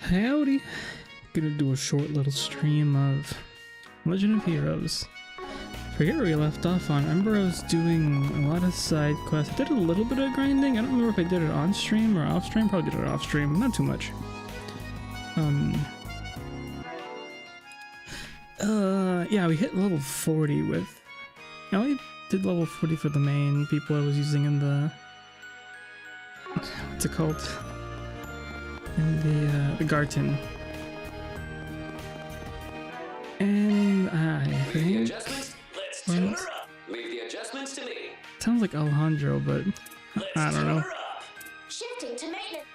Howdy! Gonna do a short little stream of Legend of Heroes. Forget where we left off on. I remember I was doing a lot of side quests. I did a little bit of grinding. I don't remember if I did it on stream or off stream. Probably did it off stream. Not too much. Yeah, we hit level 40 with... I only did level 40 for the main people I was using in the... What's it called? In the Garten. And I think... Leave the adjustments to me. Sounds like Alejandro, but I don't know. Shifting to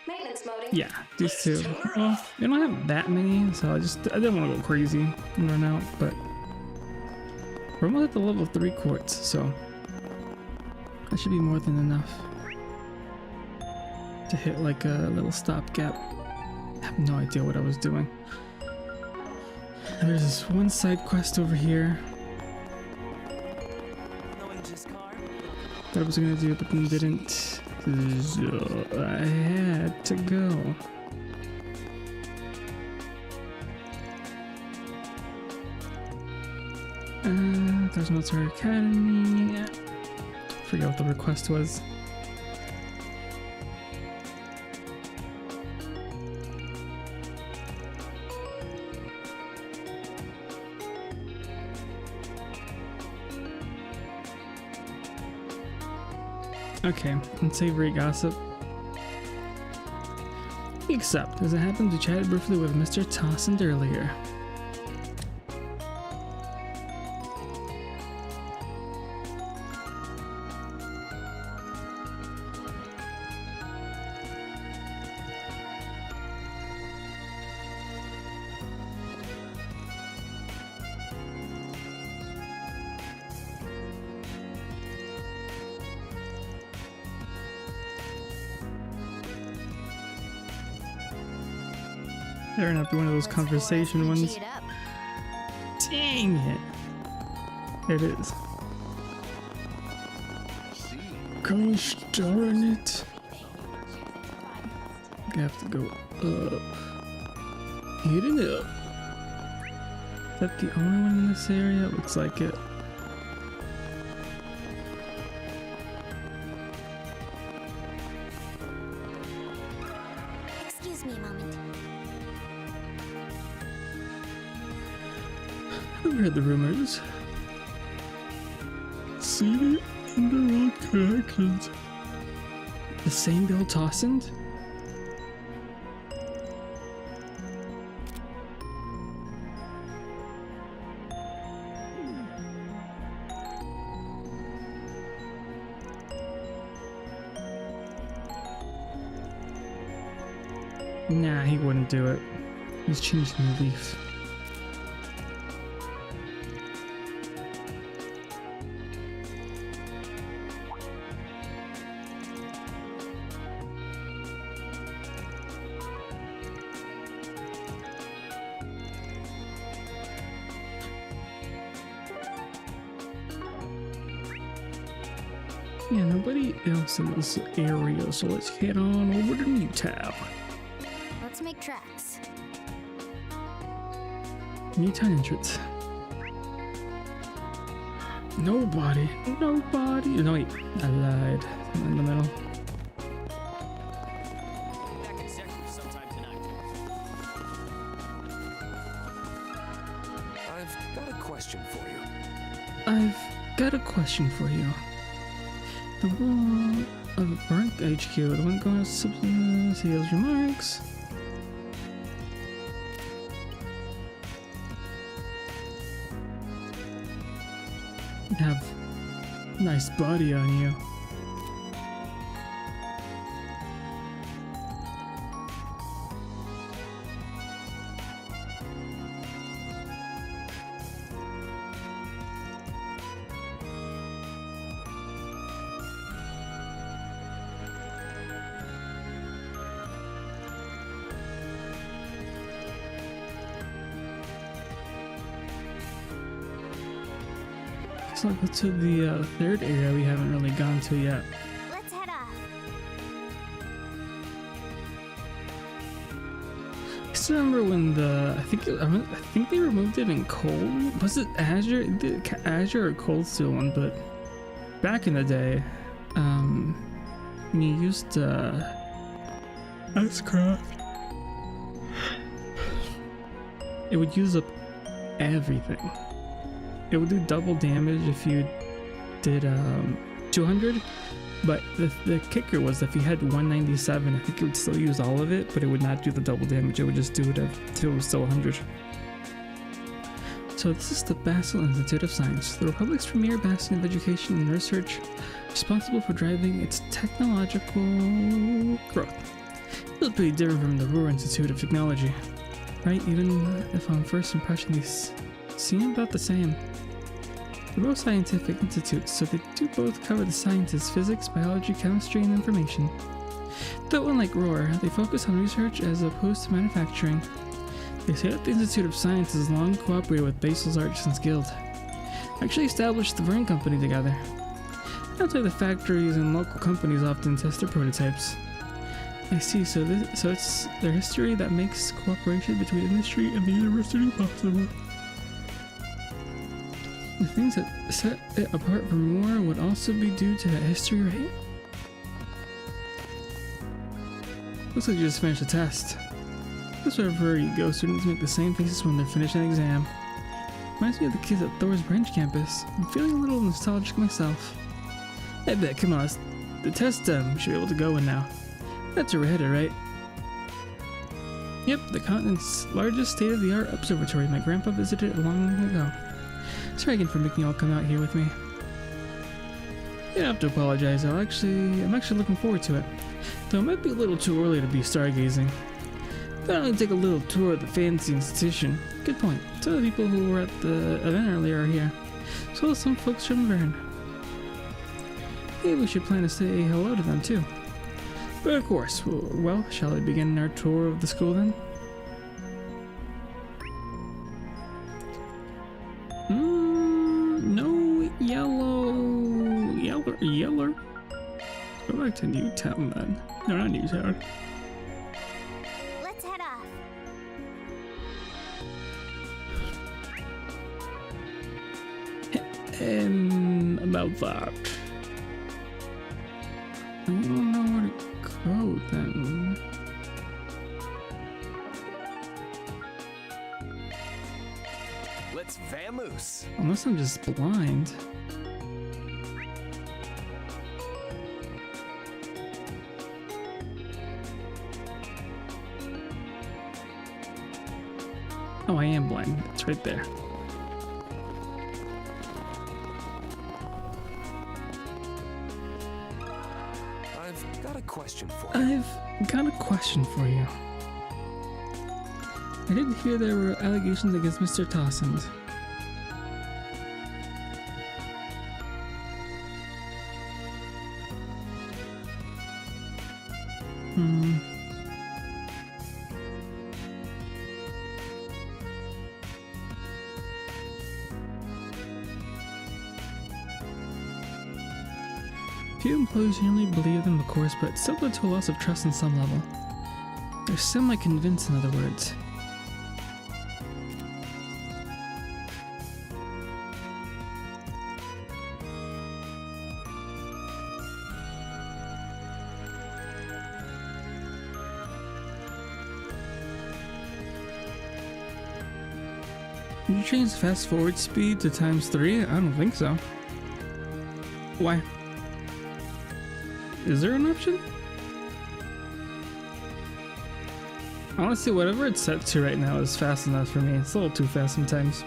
maintenance mode. Yeah, these two. Well, they don't have that many, so I didn't want to go crazy and run out, but we're almost at the level 3 quartz, so that should be more than enough to hit like a little stopgap. I have no idea what I was doing. There's this one side quest over here that I was gonna do, but then didn't. So I had to go. There's Military Academy. Forget what the request was. Okay, unsavory gossip. Except, as it happens, we chatted briefly with Mr. Tossend earlier. Better not be one of those conversation ones. Dang it. There it is. Gosh darn it. I have to go up. Heading up. Is that the only one in this area? Looks like it. Excuse me a moment. I've heard the rumors. See it under all connections. The same Bill Tossend? Nah, he wouldn't do it. He's changed the leaf. Yeah, nobody else in this area, so let's head on over to New Town. Let's make tracks. New Town entrance. Nobody. No, wait, I lied. I'm in the middle. I've got a question for you. The wall of Burnt HQ, the one going to sales remarks. You have a nice body on you. So I'll go to the third area we haven't really gone to yet. Let's head off. I still remember when I think they removed it in Cold. Was it Azure? Azure or Cold Steel one, but back in the day, when you used Xcraft, it would use up everything. It would do double damage if you did 200, but the kicker was if you had 197, I think it would still use all of it, but it would not do the double damage. It would just do it until it was still 100. So this is the Basel Institute of Science, the Republic's premier bastion of education and research, responsible for driving its technological growth. It was pretty different from the Ruhr Institute of Technology, right? Even if on first impression these seem about the same. They're both scientific institutes, so they do both cover the sciences, physics, biology, chemistry, and information. Though unlike Ruhr, they focus on research as opposed to manufacturing. They say that the Institute of Science has long cooperated with Basel's Artisans Guild. Actually established the Vern Company together. Outside the factories and local companies often test their prototypes. I see, so it's their history that makes cooperation between industry and the university possible. The things that set it apart from war would also be due to that history, right? Looks like you just finished a test. This is wherever you go, students make the same faces when they're finishing an exam. Reminds me of the kids at Thor's Branch campus. I'm feeling a little nostalgic myself. I bet, come on, the test should be able to go in now. That's where we're headed, right? Yep, the continent's largest state-of-the-art observatory my grandpa visited long ago. Sorry again for making you all come out here with me. You don't have to apologize, I'm actually looking forward to it. Though it might be a little too early to be stargazing. But I'll only take a little tour of the fancy institution. Good point. Some of the people who were at the event earlier are here, as well as some folks from Vern. Maybe we should plan to say hello to them too. But of course, well, shall we begin our tour of the school then? No yeller. Go back to Newtown then. No, not Newtown. Let's head off. About that. I don't know where to go then. Let's vamoose. Unless I'm just blind. Oh, I am blind. It's right there. I've got a question for you. I've got a question for you. I did hear there were allegations against Mr. Tossend. Few employees generally believe them, of course, but still led to a loss of trust on some level. They're semi-convinced, in other words. Did you change the fast forward speed to ×3? I don't think so. Why? Is there an option? Honestly, whatever it's set to right now is fast enough for me. It's a little too fast sometimes.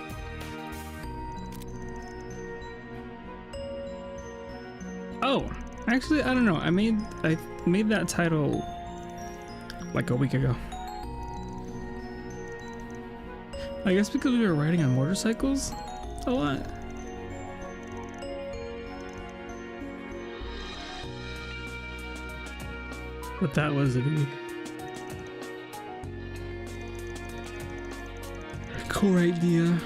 Oh, actually, I don't know. I made that title like a week ago. I guess because we were riding on motorcycles a lot. But that was a core idea.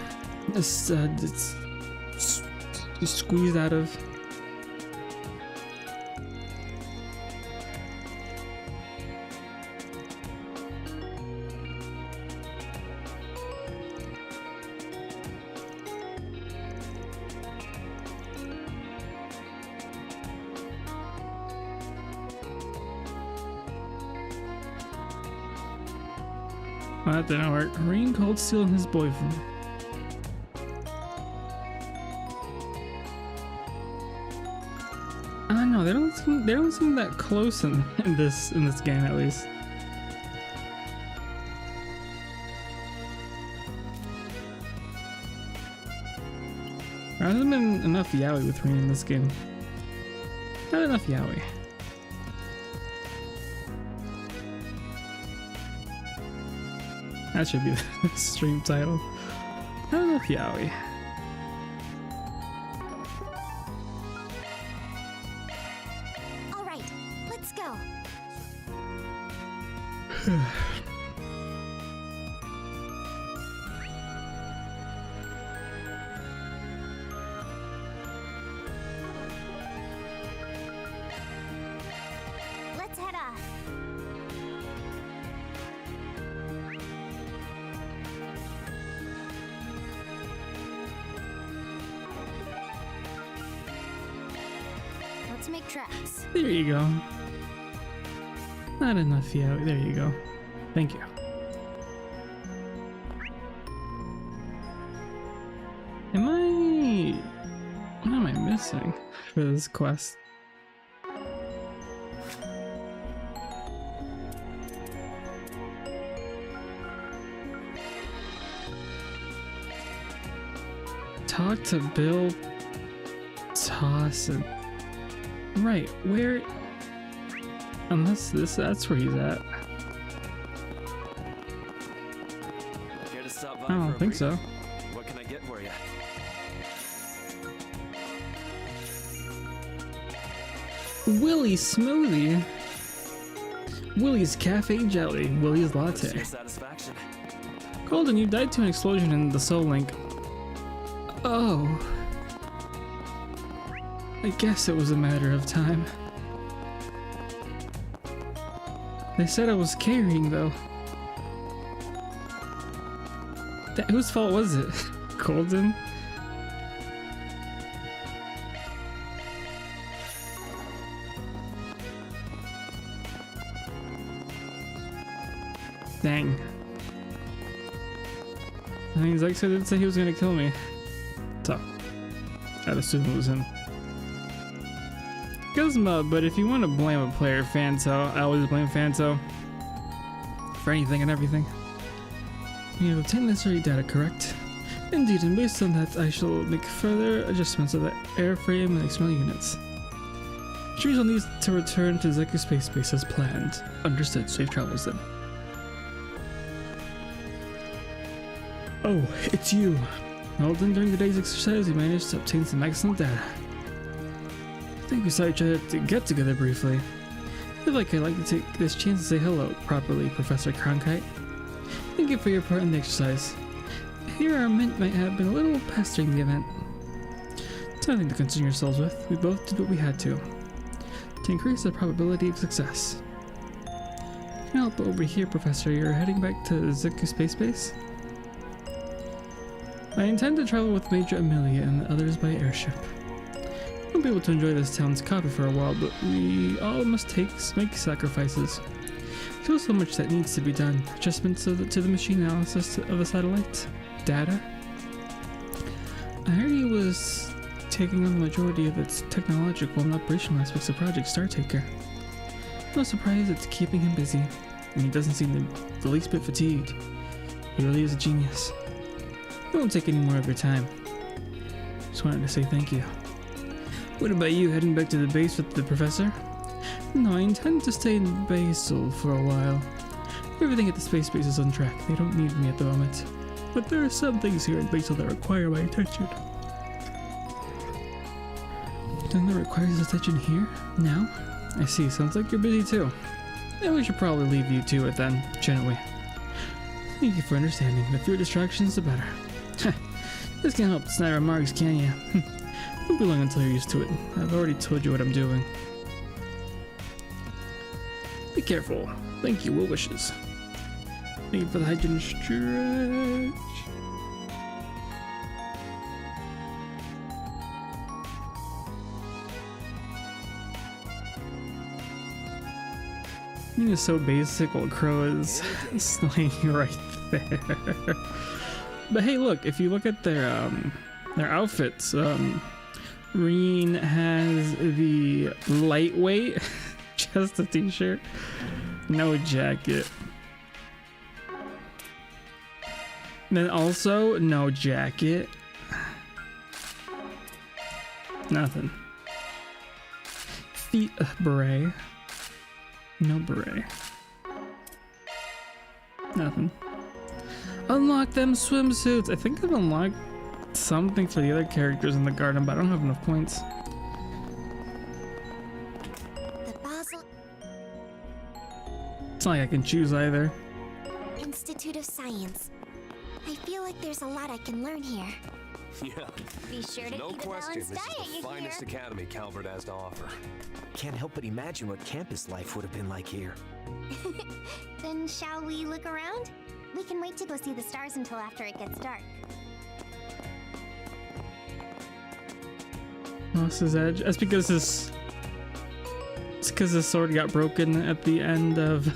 It's squeezed out of. Well, that didn't work. Rean called stealing his boyfriend. I don't know. They don't seem that close in this game at least. There hasn't been enough yaoi with Rean in this game. Not enough yaoi. That should be the stream title. Not enough yaoi. All right, let's go. Let's head off. Let's make tracks. There you go. Not enough yaoi. There you go. Thank you. What am I missing for this quest? Talk to Bill Tossin. Right, where? Unless that's where he's at. Care to stop by I don't for a think brief? so. What can I get for you? Willie's smoothie. Willie's cafe jelly. Willie's What's latte. your satisfaction? Golden, you died to an explosion in the Soul Link. Oh. I guess it was a matter of time. They said I was carrying, though. Whose fault was it? Golden? Dang. I mean, Zex did say he was gonna kill me. So, I'd assume it was him. Guzma, but if you want to blame a player, Fanto, I always blame Fanto for anything and everything. You have obtained necessary data, correct? Indeed, and based on that, I shall make further adjustments of the airframe and external units. Choose on these to return to Zeku Space Base as planned. Understood. Safe travels then. Oh, it's you. Well then, during the day's exercise, we managed to obtain some excellent data. I think we saw each other to get together briefly. I feel like I'd like to take this chance to say hello properly, Professor Cronkite. Thank you for your part in the exercise. Here our mint might have been a little past during the event. It's nothing to concern yourselves with. We both did what we had to increase the probability of success. Can I help over here, Professor? You're heading back to Zeku Space Base? I intend to travel with Major Amelia and the others by airship. I won't be able to enjoy this town's coffee for a while, but we all must make sacrifices. There's so much that needs to be done. Adjustments to the machine analysis of the satellite. Data. I heard he was taking on the majority of its technological and operational aspects of Project Startaker. No surprise it's keeping him busy, and he doesn't seem the least bit fatigued. He really is a genius. I won't take any more of your time. Just wanted to say thank you. What about you, heading back to the base with the professor? No, I intend to stay in Basel for a while. Everything at the space base is on track. They don't need me at the moment. But there are some things here in Basel that require my attention. Then that requires attention here? Now? I see, sounds like you're busy too. Then we should probably leave you to it then, shouldn't we? Thank you for understanding. The fewer distractions, the better. This can't help snide remarks, can ya? Won't be long until you're used to it. I've already told you what I'm doing. Be careful. Thank you, well wishes. Thank you for the hydrogen stretch. Reen is so basic while Crow is slaying right there. But hey, look, if you look at their outfits, Reen has the lightweight, just a t-shirt, no jacket. Then also no jacket. Nothing. Feet beret. No beret. Nothing. Unlock them swimsuits. I think I've unlocked something for the other characters in the garden, but I don't have enough points. The Basel It's not like I can choose either. Institute of Science. I feel like there's a lot I can learn here. Yeah, Be sure to no eat a question. balanced This diet, is the you finest hear? academy Calvert has to offer. Can't help but imagine what campus life would have been like here. Then shall we look around? We can wait to go see the stars until after it gets dark. Lost his edge. That's because his. It's because his sword got broken at the end of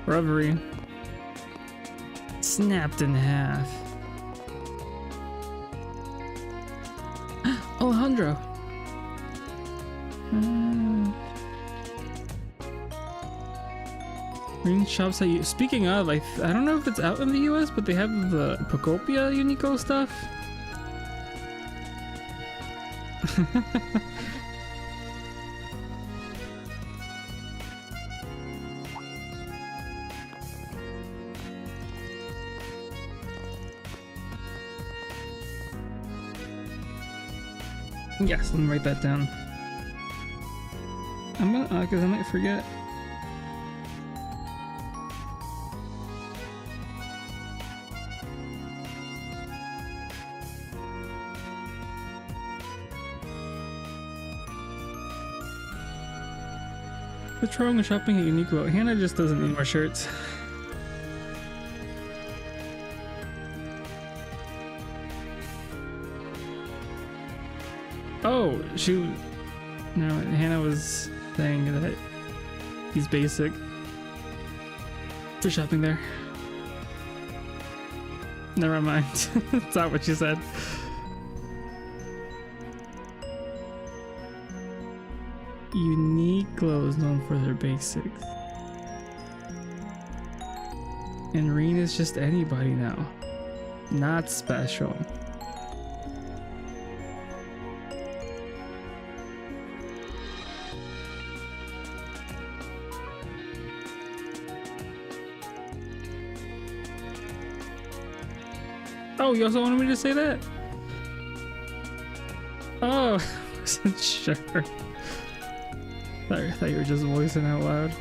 Reverie. Snapped in half. Alejandro. Green shops at you. Speaking of, I don't know if it's out in the US, but they have the Pocopia Unico stuff. Yes, let me write that down. I'm gonna, because I might forget. What's wrong with shopping at Uniqlo? Hannah just doesn't need more shirts. Oh, no, Hannah was saying that he's basic for shopping there. Never mind. That's not what you said. Uniqlo is known for their basics. And Rean is just anybody now. Not special. Oh, you also wanted me to say that? Oh, I wasn't sure. I thought you were just voicing out loud.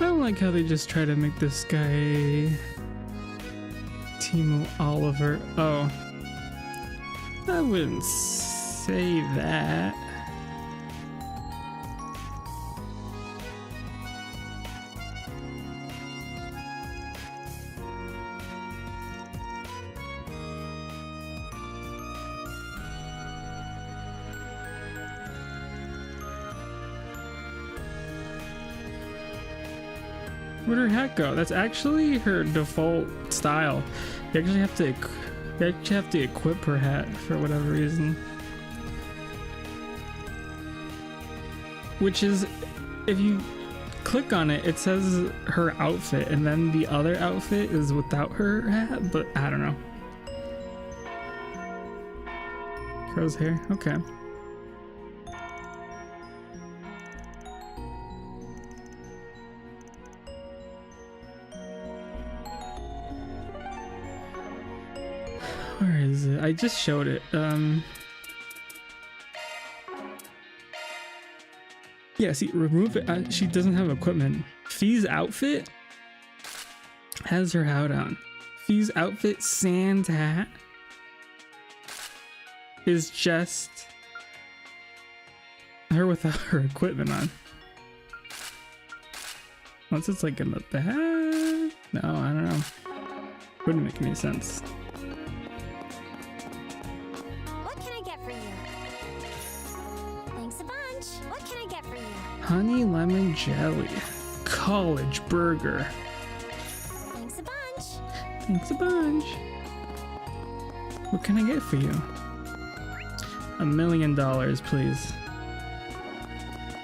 I don't like how they just try to make this guy Timo Oliver. Oh, I wouldn't say that. Where'd her hat go? That's actually her default style. You actually have to equip her hat for whatever reason. Which is, if you click on it, it says her outfit, and then the other outfit is without her hat, but I don't know. Crow's hair? Okay. Where is it? I just showed it. Yeah, see, remove it. She doesn't have equipment. Fee's outfit has her hat on. Fee's outfit, sans hat, is just her without her equipment on. Unless it's like in the back? No, I don't know. Wouldn't make any sense. What can I get for you? Thanks a bunch. What can I get for you? Honey lemon jelly. College burger. Thanks a bunch. Thanks a bunch. What can I get for you? $1 million, please.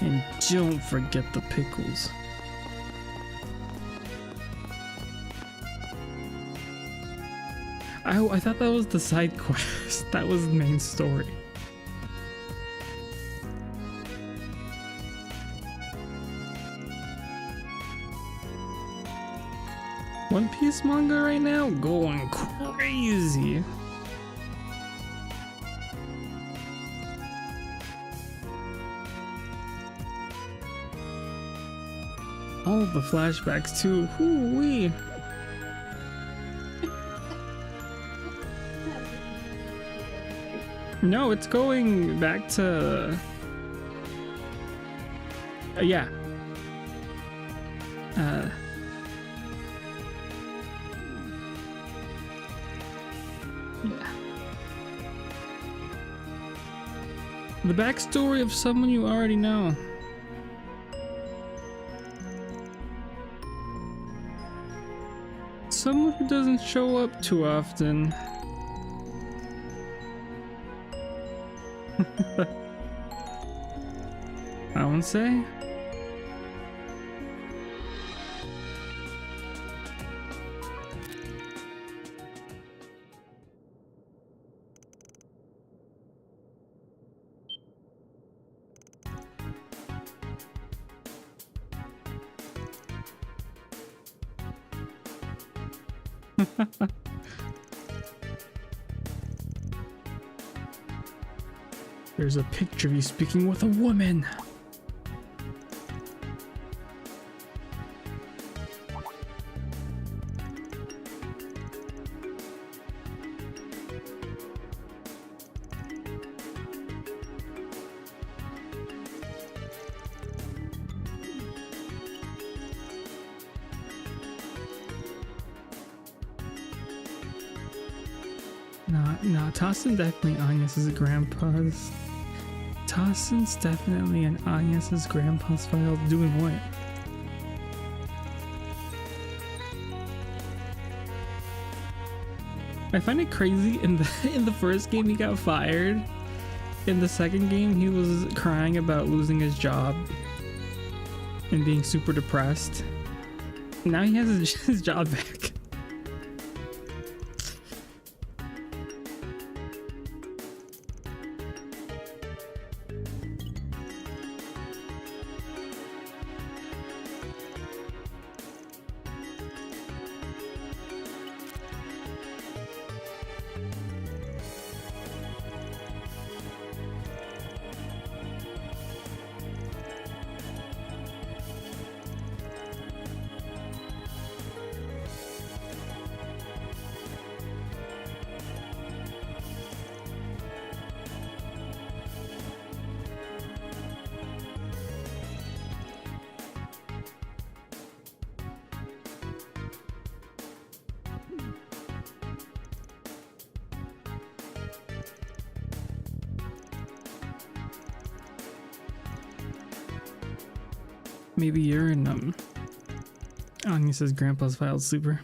And don't forget the pickles. I thought that was the side quest. That was the main story. One Piece manga right now going crazy. All of the flashbacks too. Hoo-wee. No, it's going back to yeah. Yeah. The backstory of someone you already know. Someone who doesn't show up too often. I won't say. There's a picture of you speaking with a woman. No, Tossin definitely Agnes's grandpa's. Tossin's definitely an Agnes's grandpa's file doing what? I find it crazy in the first game he got fired. In the second game he was crying about losing his job and being super depressed. Now he has his job back. Maybe you're in Agnes's grandpa's file, Super.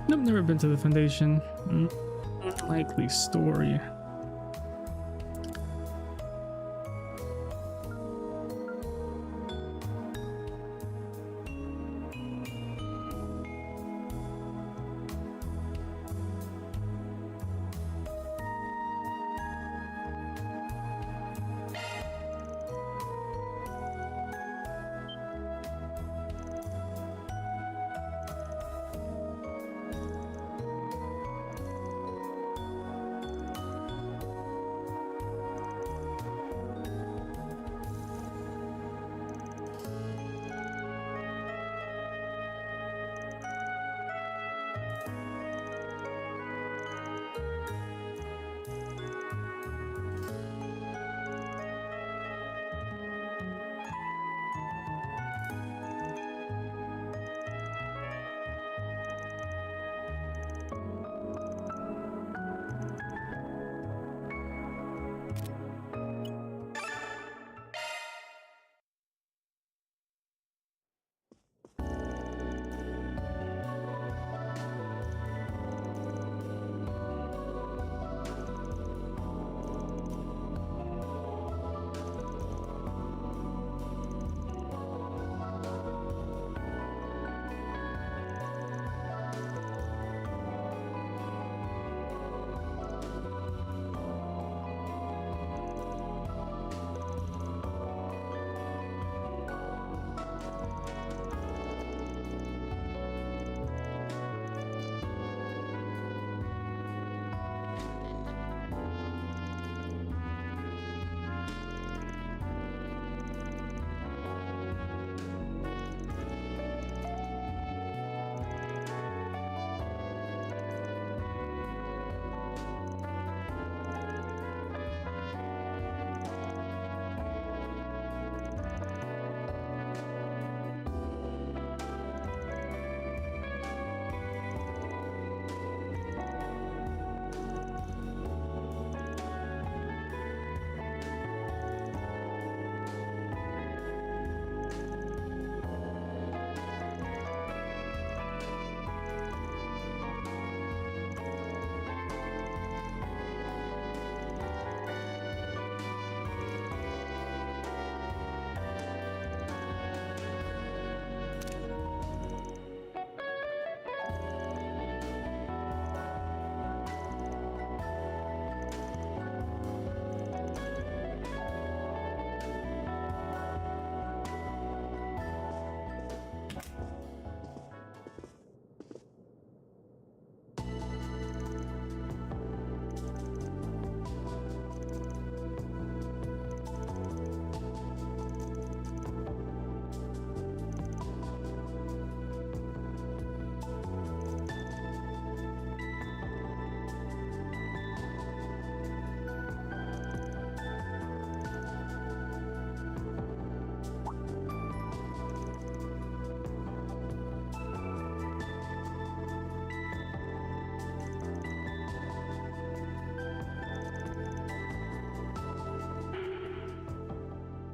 Nope, never been to the Foundation. Likely story.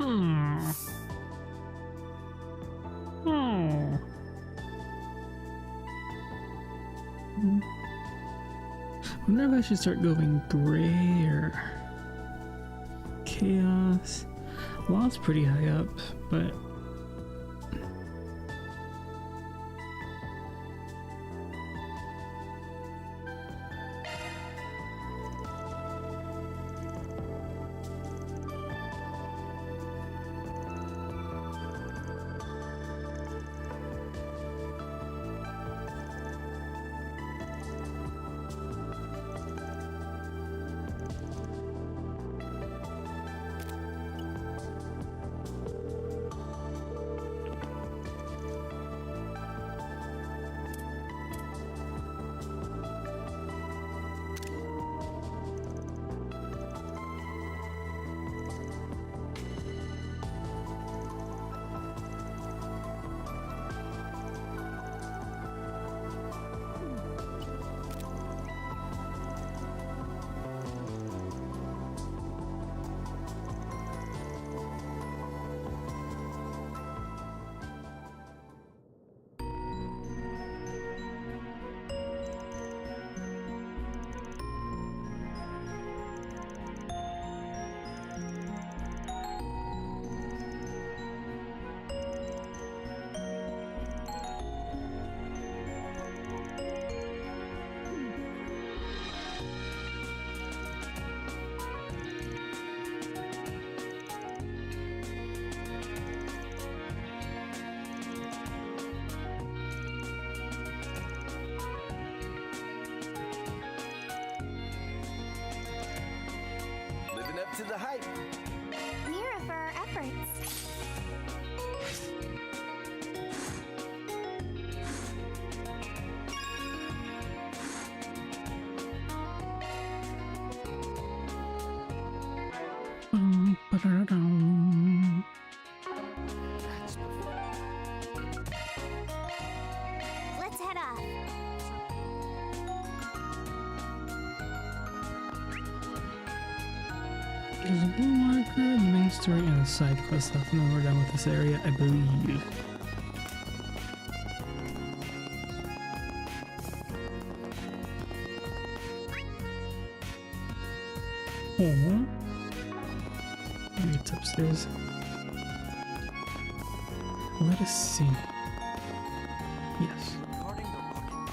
Hmm. Oh. Wonder if I should start going gray or chaos. Well, it's pretty high up, but Living up to the hype. Mira for our efforts. ba-da-da-dum. Let's head off. There's a blue marker, the main story, and the side quest left, and then we're done with this area, I believe. Oh. Maybe it's upstairs. Let us see. Yes. Regarding the rocket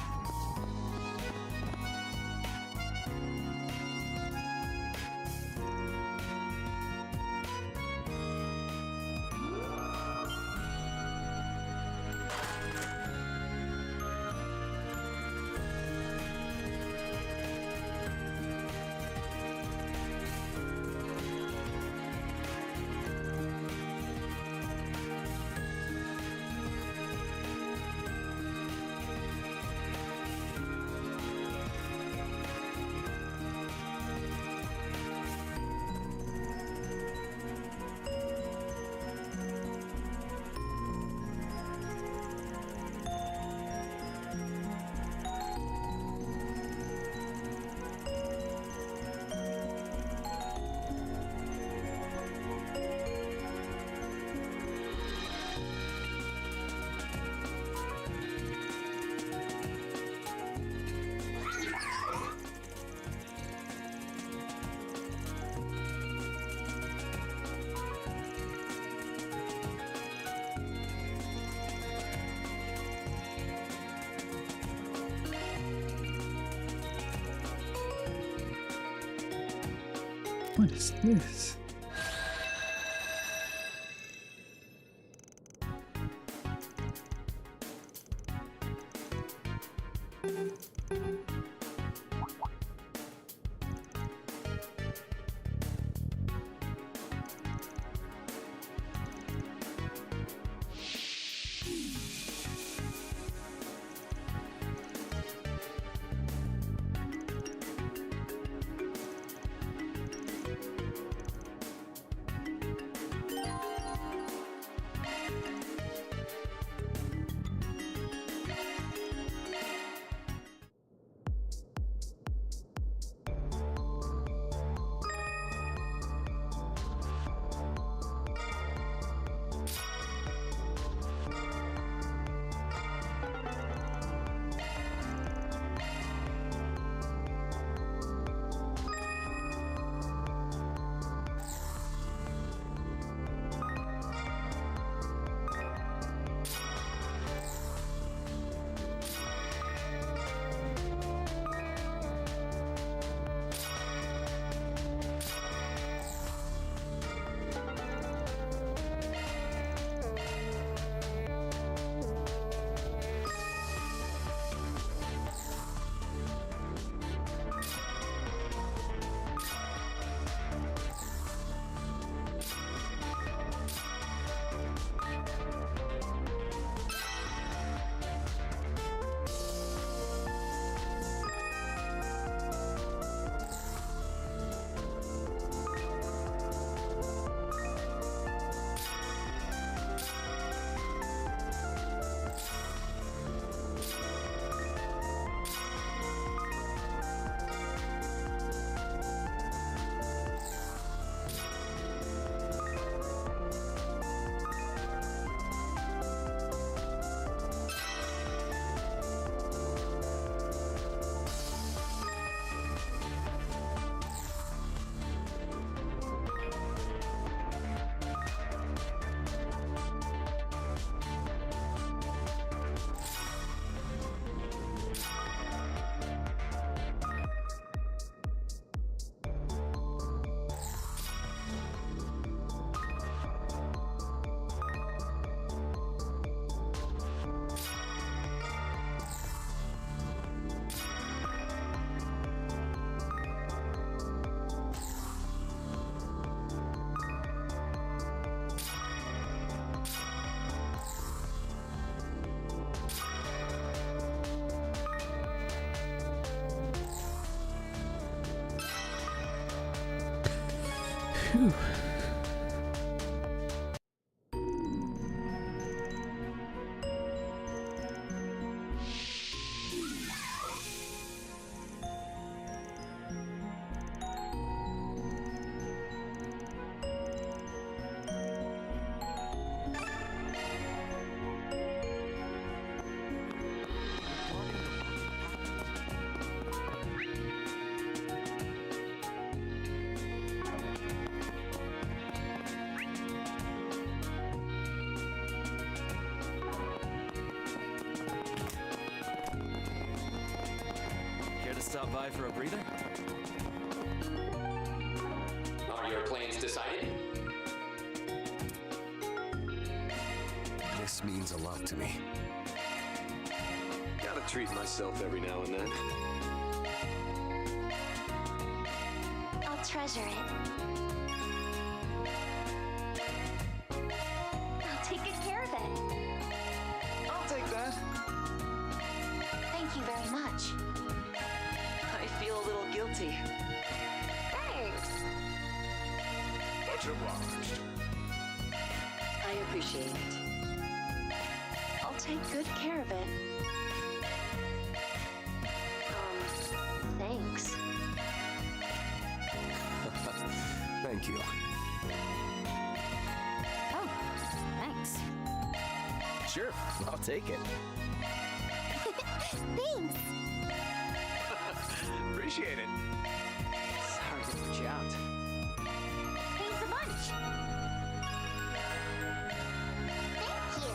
What is this? Whew. Care to stop by for a breather? Are your plans decided? This means a lot to me. Gotta treat myself every now and then. I'll treasure it. I'll take good care of it. I'll take that. Thank you very much. I feel a little guilty. Thanks. Much obliged. I appreciate it. I'll take good care of it. Thanks. Thank you. Oh, thanks. Sure, I'll take it. Thanks. Appreciate it. Sorry to put you out. Thanks a bunch. Thank you.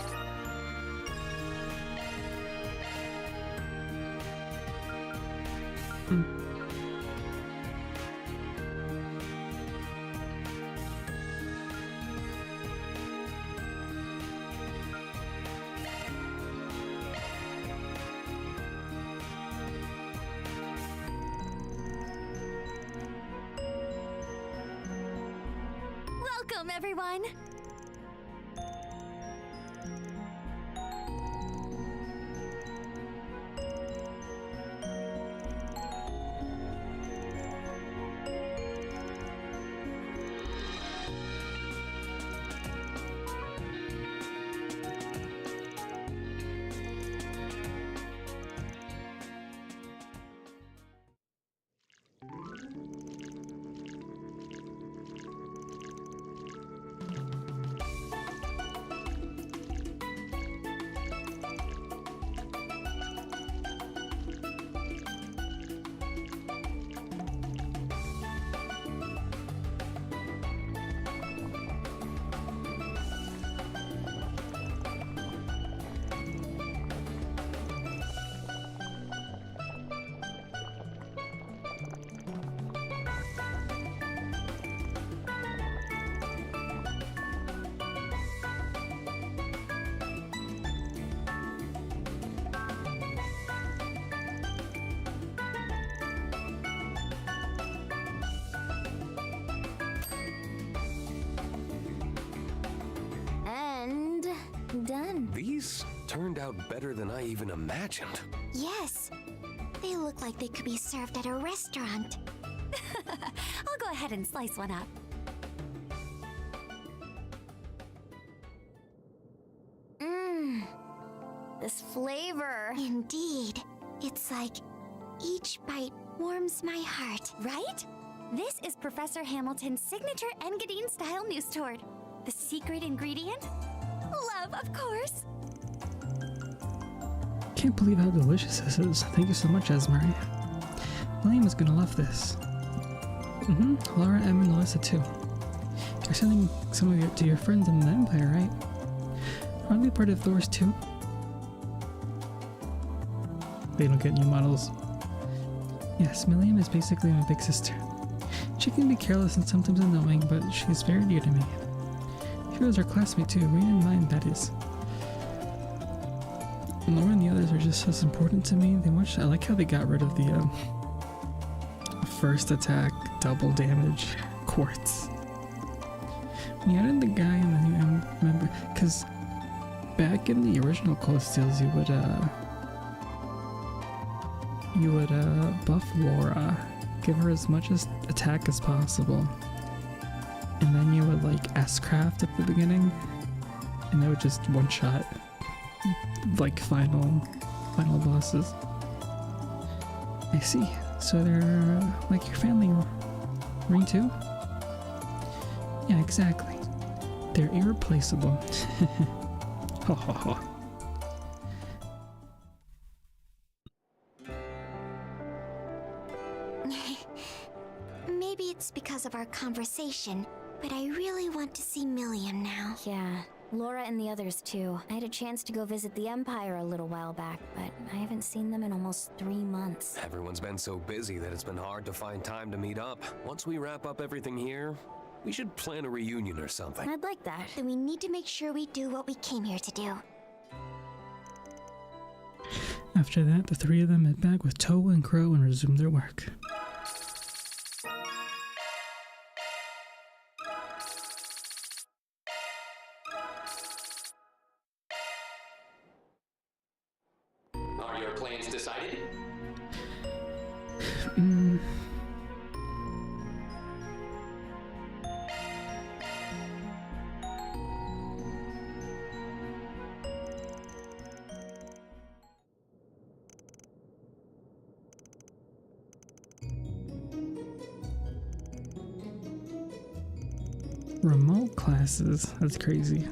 Welcome, everyone. And done. These turned out better than I even imagined. Yes. They look like they could be served at a restaurant. I'll go ahead and slice one up. Mmm. This flavor. Indeed. It's like each bite warms my heart, right? This is Professor Hamilton's signature Engadine style news tort. The secret ingredient? Love, of course. Can't believe how delicious this is. Thank you so much, Zemuria. William is gonna love this. Laura, Em, and Melissa too. You're sending some of it to your friends in the Empire, right? Aren't they part of Thor's too? They don't get new models. Yes, Milliam is basically my big sister. She can be careless and sometimes annoying, but she's very dear to me. She was our classmate too, read in mind, that is. Laura and the others are just as important to me. I like how they got rid of the first attack, double damage quartz. When you added the guy in the new member, because back in the original Cold Steels, you would buff Laura, give her as much attack as possible, and then you would like S-craft at the beginning, and it would just one-shot like final bosses. I see. So they're like your family, Rean too? Yeah, exactly. They're irreplaceable. Ha ha ha. Maybe it's because of our conversation, but I really want to see Milliam now. Yeah, Laura and the others too. I had a chance to go visit the Empire a little while back, but I haven't seen them in almost 3 months. Everyone's been so busy that it's been hard to find time to meet up. Once we wrap up everything here, we should plan a reunion or something. I'd like that. Then we need to make sure we do what we came here to do. After that, the three of them met back with Toe and Crow and resumed their work. Are your plans decided? Remote classes? That's crazy.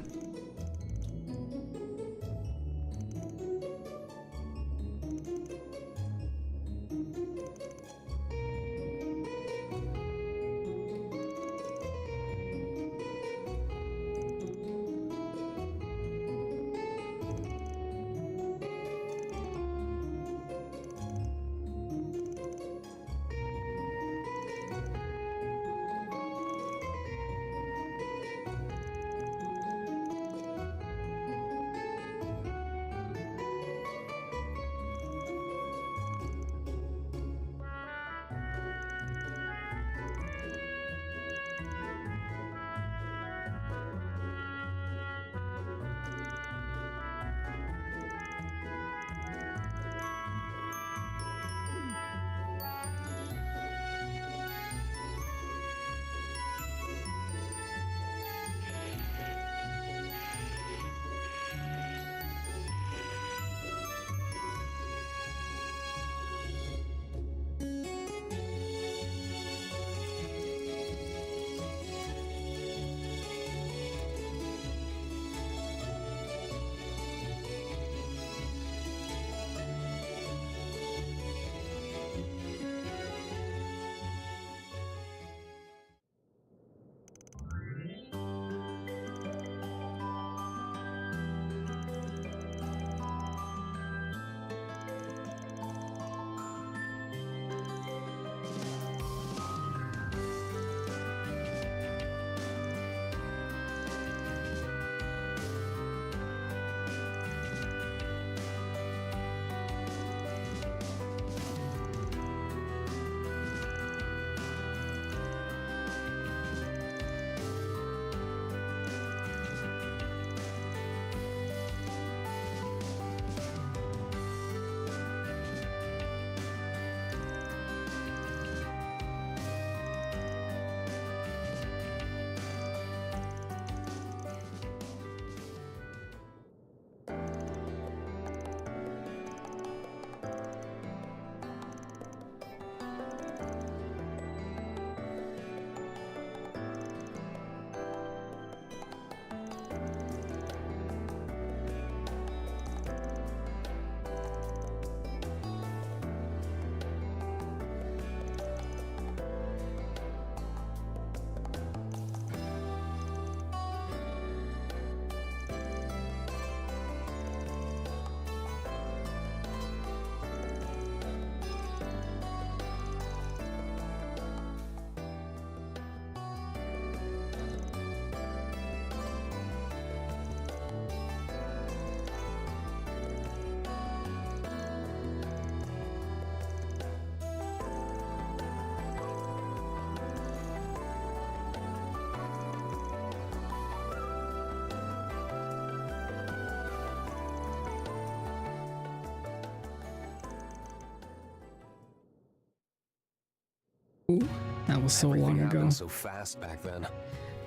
Ooh, that was so long Everything ago. happened so fast back then.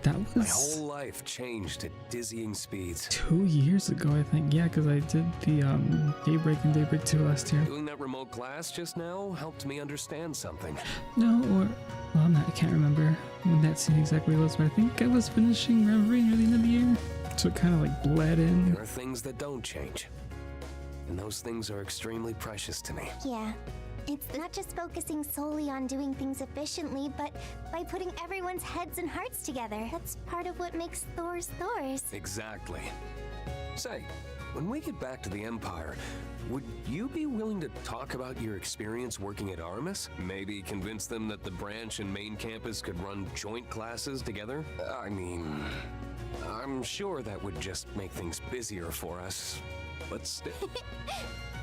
That My was whole life changed at dizzying speeds. 2 years ago, I think. Yeah, because I did the Daybreak and Daybreak 2 last year. Doing that remote class just now helped me understand something. No, or well, I can't remember when that scene exactly was, but I think I was finishing Reverie near the end of the year, so it kind of like bled in. There are things that don't change, and those things are extremely precious to me. Yeah. It's not just focusing solely on doing things efficiently, but by putting everyone's heads and hearts together. That's part of what makes Thor's Thors. Exactly. Say, when we get back to the Empire, would you be willing to talk about your experience working at Artemis? Maybe convince them that the branch and main campus could run joint classes together? I mean, I'm sure that would just make things busier for us, but still.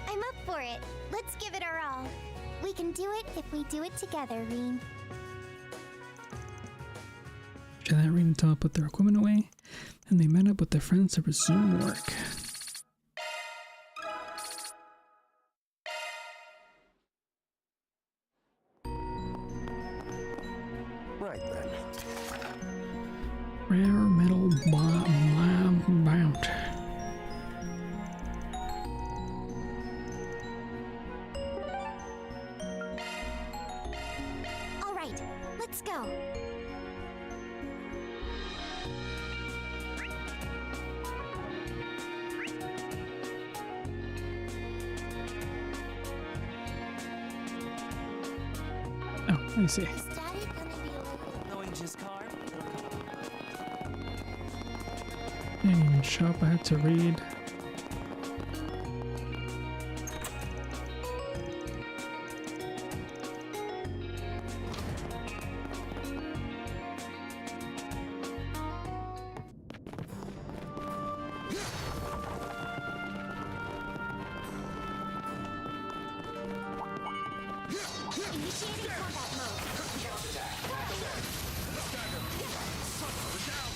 I'm up for it. Let's give it our all. We can do it if we do it together, Rean. After that, Rean and Toa put their equipment away, and they met up with their friends to resume work. Right then. Rare metal bound. All right, let's go. Oh, I see. Is Daddy gonna be late? No inches car. Didn't even show up. I had to read. Initiating combat mode.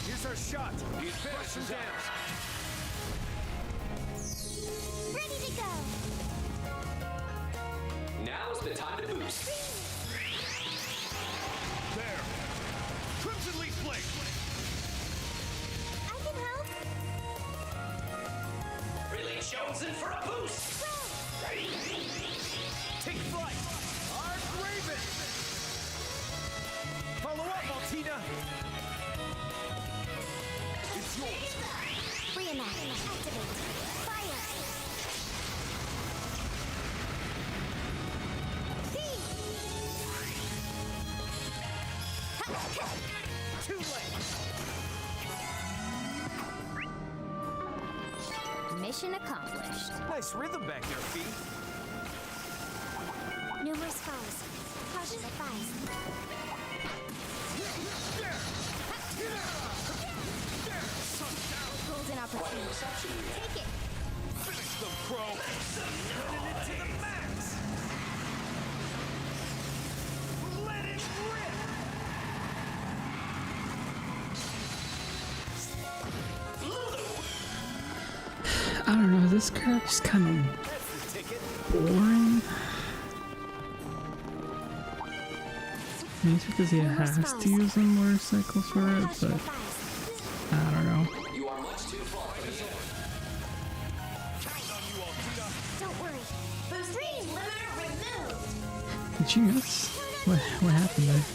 Here's our shot. Finish him down. Ready to go. Now's the time to boost. There. Crimson Leaf Blade. I can help. Really chosen for a boost. Take flight. Arkride. Follow up, Maltina. It's yours. Reenact. Activate. Fire. Too late. Mission accomplished. Nice rhythm back there, Fee. Numerous foes. Caution advised. Golden opportunity. Take it. Finish them, Crow. Running it to the max. Let it rip. I don't know. This character's kind of That's the ticket. boring. Maybe it's because he has to use a motorcycle for it, Caution but advised. I don't know. You are much too far from the zone. Count on you, Altina. Don't worry. Boost range limiter removed. Did you miss? What happened there?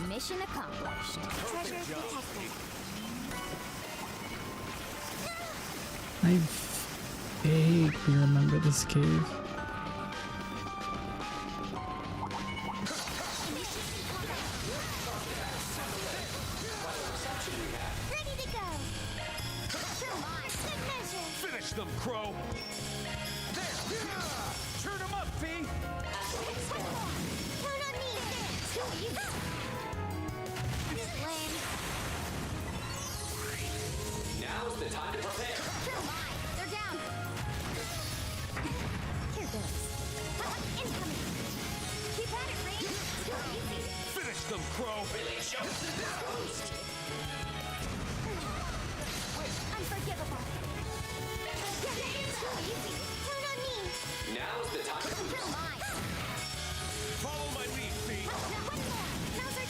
Mission accomplished. Treasure detected. I vaguely remember this cave. Ready to go. Come on. Good measure. Finish them, Crow. There. Turn them up, Fee. Count on me. Too easy. Lame. Now's the time to prepare. Come on. They're down. Here goes. Incoming. Keep at it, Rean. Too easy. Finish them, Crow. Really chosen for a boost. Unforgivable. Too easy. Count on me. Now's the time to boost. Come on. Follow my lead, Fee. Now one more. Now's our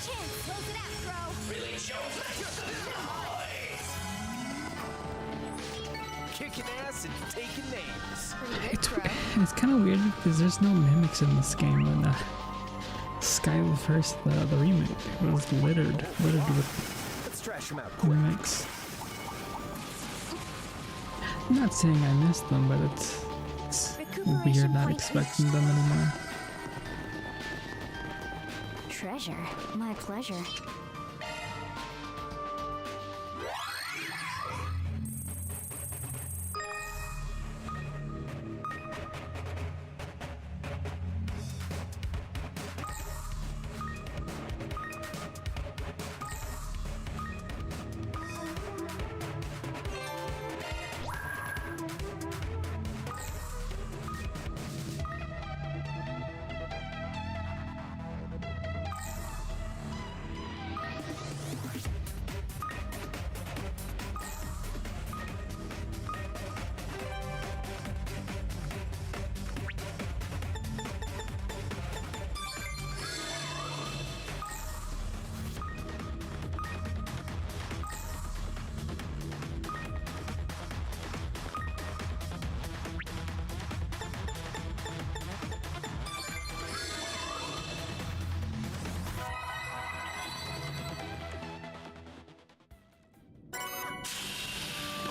Kicking ass and taking names. It's kind of weird because there's no mimics in this game. When Sky first, the remake, it was littered with Let's trash him out quick. mimics. I'm not saying I missed them, but it's weird not expecting them anymore. Treasure. My pleasure.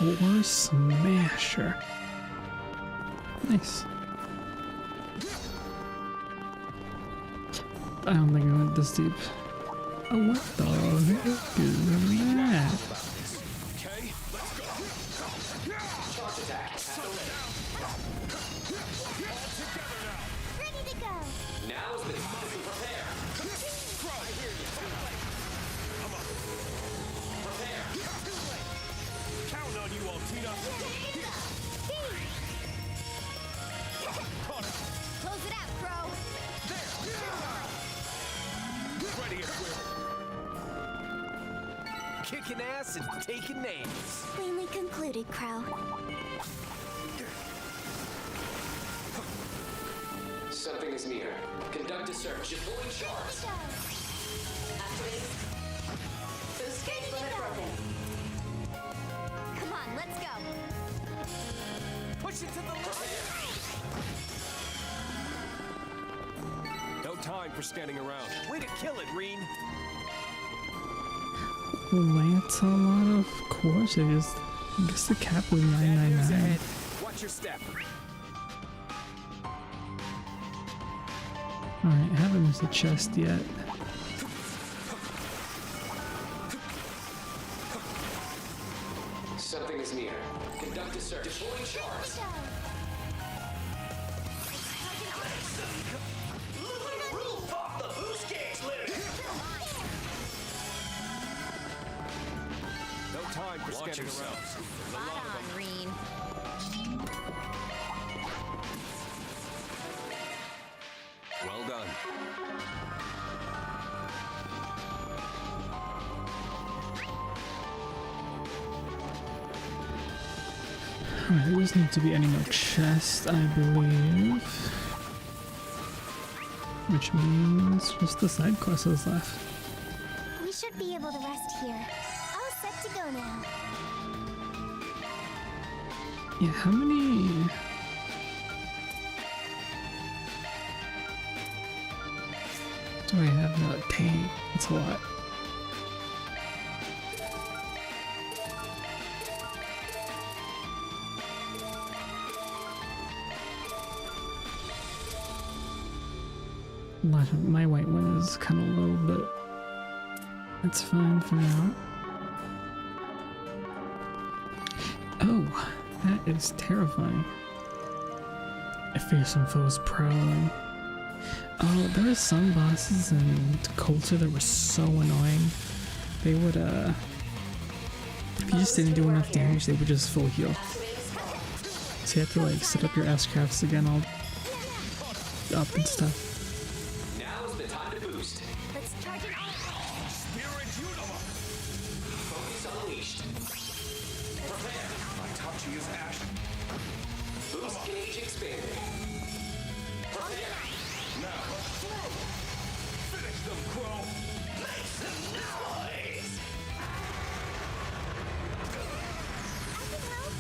Or Smasher. Nice. I don't think I went this deep. Oh, what the heck is that? Okay, let's go. Charge attack at the ready. All together now. Ready to go. Now's the time to prepare. I hear you. I'm up. Prepare. Count on you, Altina. Caught it. Close it out, Crow. Ready at will. Kicking ass and taking names. Cleanly concluded, Crow. Something is near. Conduct a search. Deploying shards. Escape limit broken. Come on, let's go. Push it to the left. No time for standing around. Way to kill it, Rean. Lancelot, of course. I guess the cap was Bad news 999. ahead. Watch your step. Alright, I haven't missed a chest yet. Something is near. Conduct a search. Deploying shards. Roof off the boost gauge limit. No time for Watch standing yourself. around. Spot on, Rean. Well done. Alright, there doesn't need to be any more chests, I believe. Which means just the side quests is left. We should be able to rest here. All set to go now. Yeah, how many... do I have now? Dang, it's a lot. My white one is kind of low, but it's fine for now. Oh, that is terrifying. A fearsome foe's prowling. Oh, there were some bosses in Culture that were so annoying. They would, if you just didn't do enough damage, they would just full heal. So you have to, like, set up your S-crafts again all up and stuff. Now's the time to boost. Let's charge it all. Spirit Unima. Focus unleashed. Prepare. My touchy is Ashen. Boost gauge expanded. Prepare. Now, through. Finish them, Crow. Make some noise. I can help.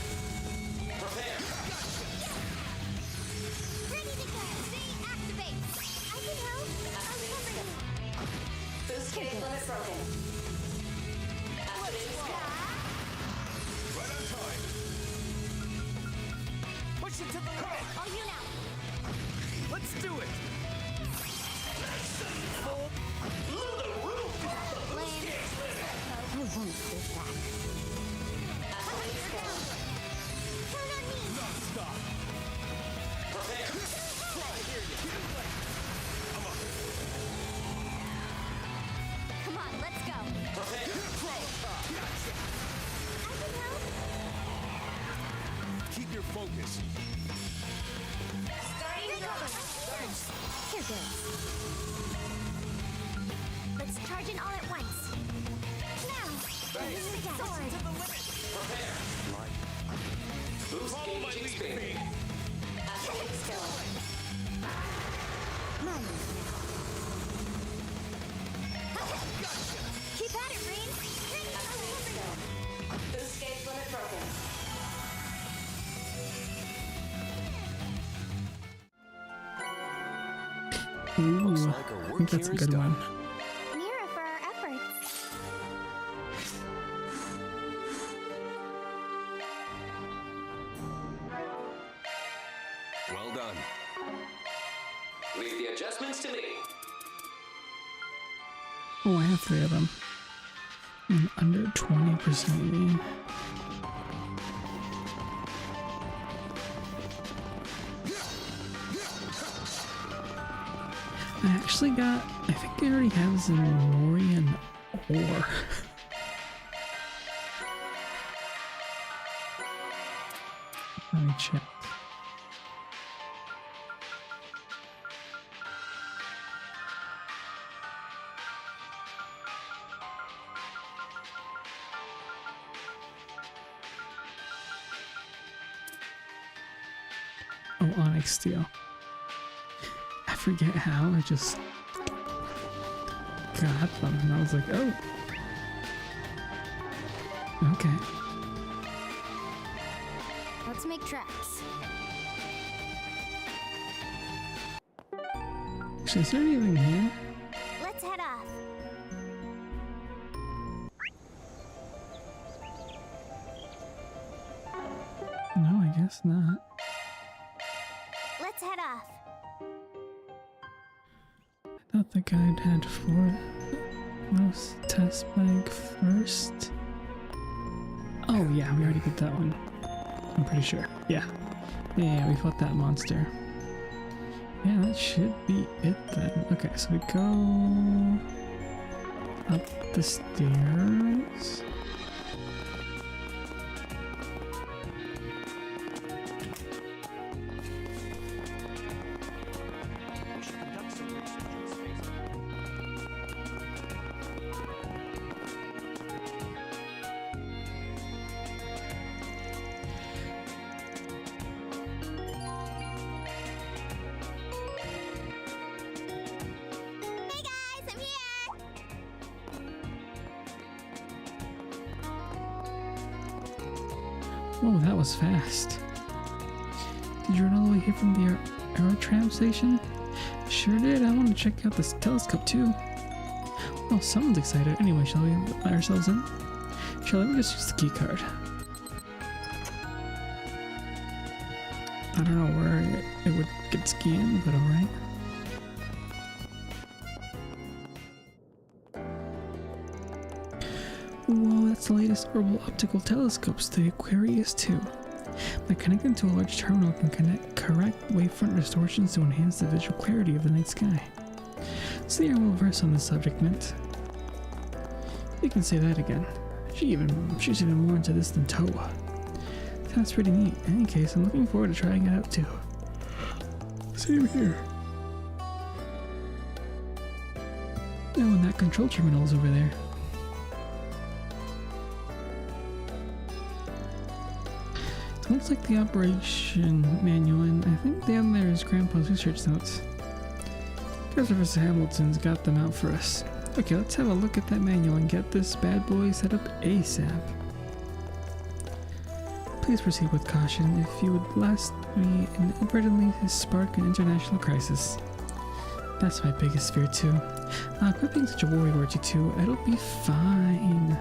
to the limit. All you now. Let's do it. Full. Lame. I won't do that. Count on me. Non-stop. Prepare. I hear you. Come on, let's go. Prepare. I can help. Keep your focus. Starting trouble. You're good. Let's charge in all at once. Now. Sword. To the limit. Prepare. Boost Follow my gauge lead, expanded. Fade. Money. Keep at it, Rean. Boost gauge limit broken. Ooh, Looks like I our think work that's a here is good done. one. Mira for our efforts. Well done. Leave the adjustments to me. Oh, I have 3 of them. And under 20%. I actually got, I think I already have Zemurian ore. Let me check. Oh, onyx steel. I forget how, I just got them and I was like, oh. Okay. Let's make tracks. Actually, is there anything here? Let's head off. No, I guess not. Let's head off. I thought the guide had 4. Most test bag first. Oh yeah, we already did that one. I'm pretty sure. Yeah. Yeah, we fought that monster. Yeah, that should be it then. Okay, so we go up the stairs. We should conduct some research in space. Hey guys, I'm here. Oh, that was fast. Did you run all the way here from the Aerotram station? Sure did. I want to check out this telescope too. Well, someone's excited. Anyway, shall we let ourselves in? Shall we just use the key card? I don't know where it would get scanned, but alright. Whoa, that's the latest orbital optical telescopes, the Aquarius 2. By connecting to a large terminal, can correct wavefront distortions to enhance the visual clarity of the night sky. See our little verse on this subject, Mint. You can say that again. She's even more into this than Toa. Sounds pretty neat. In any case, I'm looking forward to trying it out too. Same here. Oh, and that control terminal is over there. It looks like the operation manual, and I think down there is Grandpa's research notes. Guess Professor Hamilton's got them out for us. Okay, let's have a look at that manual and get this bad boy set up ASAP. Please proceed with caution. If you would blast me inadvertently spark an international crisis. That's my biggest fear too. Quit being such a warrior, RG2. It'll be fine.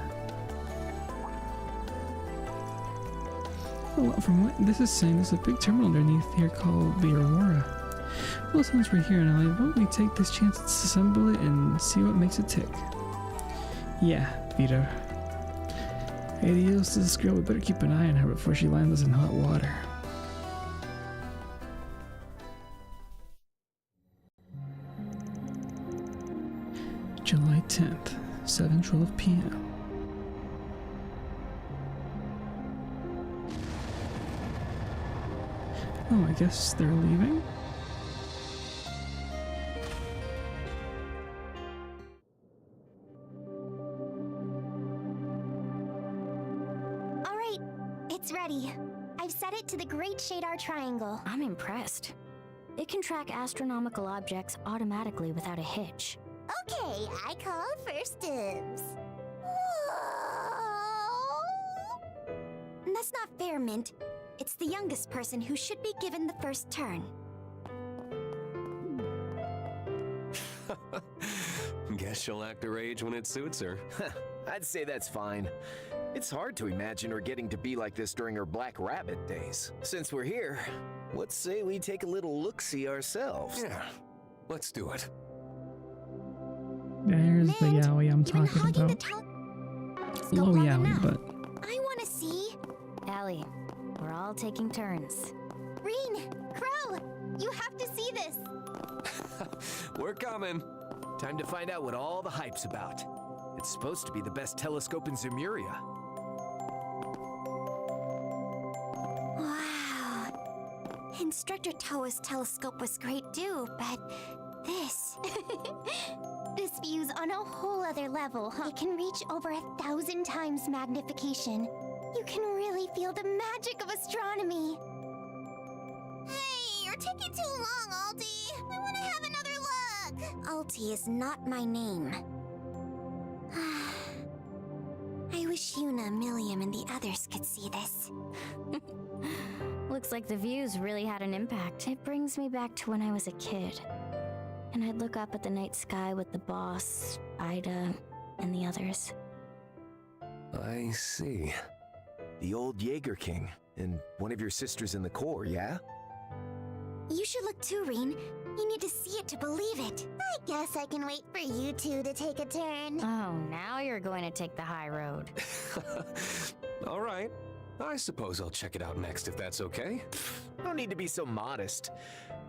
from what this is saying, there's a big terminal underneath here called the Aurora. Well, since we're here now, why don't we take this chance to disassemble it and see what makes it tick? Yeah, Vito. Adios to this girl, we better keep an eye on her before she lands us in hot water. July 10th, 7:12 p.m. Oh, I guess they're leaving? Alright, it's ready. I've set it to the Great Shadar Triangle. I'm impressed. It can track astronomical objects automatically without a hitch. Okay, I call first dibs. That's not fair, Mint. It's the youngest person who should be given the first turn. Guess she'll act her age when it suits her. I'd say that's fine. It's hard to imagine her getting to be like this during her Black Rabbit days. Since we're here, let's say we take a little look-see ourselves. Yeah, let's do it. There's the Mint, Yowie I'm you've been talking hogging about. the Low long Yowie, enough. but I want to see. Allie, we're all taking turns. Rean, Crow, you have to see this. We're coming. Time to find out what all the hype's about. It's supposed to be the best telescope in Zemuria. Wow. Instructor Toa's telescope was great too, but this... this view's on a whole other level. It can reach over 1,000 times magnification. You can really feel the magic of astronomy. Hey, you're taking too long, Alti. I want to have another look. Alti is not my name. I wish Yuna, Milliam, and the others could see this. Looks like the views really had an impact. It brings me back to when I was a kid. And I'd look up at the night sky with the boss, Ida, and the others. I see. The old Jaeger King, and one of your sisters in the Corps, yeah? You should look too, Rean. You need to see it to believe it. I guess I can wait for you two to take a turn. Oh, now you're going to take the high road. All right. I suppose I'll check it out next if that's okay. No need to be so modest.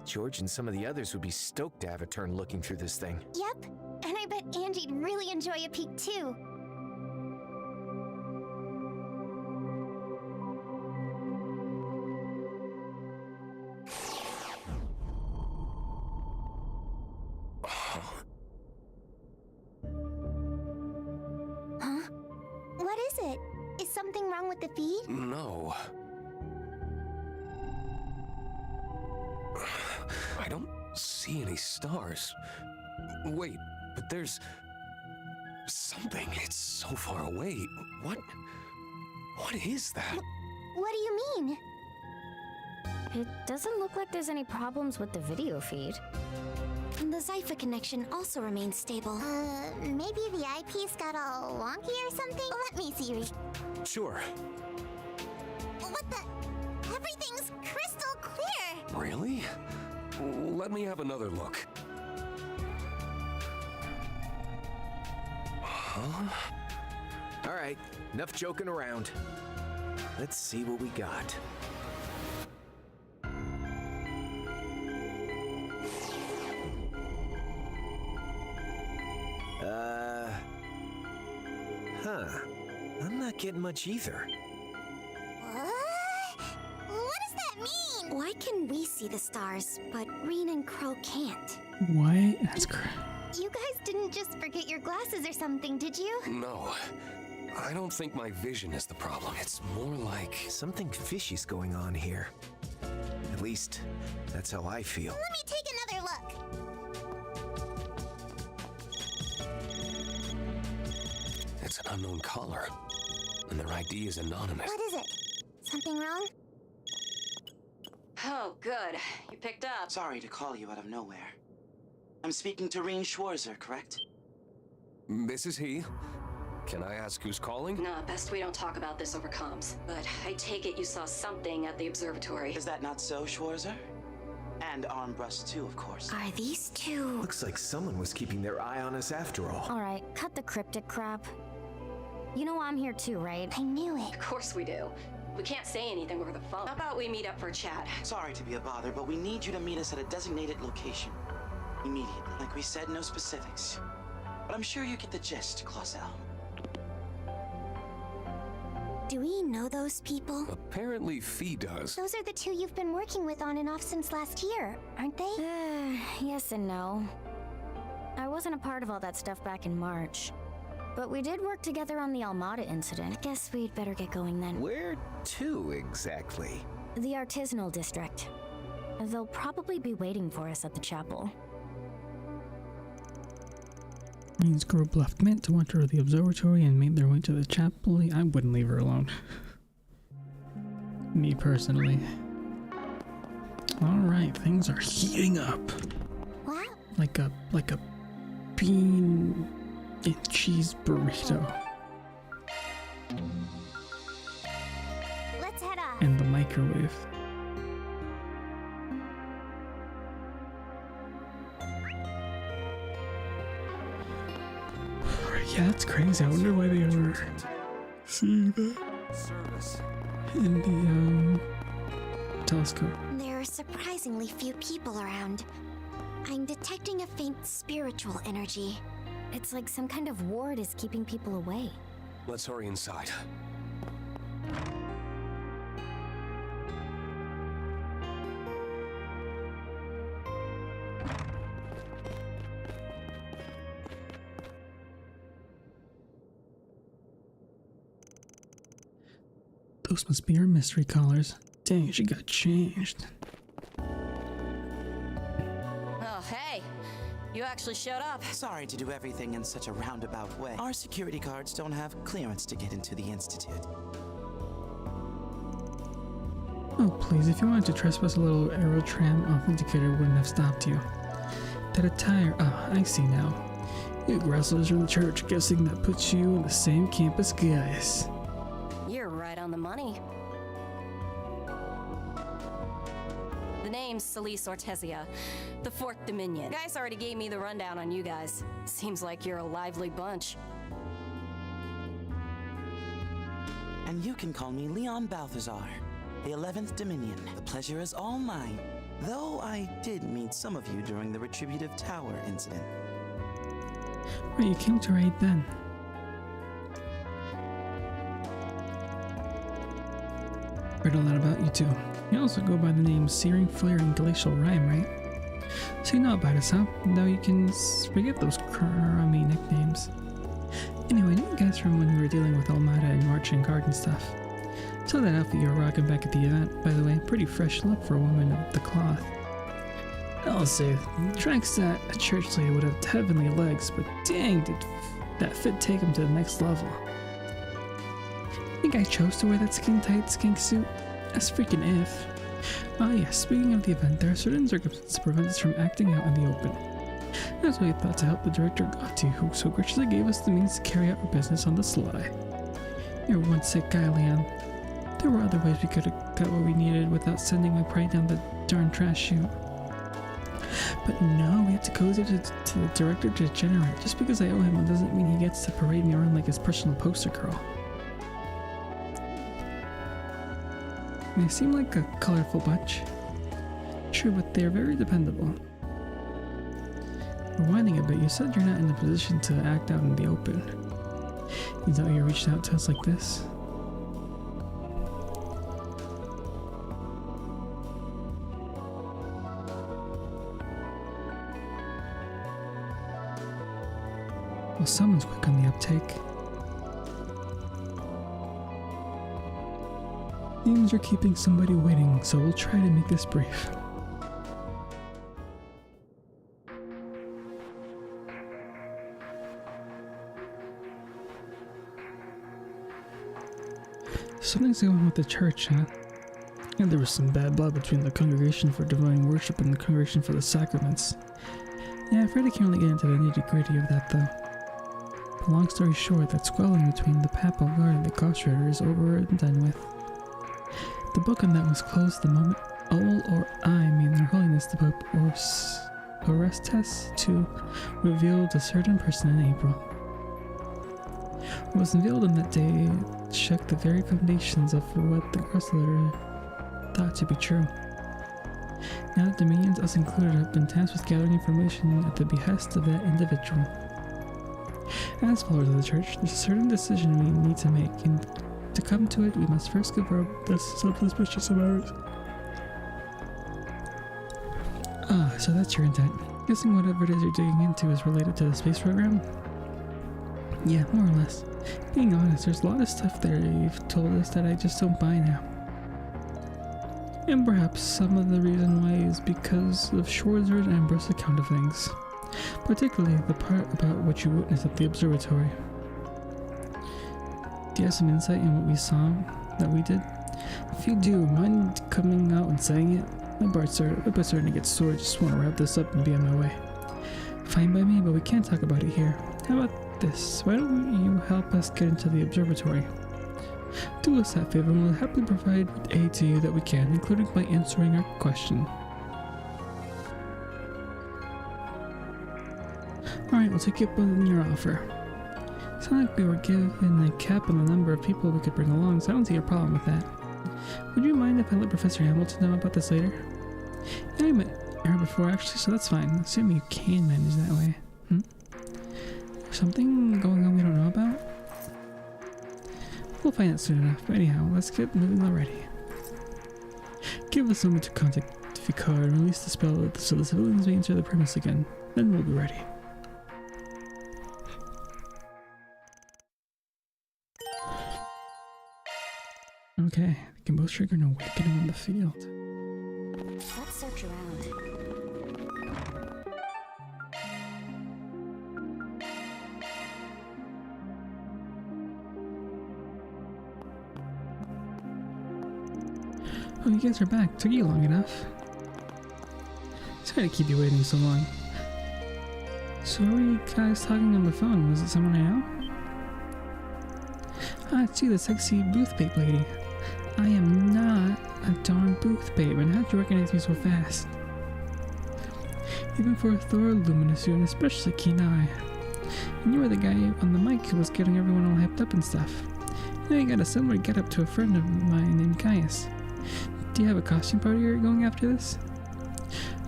George and some of the others would be stoked to have a turn looking through this thing. Yep, and I bet Angie'd really enjoy a peek too. Huh? What is it? Is something wrong with the feed? No. I don't see any stars. Wait, but there's something. It's so far away. What is that? What do you mean? It doesn't look like there's any problems with the video feed. The Zypha connection also remains stable. Maybe the eyepiece got all wonky or something? Let me see, Rean. Sure. What the? Everything's crystal clear! Really? Let me have another look. Huh? All right, enough joking around. Let's see what we got. I'm not getting much either. What does that mean? Why can we see the stars, but Rean and Crow can't? why? That's correct. You guys didn't just forget your glasses or something, did you? No. I don't think my vision is the problem. It's more like... Something fishy's going on here. At least, that's how I feel. Let me take another look. It's an unknown caller. And their ID is anonymous. What is it? Something wrong? Oh, good. You picked up. Sorry to call you out of nowhere. I'm speaking to Rean Schwarzer, correct? This is he. Can I ask who's calling? Nah, best we don't talk about this over comms. But I take it you saw something at the observatory. Is that not so, Schwarzer? And Armbrust too, of course. Are these two? Looks like someone was keeping their eye on us after all. Alright, cut the cryptic crap. You know I'm here too, right? I knew it. Of course we do. We can't say anything over the phone. How about we meet up for a chat? Sorry to be a bother, but we need you to meet us at a designated location. Immediately. Like we said, no specifics. But I'm sure you get the gist, Clausel. Do we know those people? Apparently Fee does. Those are the two you've been working with on and off since last year, aren't they? Yes and no. I wasn't a part of all that stuff back in March. But we did work together on the Almada incident. Guess we'd better get going then. Where to exactly? The artisanal district. They'll probably be waiting for us at the chapel. Rean's group left Mint to enter the observatory and made their way to the chapel. I wouldn't leave her alone. Me personally. Alright, things are heating up. What? Like a bean and cheese burrito. Let's head off. In the microwave. Yeah, that's crazy. I wonder why they were seeing that Service. in the telescope. There are surprisingly few people around. I'm detecting a faint spiritual energy. It's like some kind of ward is keeping people away. Let's hurry inside. Those must be our mystery callers. Dang, she got changed. Oh, hey! You actually showed up. Sorry to do everything in such a roundabout way. Our security guards don't have clearance to get into the Institute. Oh, please, if you wanted to trespass, a little Aerotram authenticator wouldn't have stopped you. That attire, I see now. You wrestlers from the church, guessing that puts you in the same camp as guys. You're right on the money. The name's Celise Ortesia, the 4th Dominion. You guys already gave me the rundown on you guys. Seems like you're a lively bunch. And you can call me Leon Balthazar, the 11th Dominion. The pleasure is all mine. Though I did meet some of you during the Retributive Tower incident. Right, you came to right then. Heard a lot about you too. You also go by the name Searing Flare and Glacial Rhyme, right? So you know about us, huh? Now you can forget those crummy nicknames. Anyway, I know you guys from when we were dealing with Almada and Marching Garden stuff. Saw that outfit you were rocking back at the event, by the way. Pretty fresh look for a woman of the cloth. I'll say, tracks that a church lady would have heavenly legs, but dang, did that fit take him to the next level. I think I chose to wear that skin-tight skink suit? As freaking if. Oh yeah, speaking of the event, there are certain circumstances that prevent us from acting out in the open. That's what we thought to help the director Gotti, who so graciously gave us the means to carry out our business on the sly. You're one sick guy, Leon. There were other ways we could have got what we needed without sending my pride down the darn trash chute. But no, we had to cozy to the director degenerate. Just because I owe him doesn't mean he gets to parade me around like his personal poster girl. They seem like a colorful bunch. True, but they're very dependable. Rewinding a bit, you said you're not in a position to act out in the open. Is that why you reached out to us like this? Well, someone's quick on the uptake. Seems you're keeping somebody waiting, so we'll try to make this brief. Something's going on with the church, huh? And there was some bad blood between the Congregation for Divine Worship and the Congregation for the Sacraments. Yeah, I'm afraid I can't really get into the nitty-gritty of that, though. long story short, that squabbling between the Papal Guard and the Ghost Rider is over and done with. The book on that was closed the moment Ol or I, mean Their Holiness the Pope Orestes II, revealed a certain person in April. What was unveiled on that day shook the very foundations of what the Ghost Rider thought to be true. Now that Dominions, us included, have been tasked with gathering information at the behest of that individual. As followers of the Church, there's a certain decision we need to make, and to come to it, we must first confirm this suspicious of ours. Ah, so that's your intent. Guessing whatever it is you're digging into is related to the space program? Yeah, more or less. Being honest, there's a lot of stuff there you've told us that I just don't buy now. And perhaps some of the reason why is because of Schwarzer and Amber's account of things. Particularly the part about what you witnessed at the observatory. Do you have some insight in what we saw that we did? If you do, mind coming out and saying it? My butt's starting to get sore. I just want to wrap this up and be on my way. Fine by me, but we can't talk about it here. How about this? Why don't you help us get into the observatory? Do us that favor and we'll happily provide aid to you that we can, including by answering our question. Alright, we'll take you up on your offer. It's not like we were given a cap on the number of people we could bring along, so I don't see a problem with that. Would you mind if I let Professor Hamilton know about this later? Yeah, I met her before actually, so that's fine. Assuming you can manage that way. Something going on we don't know about? We'll find out soon enough, but anyhow, let's get moving already. Give us a moment to contact Vicar and release the spell so the civilians may enter the premise again. Then we'll be ready. Okay, they can both trigger an awakening on the field. Let's search around. Oh, you guys are back. Took you long enough. Sorry to keep you waiting so long. So who were you guys talking on the phone? Was it someone I know? Ah, it's you, the sexy booth babe lady. I am not a darn booth babe, and how'd you recognize me so fast? Even for a Thor luminous, you have an especially keen eye. And you were the guy on the mic who was getting everyone all hyped up and stuff. You know, you got a similar get-up to a friend of mine named Caius. Do you have a costume party you're going after this?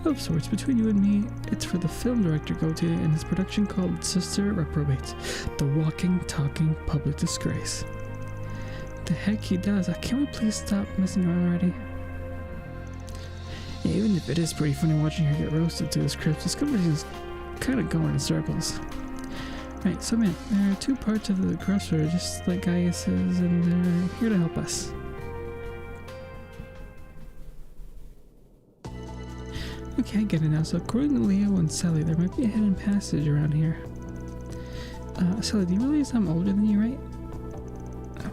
Of sorts, between you and me, it's for the film director Gautier and his production called Sister Reprobate, the walking, talking public disgrace. The heck he does. Can we please stop messing around already? Yeah, even if it is pretty funny watching her get roasted to his crisp, this conversation is kind of going in circles. Right, so man, there are two parts of the crossroad, just like Gaius is, and they're here to help us. Okay, I get it now. So according to Leo and Sally, there might be a hidden passage around here. Sally, do you realize I'm older than you, right?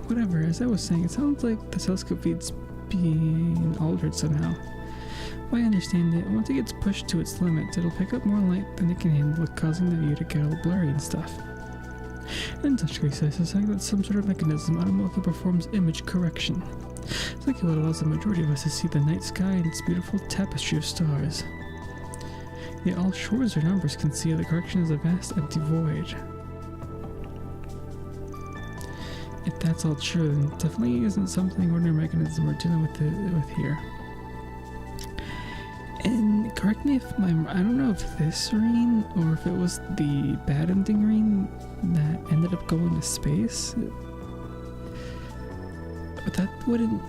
Whatever, as I was saying, it sounds like the telescope feed's being altered somehow. Well, I understand it. Once it gets pushed to its limits, it'll pick up more light than it can handle, causing the view to get all blurry and stuff. In such cases, I suspect that some sort of mechanism automatically performs image correction. It's like what allows the majority of us to see the night sky and its beautiful tapestry of stars. Yet all Schwarzer numbers can see the correction is a vast empty void. If that's all true, then it definitely isn't something ordinary mechanism we're dealing with here. And correct me if I don't know if this Rean or if it was the bad ending Rean that ended up going to space. But that wouldn't.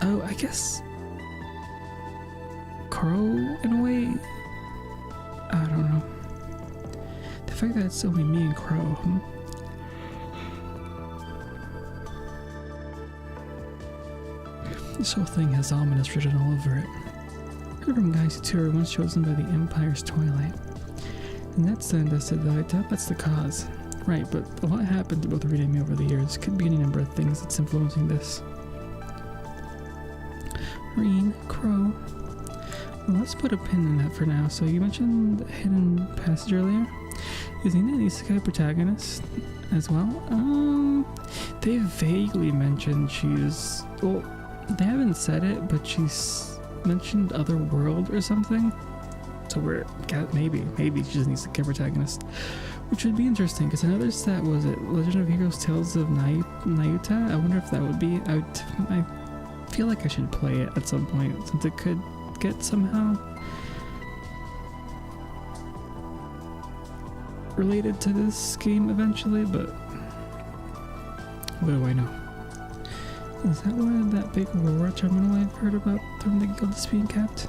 Oh, I guess Crow in a way. I don't know. The fact that it's only me and Crow. This whole thing has ominous written all over it. Heard from guys who were once chosen by the Empire's twilight. And that's then I said that I doubt that's the cause. Right, but a lot happened to both Rita and me over the years. Could be any number of things that's influencing this. Rean, Crow. Well, let's put a pin in that for now. So you mentioned the hidden passage earlier? Isn't an isekai protagonist as well? They vaguely mentioned she's... Well, they haven't said it, but she's mentioned other world or something. So maybe she's an isekai protagonist. Which would be interesting, because I know there's that, was it Legend of Heroes Tales of Nayuta? I wonder if that would be... I feel like I should play it at some point, since it could get somehow related to this game eventually, but what do I know? Is that where that big Aurora terminal I've heard about from the guild is being kept?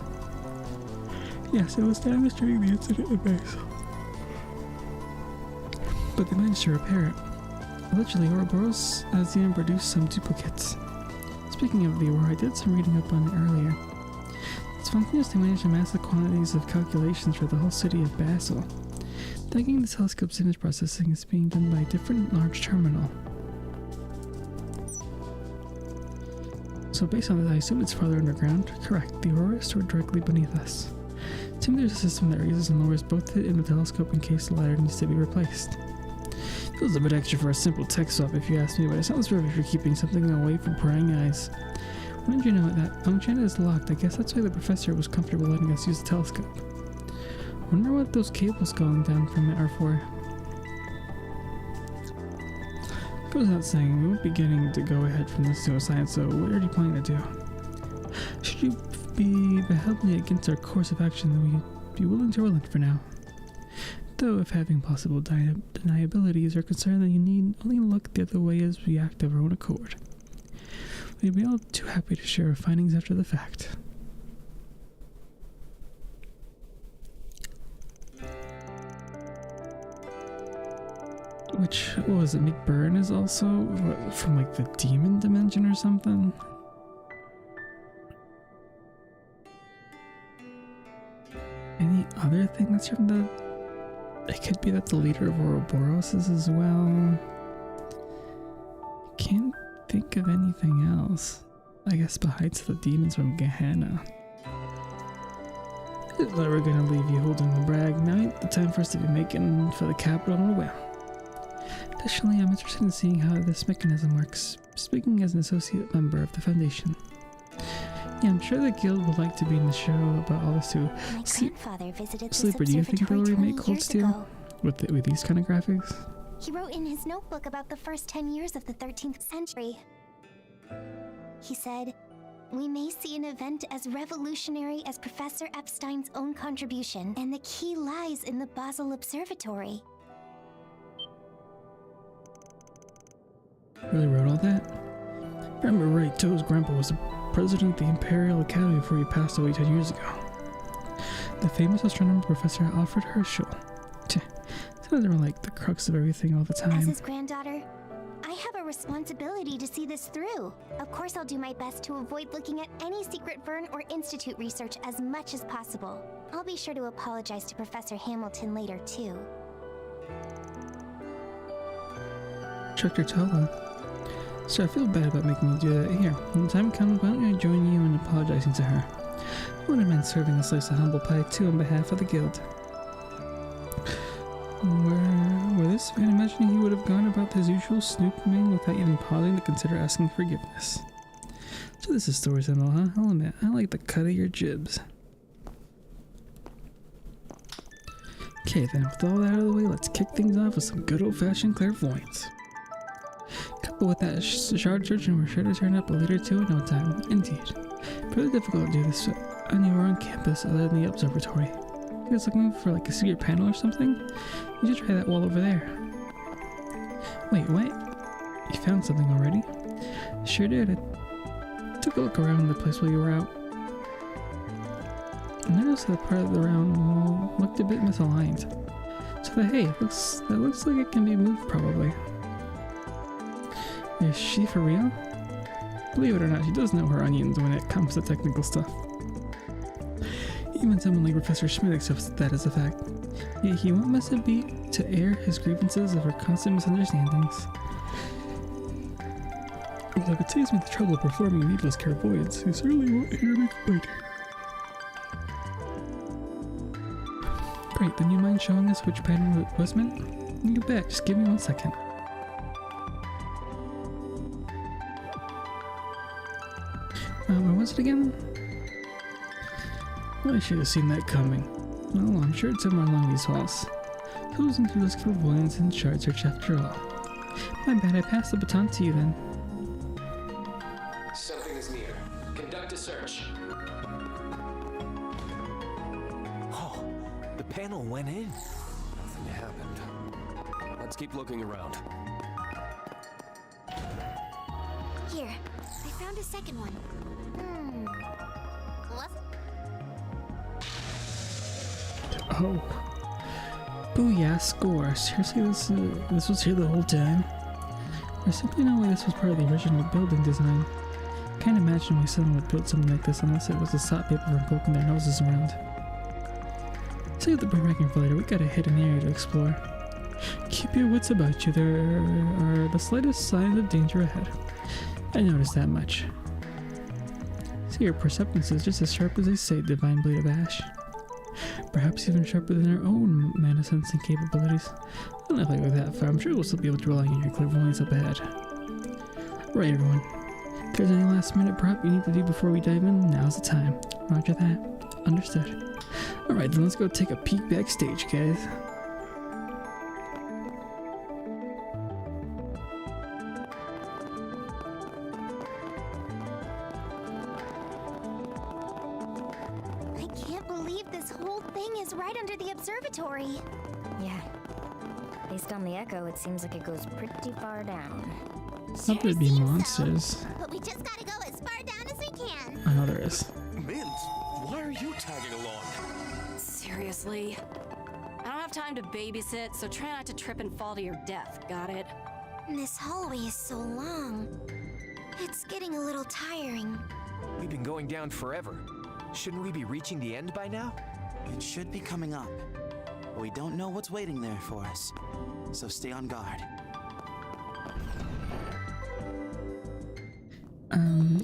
Yes, it was damaged during the incident at base, but they managed to repair it. Allegedly, Ouroboros has even produced some duplicates. Speaking of the Aurora, I did some reading up on it earlier. It's spontaneous they managed massive quantities of calculations for the whole city of Basel. Thinking the telescope's image processing is being done by a different large terminal. So based on this, I assume it's farther underground. Correct, the Aurora is stored directly beneath us. Assume there's a system that raises and lowers both it and the telescope in case the latter needs to be replaced. Feels a bit extra for a simple tech swap if you ask me, but it sounds perfect for keeping something away from prying eyes. When did you know that function is locked? I guess that's why the professor was comfortable letting us use the telescope. Wonder what those cables going down from it are for. Goes without saying, we won't be getting to go ahead from this pseudoscience, so what are you planning to do? Should you be behelmed against our course of action, then we'd be willing to relent for now. Though if having possible deniabilities are concerned, then you need only look the other way as we act of our own accord. We'd be all too happy to share our findings after the fact. Which, what was it, McBurn is also from like the demon dimension or something? Any other thing that's from the... It could be that the leader of Ouroboros is as well. Can't think of anything else. I guess besides the demons from Gehenna. It's like we're gonna leave you holding the brag. Now ain't the time for us to be making for the capital on a whim. Additionally, I'm interested in seeing how this mechanism works, speaking as an associate member of the Foundation. Yeah, I'm sure the guild would like to be in the show about all this too. My grandfather visited this Sleeper, do you think they'll observatory remake 20 Cold years Steel ago. with these kind of graphics? He wrote in his notebook about the first 10 years of the 13th century. He said, "We may see an event as revolutionary as Professor Epstein's own contribution, and the key lies in the Basel Observatory." Really wrote all that? If I remember right, Toe's grandpa was the president of the Imperial Academy before he passed away 10 years ago. The famous astronomer Professor Alfred Herschel. Sounds like the crux of everything all the time. As his granddaughter, I have a responsibility to see this through. Of course, I'll do my best to avoid looking at any secret Vern or Institute research as much as possible. I'll be sure to apologize to Professor Hamilton later, too. Instructor Tola. So I feel bad about making you do that. Here, when the time comes, why don't I join you in apologizing to her? I wouldn't mind serving a slice of humble pie too on behalf of the guild. Were this man imagining he would have gone about his usual snooping without even pausing to consider asking forgiveness? So this is Story Sentinel, huh? I'll admit, I like the cut of your jibs. Okay then, with all that out of the way, let's kick things off with some good old-fashioned clairvoyance. Coupled with that shard search, and we're sure to turn up a lead or two in no time. Indeed. Pretty difficult to do this anywhere on campus other than the observatory. You guys looking for like a secret panel or something? You should try that wall over there. Wait, what? You found something already? Sure did. I took a look around the place while you were out. I noticed that part of the round wall looked a bit misaligned. So that looks like it can be moved probably. Is she for real? Believe it or not, she does know her onions when it comes to technical stuff. Even someone like Professor Schmidt accepts that as a fact. Yet he won't miss a beat to air his grievances over constant misunderstandings. Well, if it saves me the trouble of performing needless clairvoyance, he certainly won't hear me complain. Great, then you mind showing us which pattern it was meant? You bet, just give me 1 second. Where was it again? Well, I should have seen that coming. Well, I'm sure it's somewhere along these halls. Who's into those clairvoyance and chart search after all? My bad, I passed the baton to you then. Something is near. Conduct a search. Oh, the panel went in. Nothing happened. Let's keep looking around. Here, I found a second one. What? Oh. Booyah, score. Seriously, this was here the whole time? There's simply no way this was part of the original building design. Can't imagine why someone would build something like this unless it was to stop people from poking their noses around. Save the brain for later, we got a hidden area to explore. Keep your wits about you, there are the slightest signs of danger ahead. I noticed that much. See, your perceptions is just as sharp as they say, Divine Blade of Ash. Perhaps even sharper than our own mana sensing capabilities. I'll not go that far, I'm sure we'll still be able to rely on your clairvoyance up ahead. Right, everyone. If there's any last minute prep you need to do before we dive in, now's the time. Roger that. Understood. Alright, then let's go take a peek backstage, guys. I can't believe this whole thing is right under the observatory. Yeah. Based on the echo, it seems like it goes pretty far down. Thought there'd be monsters. But we just gotta go as far down as we can. I know there is. Mint, why are you tagging along? Seriously? I don't have time to babysit, so try not to trip and fall to your death, got it? This hallway is so long. It's getting a little tiring. We've been going down forever. Shouldn't we be reaching the end by now? It should be coming up, but we don't know what's waiting there for us. So stay on guard.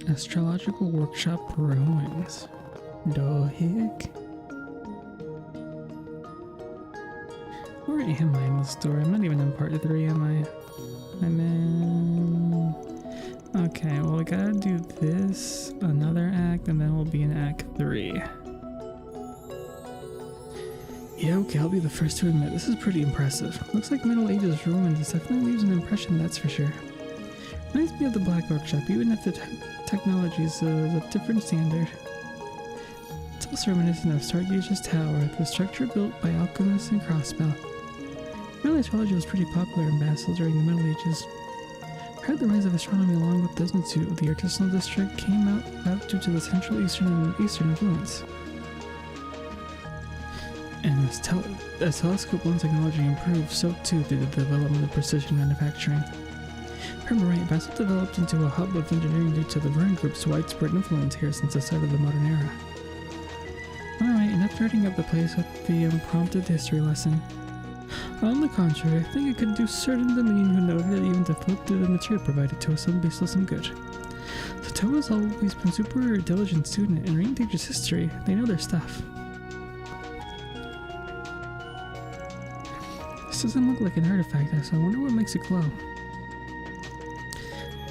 Astrological Workshop Ruins. The heck? Where am I in the story? I'm not even in part 3, am I? I'm in... Okay, well I gotta do this, another act, and then we'll be in Act 3. Yeah, okay, I'll be the first to admit, this is pretty impressive. Looks like Middle Ages ruins, it definitely leaves an impression, that's for sure. Reminds me of the Black Workshop, even if the technology is of different standard. It's also reminiscent of Stargaze's Tower, the structure built by alchemists and crossbow. Early astrology was pretty popular in Basel during the Middle Ages. Perhaps the rise of astronomy along with those of the artisanal district came out due to the Central Eastern influence. And as telescope lens technology improved, so too did the development of precision manufacturing. Remember right, Basel developed into a hub of engineering due to the Verne Group's widespread influence here since the start of the modern era. Alright, enough nerding up the place with the unprompted history lesson. On the contrary, I think it could do certain Dominion who noted that even to flip through the material provided to us, some be still some good. Sato has always been super diligent student, and Rean teaches history. They know their stuff. This doesn't look like an artifact, so I wonder what makes it glow.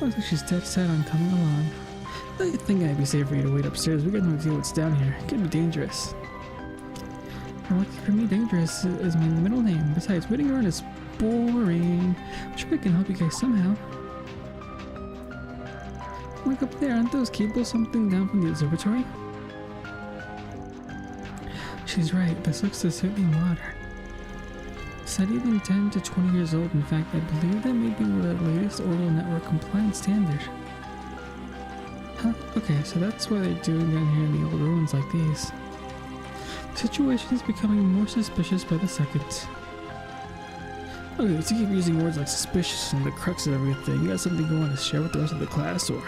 Looks like she's dead set on coming along. I think I'd be safe for you to wait upstairs. We got no idea what's down here. It could be dangerous. Lucky for me, dangerous is my middle name. Besides, waiting around is boring. I'm sure I can help you guys somehow. Look up there, aren't those cables something down from the observatory? She's right, this looks certainly modern. It's not even 10 to 20 years old. In fact, I believe that may be the latest oral network compliant standard. Huh? Okay, so that's what they're doing down here in the old ruins like these. The situation is becoming more suspicious by the second. Okay, to keep using words like suspicious and the crux of everything, you got something you want to share with the rest of the class, or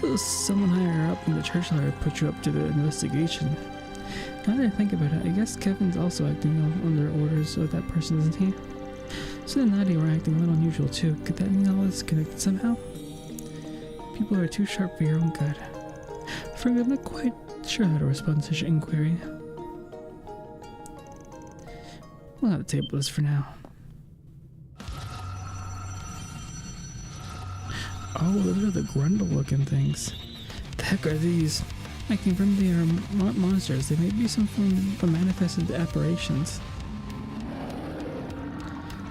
does someone higher up in the church ladder put you up to the investigation? Now that I think about it, I guess Kevin's also acting under orders of that person, isn't he? So and Nadia were acting a little unusual too. Could that mean all this connected somehow? People are too sharp for your own good. Frankly, I'm not quite sure how to respond to such an inquiry. We'll have to table this for now. Oh, those are the Grundle looking things. The heck are these? I can confirm they are monsters. They may be some form of manifested apparitions.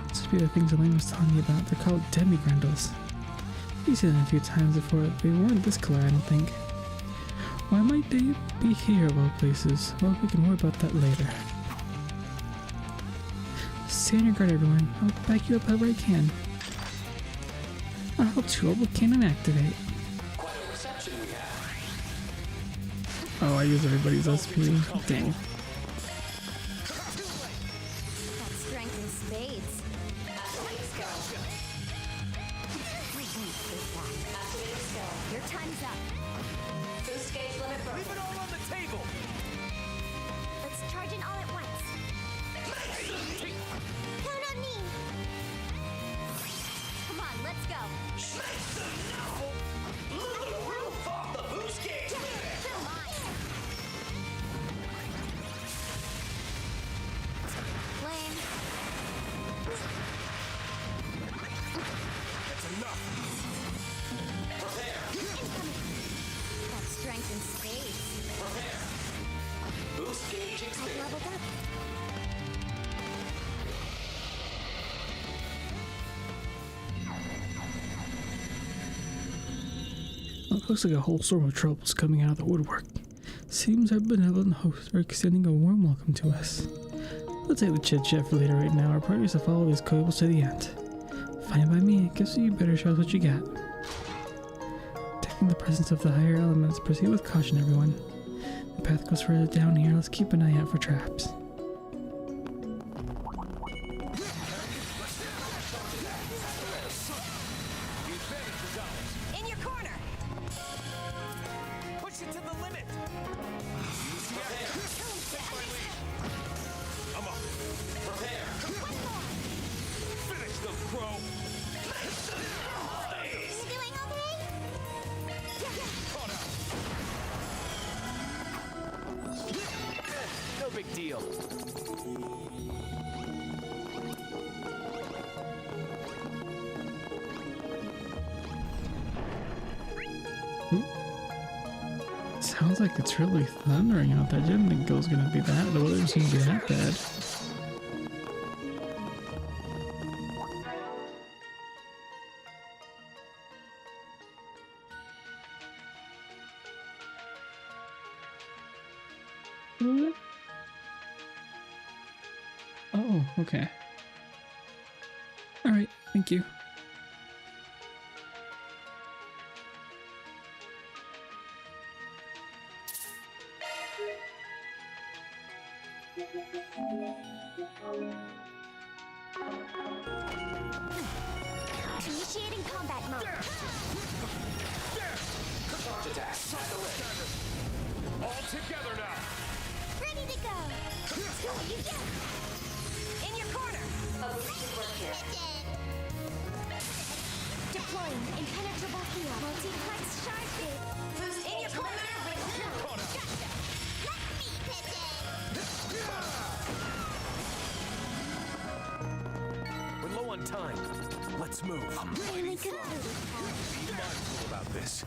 This would be the things Elaine was telling me about. They're called demi-Grundles. You've seen them a few times before, but they weren't this color, I don't think. Why might they be here of all places? Well, we can worry about that later. Stay on your guard, everyone. I'll back you up however I can. I'll help to orbital cannon activate. Quite a reception we have. Oh, I use everybody's SP. Dang. That's strength in spades. Your time's up. Boost gauge limit broken. Leave it all on the table! Let's charge in all at once. Count on me. Come on, let's go. Come on. Lame. That's enough! That's strength in spades. Boost gauge I've expanded. leveled up. Well, it looks like a whole storm of troubles coming out of the woodwork. Seems our benevolent hosts are extending a warm welcome to us. Let's save the chit-chat for later. Right now, our party is to follow these cables to the end. Fine by me. Guess you better show us what you got. Detecting the presence of the higher elements, proceed with caution, everyone. The path goes further down here. Let's keep an eye out for traps. In your corner. Push it to the limit! I'm up. Finish them, Crow! You doing okay? Caught out. No big deal. Sounds like it's really thundering out there. I didn't think it was gonna be that. The weather seems to be that bad. Oh, okay. Alright, thank you. Initiating combat mode. Charge attack. All together now! Ready to go. You get In your corner. deploying impenetrable field. Multiplex charge. Boost in your corner. Gotcha. Let me pigeon. We're low on time. Let's move. Really concluded. Be mindful about this.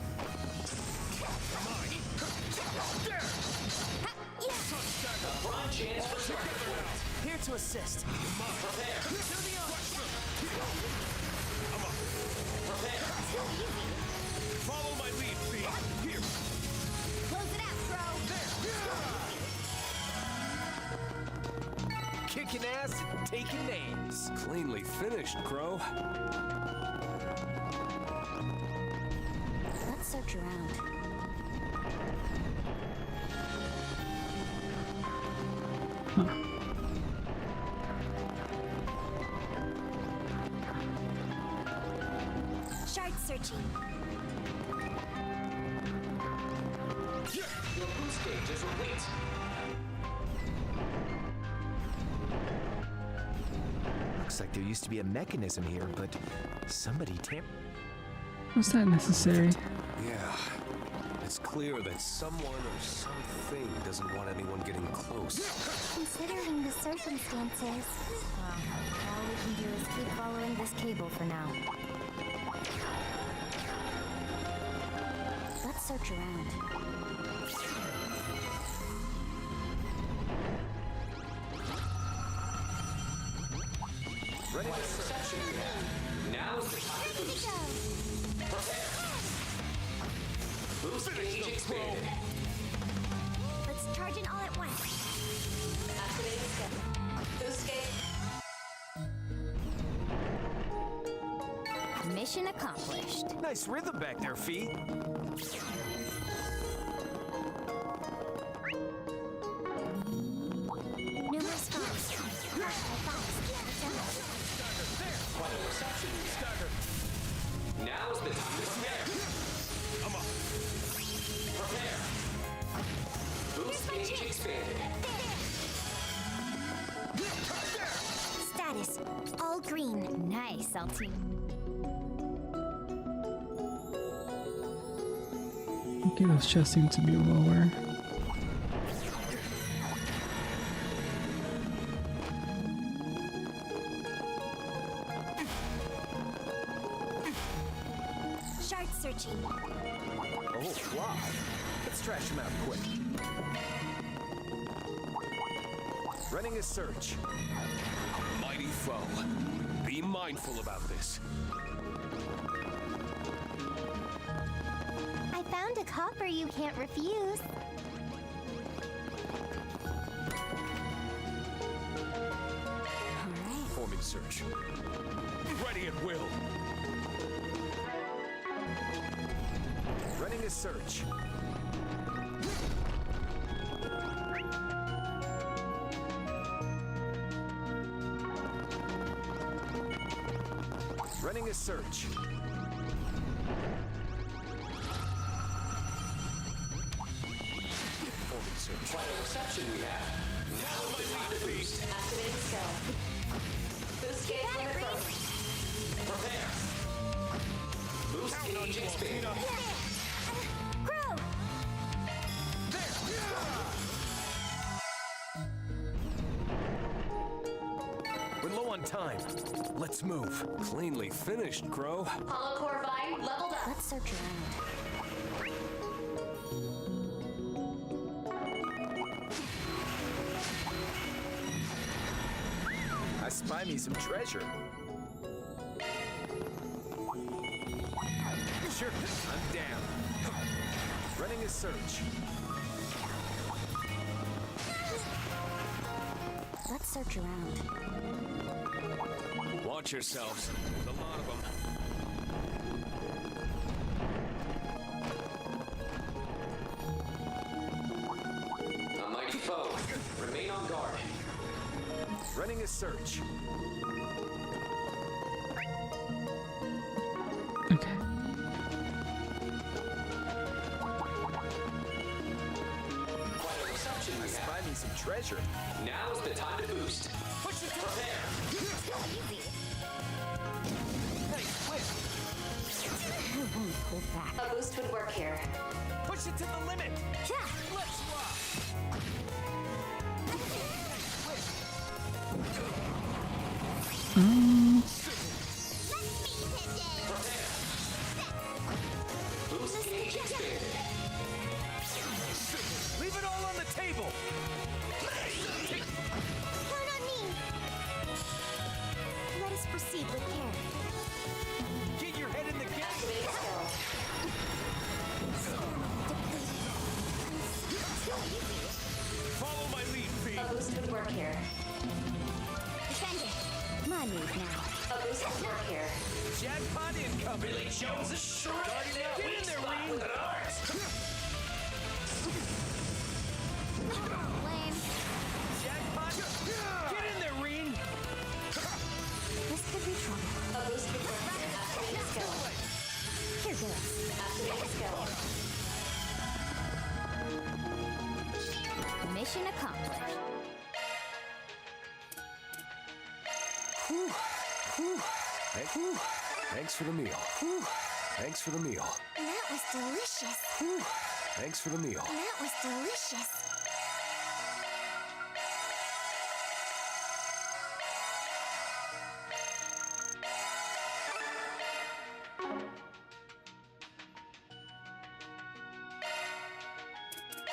Prime chance for strike. Here to assist. Follow my lead, Fee. Here. Close it out, bro. Kicking ass and taking names. Cleanly finished, Crow. Let's search around. Shard searching. Your boost gauge is replete. Looks like there used to be a mechanism here, but somebody tampered. Was that necessary? Yeah. it's clear that someone or something doesn't want anyone getting close. Considering the circumstances. All we can do is keep following this cable for now. Let's search around. Ready for reception we have. Now is the time to boost. Prepare. Boost gauge expanded. Let's charge in all at once. Activating skill. Boost gauge. Mission accomplished. Nice rhythm back there, Fee. Numerous files. Quite a reception we have. Now is the time to prepare. Come on. Prepare. Boost gauge expanded. Status, all green. Nice, LT. Okay, those chests seem to be lower. Shard searching. Oh, wow. Let's trash him out quick. Running a search. Mighty foe. Be mindful about this. I found a copper you can't refuse. Forming search. Ready at will. Running a search. Running a search. Forming search. Quite a reception we have. Now is the time to boost. Activating skill. Boost gauge limit broken. Prepare. Boost gauge expanded. Grow! We're low on time. Let's move. Cleanly finished, Crow. Hollow core vine leveled up. Let's search around. I spy me some treasure. Sure, I'm down. Running a search. Let's search around. Watch yourselves. There's a lot of them. A mighty foe. Remain on guard. Running a search. Okay. Quite a reception we have. Spy me some treasure. Now is the time to boost. Prepare. Nice whip. I won't hold back. A boost would work here. Push it to the limit. Yeah. Let's rock. Boost gauge expanded. Leave it all on the table. Count on me! Let us proceed with care. Get your head in the game. Activating skill. Follow my lead, Fee. A boost would work here. Defend it! My move now. A boost would work here. Jackpot incoming. Billy Jones is shredding their Get in weak there, spot Rean. with an art. Lame. Jackpot. Get in there, Rean. This could be trouble. A boost would work here. Activating skill. Here goes. Activating skill. Mission accomplished. Thanks for the meal. Thanks for the meal. That was delicious. Thanks for the meal. That was delicious.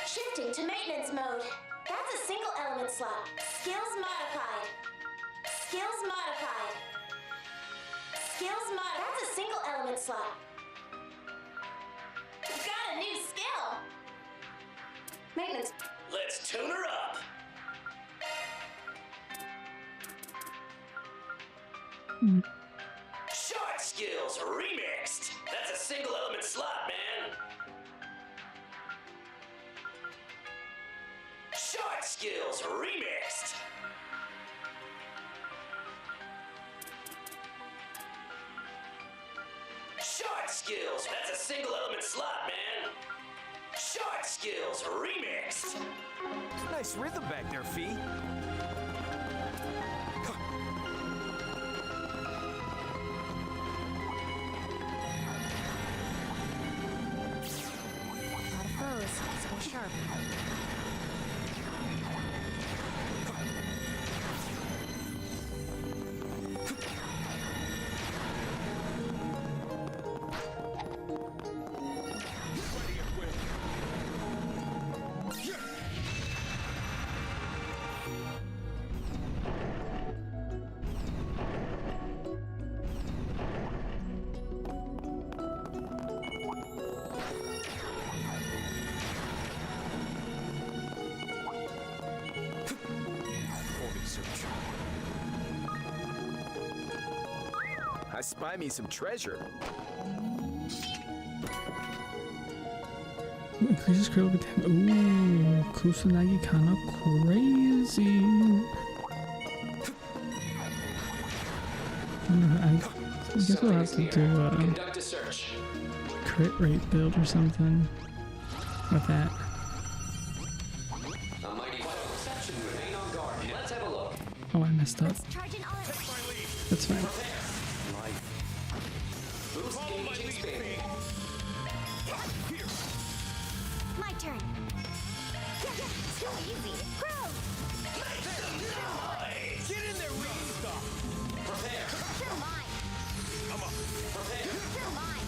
Shifting to maintenance mode. That's a single element slot. Skills modified. Skills modified. Skills mod. That's a single element slot. Got a new skill. Maintenance. Let's tune her up. Short skills remixed. That's a single element slot, man. Short skills remixed. Short skills. That's a single element slot, man. Short skills remixed. Nice rhythm back there, Fee. Lot of foes. Stay sharp. I spy me some treasure. Ooh, increases critical damage. Ooh, Kusanagi kinda crazy. I guess we'll have to do a Conduct a search. crit rate build or something with that. A mighty vital reception. Remain on guard. Let's have a look. Oh, I messed up. Charge in all at That's fine. Boost engaging spin. my turn. Too easy. Grow. Get in there, Rean! Prepare. You're mine. Prepare. You're mine.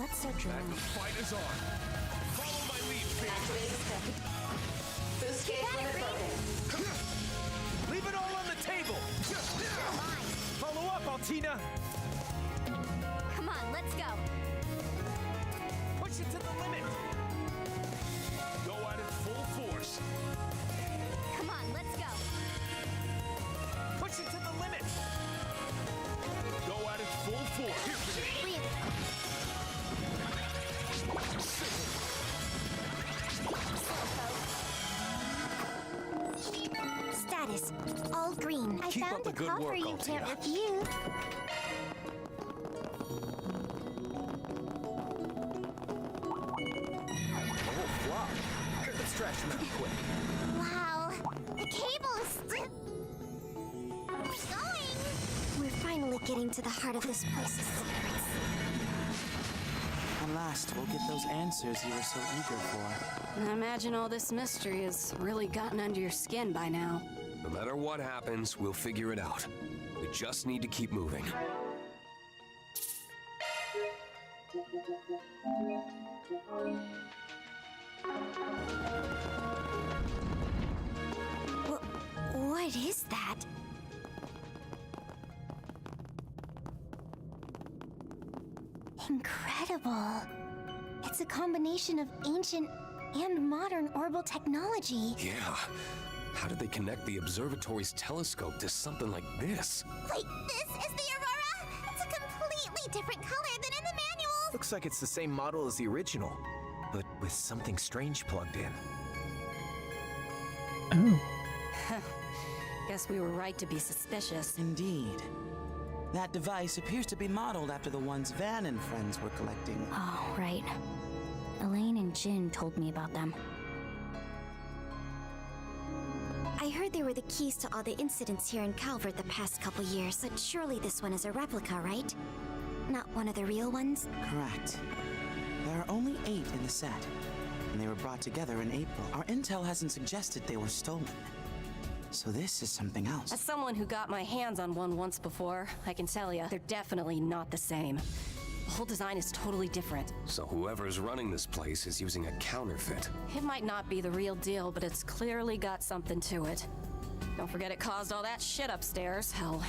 Let's search around. Fight is on. Follow my lead, fans. Boost gauge limit broken. Leave it all on the table. You're mine. Follow up, Altina. Come on, let's go. Push it to the limit. Go at it full force. Come on, let's go. Push it to the limit. Go at it full force. We Status, all green. I Keep up found the a good coffer work, you can't Altina. refuse. Oh, flop. Let's trash him out quick. Wow, the cable is still going. We're finally getting to the heart of this place's secrets. At last, we'll get those answers you were so eager for. I imagine all this mystery has really gotten under your skin by now. No matter what happens, we'll figure it out. We just need to keep moving. What is that? Incredible. It's a combination of ancient and modern orbital technology. Yeah. How did they connect the observatory's telescope to something like this? Wait, this is the Aurora? It's a completely different color than in the manuals. Looks like it's the same model as the original, but with something strange plugged in. Oh. Guess we were right to be suspicious. Indeed. That device appears to be modeled after the ones Van and friends were collecting. Oh, right. Elaine and Jin told me about them. I heard they were the keys to all the incidents here in Calvert the past couple years, but surely this one is a replica, right? Not one of the real ones? Correct. There are only 8 in the set, and they were brought together in April. Our intel hasn't suggested they were stolen. So this is something else. As someone who got my hands on one once before, I can tell you, they're definitely not the same. The whole design is totally different. So whoever's running this place is using a counterfeit. It might not be the real deal, but it's clearly got something to it. Don't forget it caused all that shit upstairs. Hell,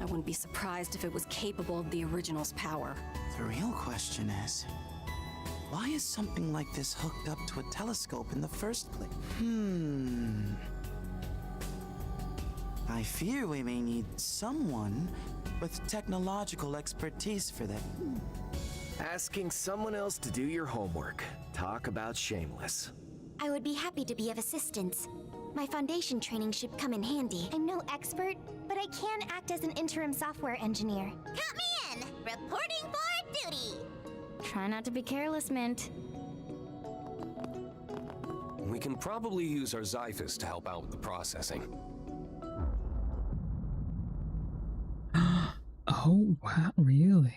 I wouldn't be surprised if it was capable of the original's power. The real question is, why is something like this hooked up to a telescope in the first place? I fear we may need someone with technological expertise for that. Asking someone else to do your homework. Talk about shameless. I would be happy to be of assistance. My foundation training should come in handy. I'm no expert, but I can act as an interim software engineer. Count me in! Reporting for duty! Try not to be careless, Mint. We can probably use our Xiphus to help out with the processing. Oh, wow, really?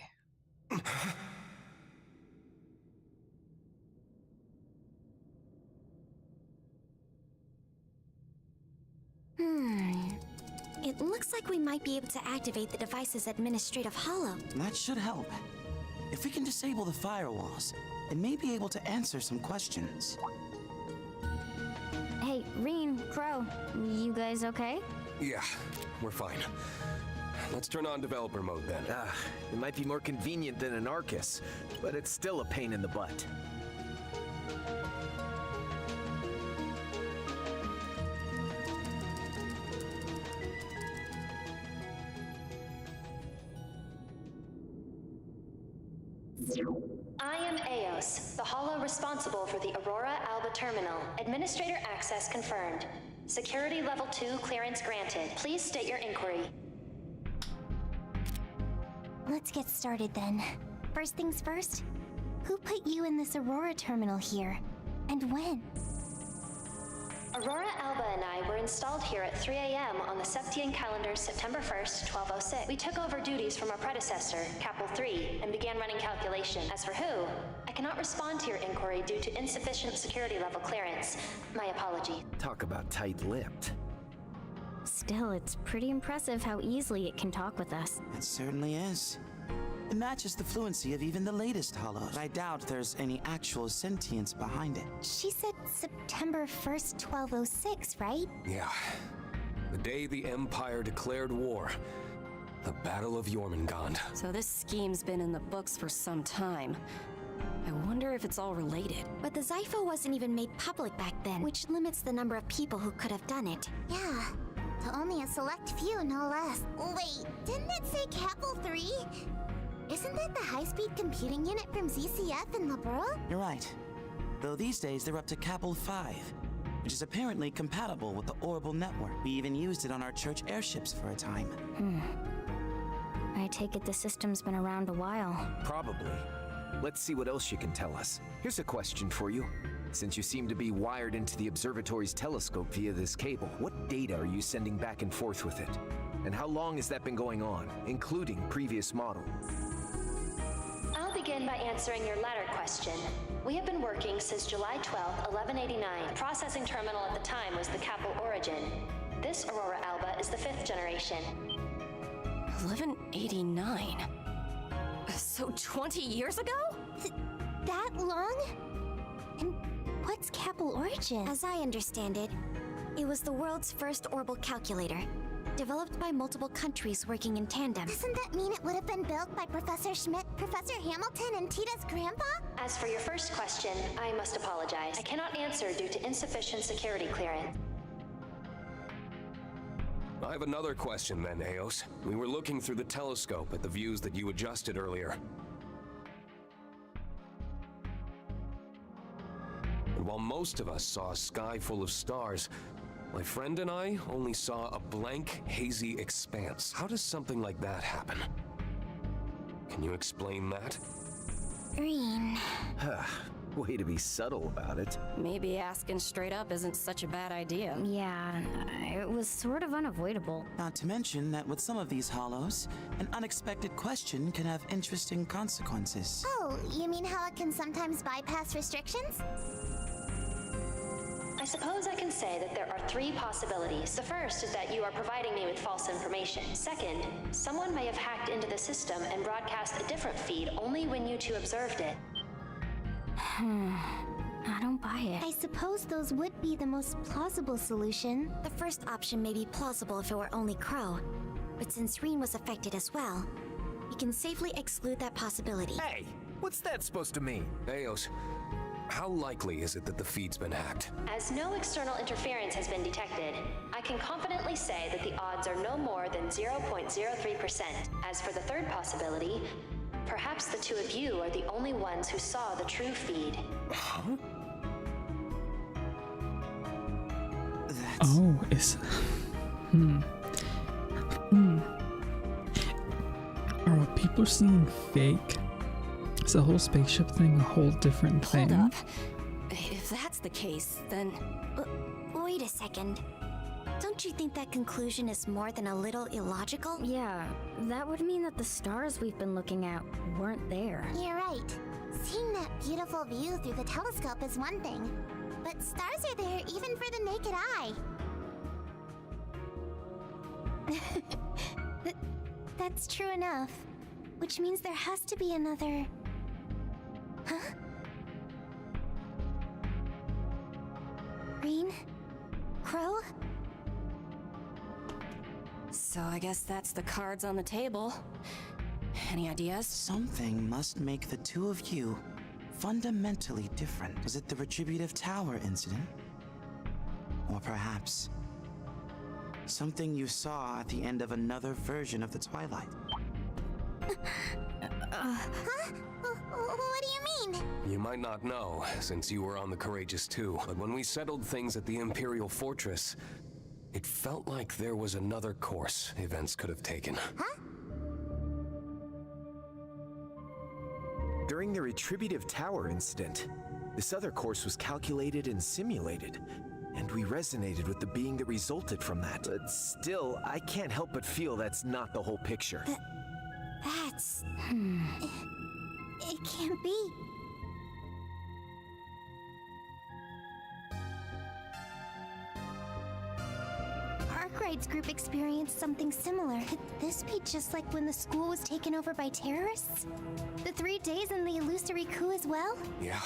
It looks like we might be able to activate the device's administrative holo. That should help. If we can disable the firewalls, it may be able to answer some questions. Hey, Rean, Crow, you guys okay? Yeah, we're fine. Let's turn on developer mode then. It might be more convenient than an Arcus, but it's still a pain in the butt. I am Eos, the holo responsible for the Aurora Alba Terminal. Administrator access confirmed. Security level 2 clearance granted. Please state your inquiry. Let's get started then. First things first, who put you in this Aurora terminal here? And when? Aurora Alba and I were installed here at 3 a.m. on the Septian calendar September 1st, 1206. We took over duties from our predecessor, Capel 3, and began running calculation. As for who, I cannot respond to your inquiry due to insufficient security level clearance. My apology. Talk about tight-lipped. Still, it's pretty impressive how easily it can talk with us. It certainly is. It matches the fluency of even the latest holos. I doubt there's any actual sentience behind it. She said September 1st, 1206, right? Yeah. The day the Empire declared war. The Battle of Jormungand. So this scheme's been in the books for some time. I wonder if it's all related. But the Xiphos wasn't even made public back then, which limits the number of people who could have done it. Yeah, to only a select few, no less. Wait, didn't it say Capel 3? Isn't that the high-speed computing unit from ZCF in Liberal? You're right. Though these days they're up to Capel 5, which is apparently compatible with the Orbital network. We even used it on our church airships for a time. I take it the system's been around a while. Probably. Let's see what else you can tell us. Here's a question for you. Since you seem to be wired into the observatory's telescope via this cable, what data are you sending back and forth with it? And how long has that been going on, including previous model? I'll begin by answering your latter question. We have been working since July 12, 1189. The processing terminal at the time was the Capel Origin. This Aurora Alba is the 5th generation. 1189? So 20 years ago? That long? And what's Capel Origin? As I understand it, it was the world's first orbital calculator, developed by multiple countries working in tandem. Doesn't that mean it would have been built by Professor Schmidt, Professor Hamilton, and Tita's grandpa? As for your first question, I must apologize. I cannot answer due to insufficient security clearance. I have another question then, Eos. We were looking through the telescope at the views that you adjusted earlier. And while most of us saw a sky full of stars, my friend and I only saw a blank, hazy expanse. How does something like that happen? Can you explain that? Rean. way to be subtle about it. Maybe asking straight up isn't such a bad idea. Yeah, it was sort of unavoidable. Not to mention that with some of these hollows, an unexpected question can have interesting consequences. Oh, you mean how it can sometimes bypass restrictions? I suppose I can say that there are three possibilities. The first is that you are providing me with false information. Second, someone may have hacked into the system and broadcast a different feed only when you two observed it. I don't buy it. I suppose those would be the most plausible solution. The first option may be plausible if it were only Crow, but since Rean was affected as well, we can safely exclude that possibility. Hey, what's that supposed to mean? Eos, how likely is it that the feed's been hacked? As no external interference has been detected, I can confidently say that the odds are no more than 0.03%. As for the third possibility, perhaps the two of you are the only ones who saw the true feed. Huh? That's... Oh, is... Are what people are seeing fake? Is the whole spaceship thing a whole different thing? Hold up. If that's the case, then... Wait a second. Don't you think that conclusion is more than a little illogical? Yeah, that would mean that the stars we've been looking at weren't there. You're right. Seeing that beautiful view through the telescope is one thing, but stars are there even for the naked eye. That's true enough, which means there has to be another... Huh? Rean? Crow? So I guess that's the cards on the table. Any ideas? Something must make the two of you fundamentally different. Was it the Retributive Tower incident? Or perhaps something you saw at the end of another version of the Twilight? Huh? What do you mean? You might not know, since you were on the Courageous too, but when we settled things at the Imperial Fortress, it felt like there was another course events could have taken. Huh? During the Retributive Tower incident, this other course was calculated and simulated, and we resonated with the being that resulted from that. But still, I can't help but feel that's not the whole picture. That's... It can't be. Arkride's group experienced something similar. Could this be just like when the school was taken over by terrorists? The 3 days in the illusory coup as well? Yeah,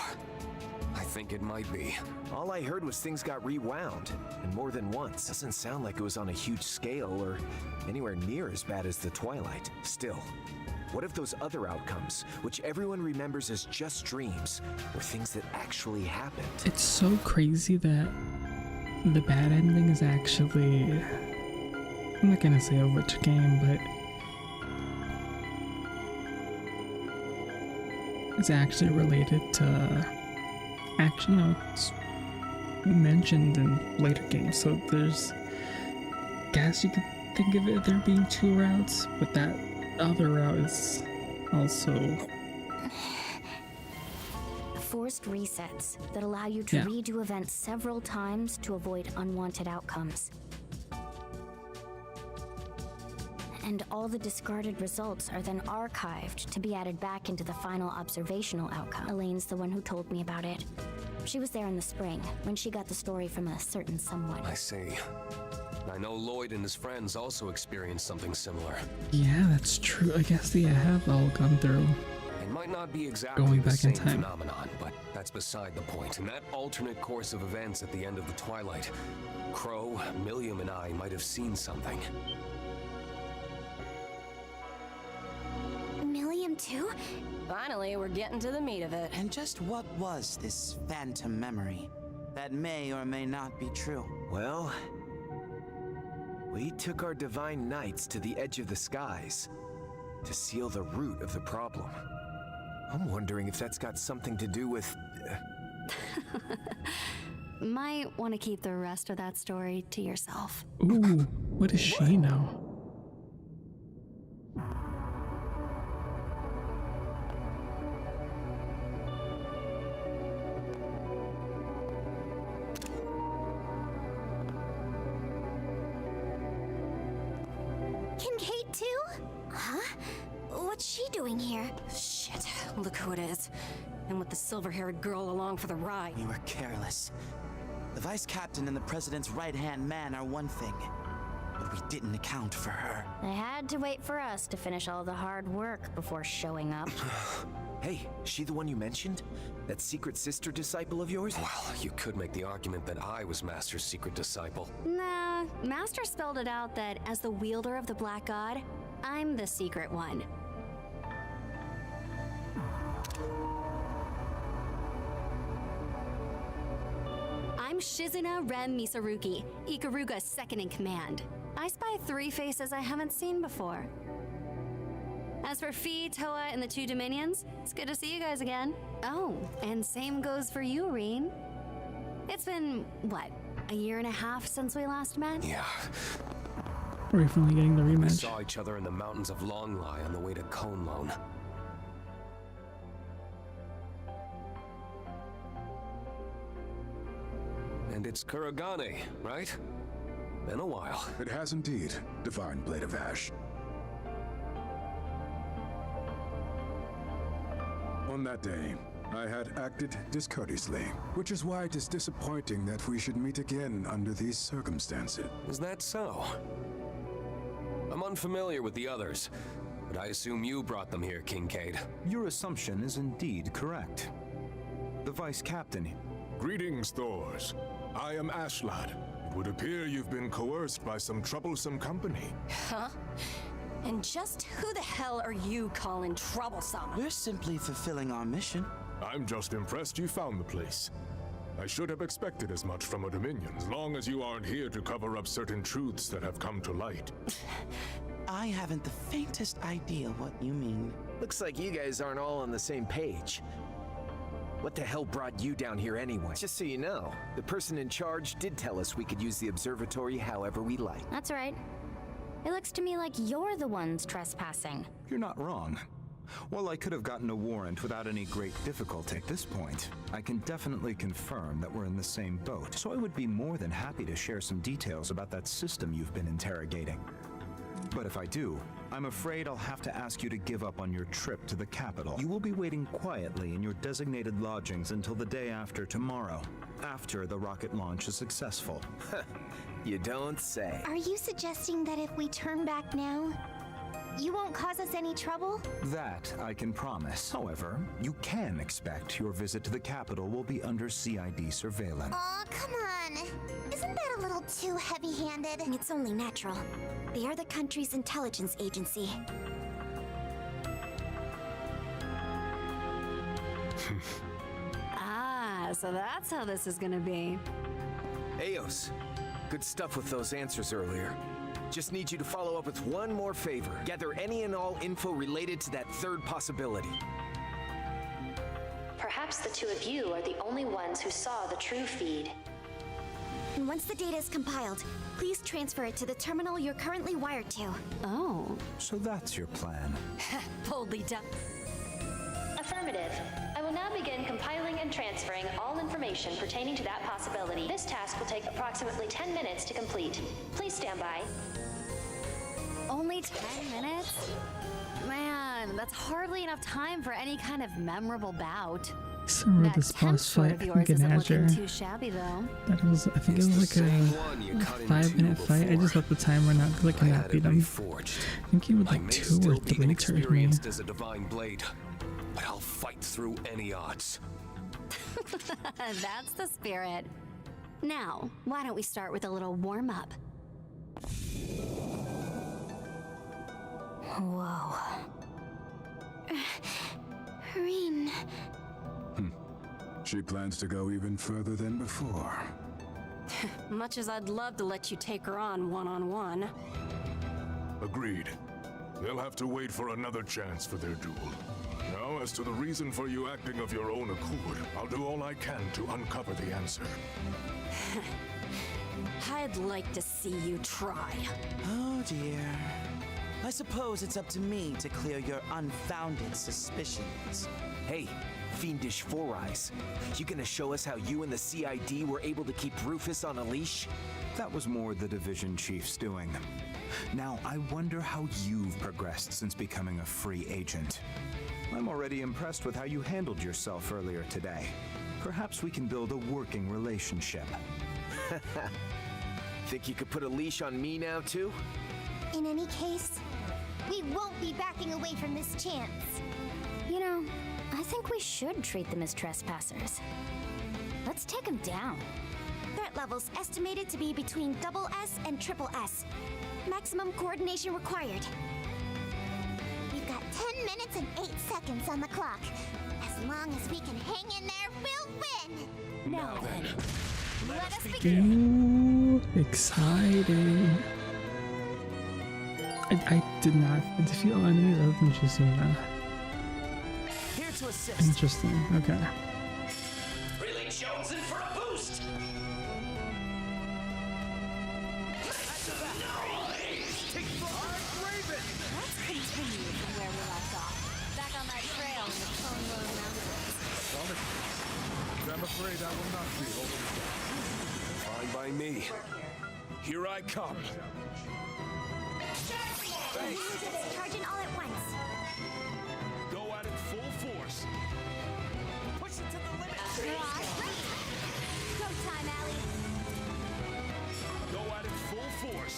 I think it might be. All I heard was things got rewound, and more than once. Doesn't sound like it was on a huge scale or anywhere near as bad as the Twilight. Still, what if those other outcomes, which everyone remembers as just dreams, were things that actually happened? It's so crazy that the bad ending is actually... I'm not gonna say a which game, but... it's actually related to... Actually, no, it's mentioned in later games, so there's... I guess you could think of it there being two routes, but that other route is also... Forced resets that allow you to redo events several times to avoid unwanted outcomes. And all the discarded results are then archived to be added back into the final observational outcome. Elaine's the one who told me about it. She was there in the spring, when she got the story from a certain someone. I see. I know Lloyd and his friends also experienced something similar. Yeah, that's true. I guess they have all gone through. It might not be exactly Going the back same in time. phenomenon, but that's beside the point. In that alternate course of events at the end of the Twilight, Crow, Milliam, and I might have seen something. Milliam too? Finally, we're getting to the meat of it. And just what was this phantom memory that may or may not be true? Well, we took our divine knights to the edge of the skies to seal the root of the problem. I'm wondering if that's got something to do with... Might want to keep the rest of that story to yourself. Ooh, what does she know? Kincaid too? Huh? What's she doing here? Shit, look who it is. And with the silver-haired girl along for the ride. We were careless. The vice captain and the president's right-hand man are one thing, but we didn't account for her. They had to wait for us to finish all the hard work before showing up. Hey, she the one you mentioned? That secret sister disciple of yours? Well, you could make the argument that I was Master's secret disciple. Nah, Master spelled it out that as the wielder of the Black God, I'm the secret one. I'm Shizuna Rem Misarugi, Ikaruga's second in command. I spy 3 faces I haven't seen before. As for Fi, Toa, and the 2 Dominions, it's good to see you guys again. Oh, and same goes for you, Rean. It's been, what, a year and a half since we last met? Yeah. We're finally getting the We rematch. saw each other in the mountains of Longlai on the way to Conlone. And it's Kuragane, right? Been a while. It has indeed, Divine Blade of Ash. On that day, I had acted discourteously, which is why it is disappointing that we should meet again under these circumstances. Is that so? I'm unfamiliar with the others, but I assume you brought them here, Kincaid. Your assumption is indeed correct. The Vice Captain. Greetings, Thors. I am Ashlad. It would appear you've been coerced by some troublesome company. Huh? And just who the hell are you calling troublesome? We're simply fulfilling our mission. I'm just impressed you found the place. I should have expected as much from a Dominion, as long as you aren't here to cover up certain truths that have come to light. I haven't the faintest idea what you mean. Looks like you guys aren't all on the same page. What the hell brought you down here anyway? Just so you know, the person in charge did tell us we could use the observatory however we like. That's right. It looks to me like you're the ones trespassing. You're not wrong. While I could have gotten a warrant without any great difficulty at this point, I can definitely confirm that we're in the same boat. So I would be more than happy to share some details about that system you've been interrogating. But if I do, I'm afraid I'll have to ask you to give up on your trip to the capital. You will be waiting quietly in your designated lodgings until the day after tomorrow, after the rocket launch is successful. You don't say. Are you suggesting that if we turn back now, you won't cause us any trouble? That I can promise. However, you can expect your visit to the capital will be under CID surveillance. Aw, come on. Isn't that a little too heavy-handed? It's only natural. They are the country's intelligence agency. So that's how this is gonna be. Eos, good stuff with those answers earlier. Just need you to follow up with one more favor. Gather any and all info related to that third possibility. Perhaps the 2 of you are the only ones who saw the true feed. And once the data is compiled, please transfer it to the terminal you're currently wired to. Oh. So that's your plan. Boldly done. Affirmative. I will now begin compiling and transferring all information pertaining to that possibility. This task will take approximately 10 minutes to complete. Please stand by. Only 10 minutes? Man, that's hardly enough time for any kind of memorable bout. So remember That this 10th boss sword fight of in yours isn't looking Gadger. too shabby, though. That was, I think it was like a 5-minute fight. I just let the timer not click and not beat him. I think he would like 2 or 3 turn me. Inexperienced as a divine blade, but I'll fight through any odds. That's the spirit. Now, why don't we start with a little warm-up? Whoa. Rean. She plans to go even further than before. Much as I'd love to let you take her on one-on-one. Agreed. They'll have to wait for another chance for their duel. Now, as to the reason for you acting of your own accord, I'll do all I can to uncover the answer. I'd like to see you try. Oh dear. I suppose it's up to me to clear your unfounded suspicions. Hey, fiendish Four Eyes. You gonna show us how you and the CID were able to keep Rufus on a leash? That was more the division chief's doing. Now, I wonder how you've progressed since becoming a free agent. I'm already impressed with how you handled yourself earlier today. Perhaps we can build a working relationship. Think you could put a leash on me now, too? In any case, we won't be backing away from this chance. You know, I think we should treat them as trespassers. Let's take them down. Threat levels estimated to be between SS and SS. Maximum coordination required. We've got 10 minutes and 8 seconds on the clock. As long as we can hang in there, we'll win! Now then, Let us begin! Ooh, exciting. I did not defeat all enemies other than Shizuna. Here to assist. Interesting, okay. Really jonesing for a boost. Let's continue from where we left off. Back on that trail in the Cone Road Mountains. I'm afraid I will not be holding back. fine by me. Here I come. Units charging all at once. Go at it full force. Push it to the limit. Mirage, ready! Go time, Allie. Go at it full force.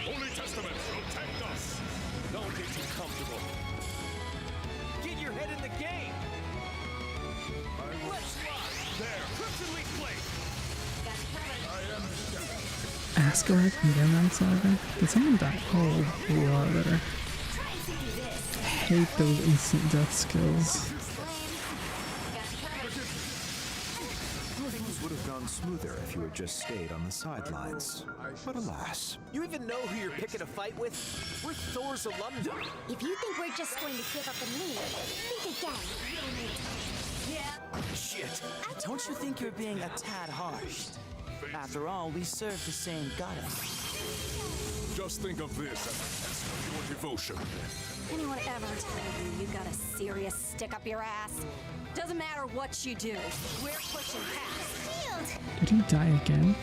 Holy Testament, protect us! Don't get too comfortable. Get your head in the game. Let's rock. There. Crimson Leaf Blade. Asgard from Genman Saga? Did someone die? Oh, brother. Hate those instant death skills. Things would have gone smoother if you had just stayed on the sidelines. But alas. You even know who you're picking a fight with? We're Thor's alumni. If you think we're just going to give up and leave, think again. Shit. Don't you think you're being a tad harsh? After all, we serve the same goddess. Just think of this as your devotion. Anyone ever told you got a serious stick up your ass? Doesn't matter what you do, we're pushing past. Shield! Did he die again?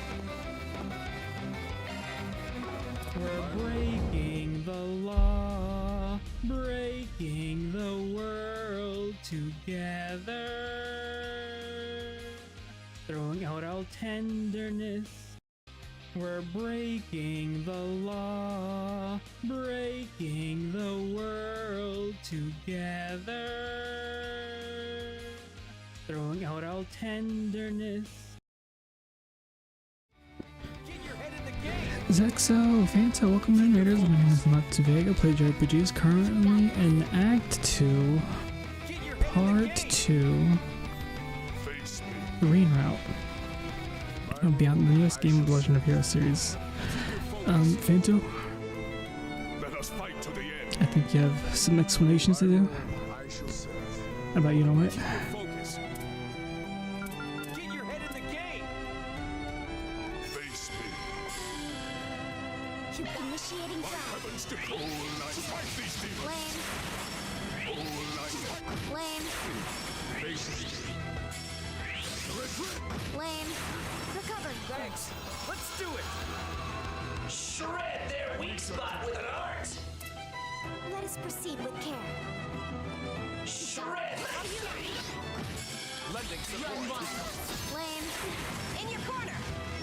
We're breaking the law, breaking the world together, throwing out all tenderness. We're breaking the law, breaking the world together, throwing out all tenderness. Zexo, Fanta, welcome in, Raiders. My name is Not Vega. Play JRPGs currently in Act 2, Part 2, Rean Route. Beyond the newest game of the Legend of Heroes series. Fanto, I think you have some explanations to do about you know what. Get your head in the game. Face me. Initiating zone. Fight these demons. Lame. Lame. Recovery. Thanks. Let's do it. Shred their weak spot with an art. Let us proceed with care. Shred. Lending support. Lame. In your corner.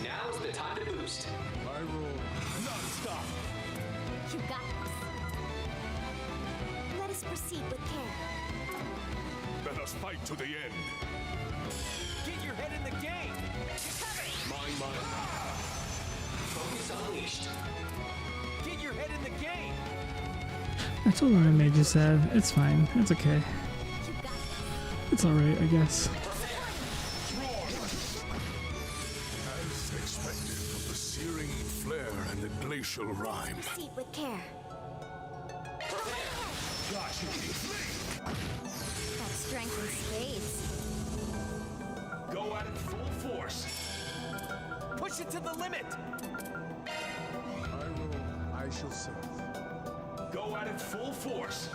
Now's the time to boost. I roll. Non-stop. You got this. Let us proceed with care. Let us fight to the end. Get your head in the game. Mine. Focus unleashed. Get your head in the game. I told him I made you sad. It's fine. It's okay. It's alright, I guess. As expected, from the searing flare and the glacial rime. Proceed with care. Got strength in spades. Go at it full force. Push it to the limit. shall serve. Go at it full force.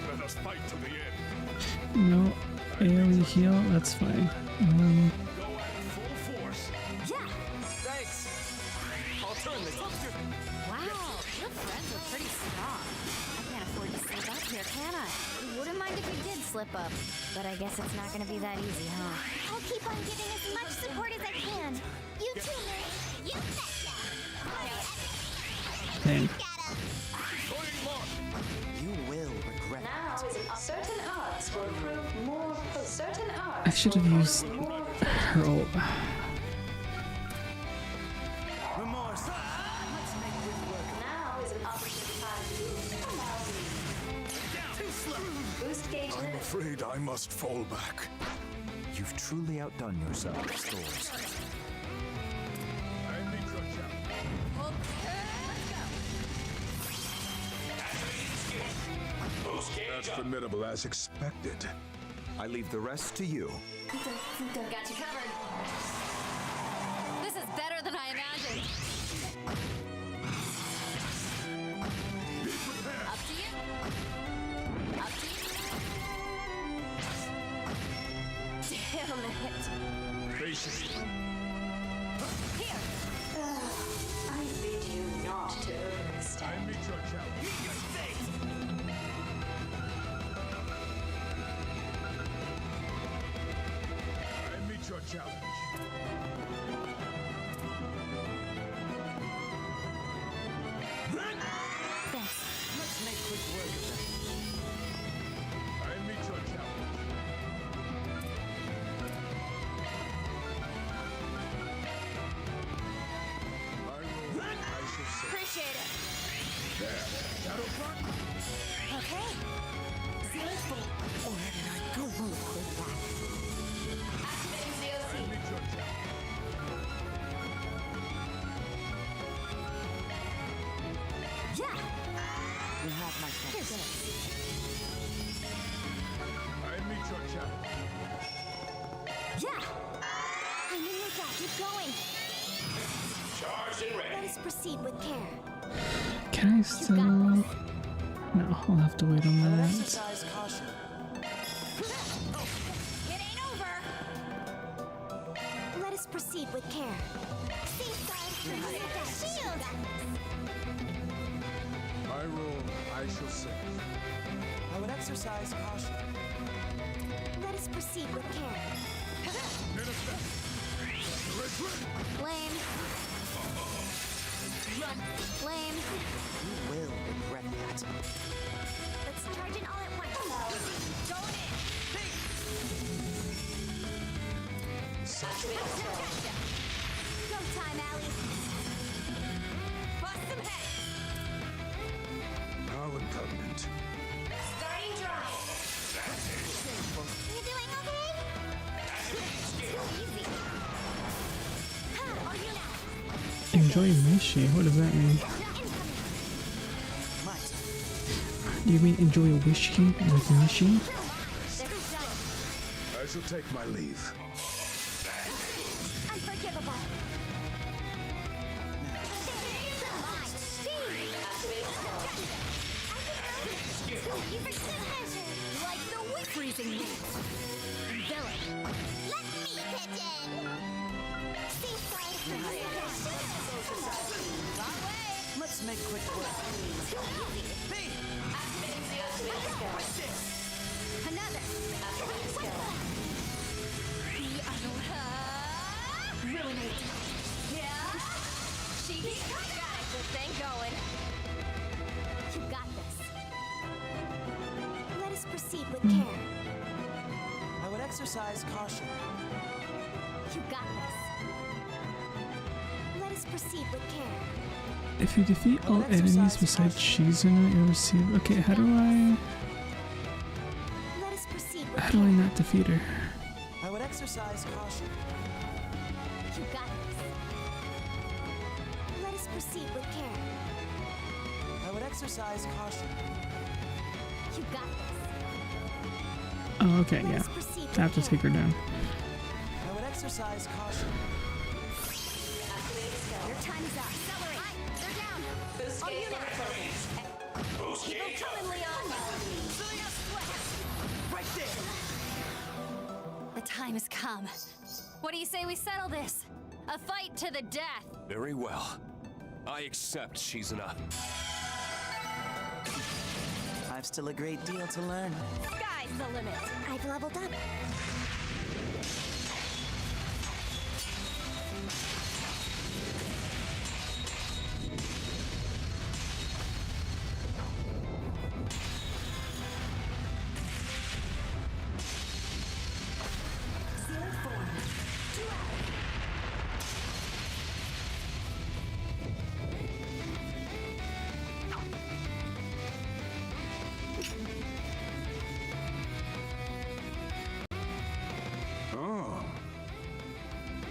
Let us fight to the end. No, AoE heal, that's fine. Go at it full force. Yeah! Thanks. I'll turn this. Wow, your friends are pretty strong. I can't afford to slip up here, can I? Wouldn't mind if we did slip up, but I guess it's not gonna be that easy, huh? I'll keep on giving as much support as I can. You too, Marie. You betcha. Dang. You will regret Now it. certain arts will prove more. Certain arts. I should have used her ult. Remorse. Now is an opportune time to boost gauge I'm limit. afraid I must fall back. You've truly outdone yourself, Stores. I meet your challenge. That's formidable as expected. I leave the rest to you. Got you covered. This is better than I imagined. Up to you. Up to you. Damn it. Patience. Here. I bid you not to overextend. I meet your challenge. I meet your challenge. Thanks. Let's make quick work of that. I meet your challenge. I shall say. Appreciate it. There. Shadow front. Okay. Where did I go wrong with that? I meet your challenge. Yeah. You have my thanks. I meet your challenge. Yeah. I'm in your back. Keep going. Charged and Let ready. us proceed with care. Can I still? No, I'll have to wait on that. Exercise caution. It ain't over. Let us proceed with care. Safeguard. Shield. My role, I shall say. I would exercise caution. Let us proceed with care. Lame. Run. Lame. You will regret that. Let's charge it all at once. Go time, Allie. Bust some heads. Now in covenant. Starting drive. You doing okay? Too easy. Are you now? Enjoy Mishi? What does that mean? Might. Do you mean enjoy a whiskey with Mishi? I shall take my leave. Unforgivable. Like the wind freezing me. Villain. Let me pitch in. Let's make quick work. Another. Ruinate. Yeah. She got this thing going. You got this. Let us proceed with care. I would exercise caution. You got this. Let us proceed with care. If you defeat all enemies besides Shizuna, you'll receive. Okay, how do I not defeat her? I would exercise caution. You got this. Let us proceed with care. I would exercise caution. You got this. Oh, okay, yeah. I have to take her down. I would exercise caution. Your time is up. Accelerate. They're down. Keep him coming, Leon! Right there! The time has come. What do you say we settle this? A fight to the death! Very well. I accept, Shizuna. I've still a great deal to learn. Sky's the limit! I've leveled up.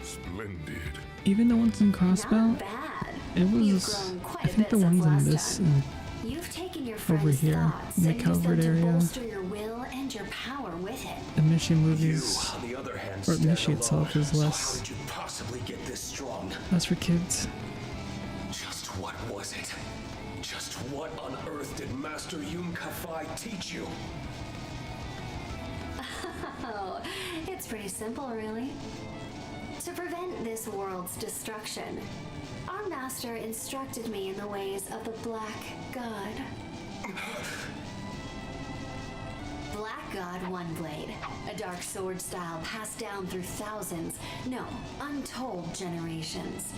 Splendid. Even the ones in Crossbell, it was. I think the ones in this You've taken your over friend's here thoughts in the and used them covered to area, bolster your will and your power with it. the Mishi movies, You, on the other hand, or stand Mishi itself alone. is So less. how did you possibly get this strong? That's for kids. Just what was it? Just what on earth did Master Yun-Ka-Fai teach you? Oh, it's pretty simple, really. To prevent this world's destruction, our master instructed me in the ways of the Black God. Black God One Blade, a dark sword style passed down through thousands, no, untold generations.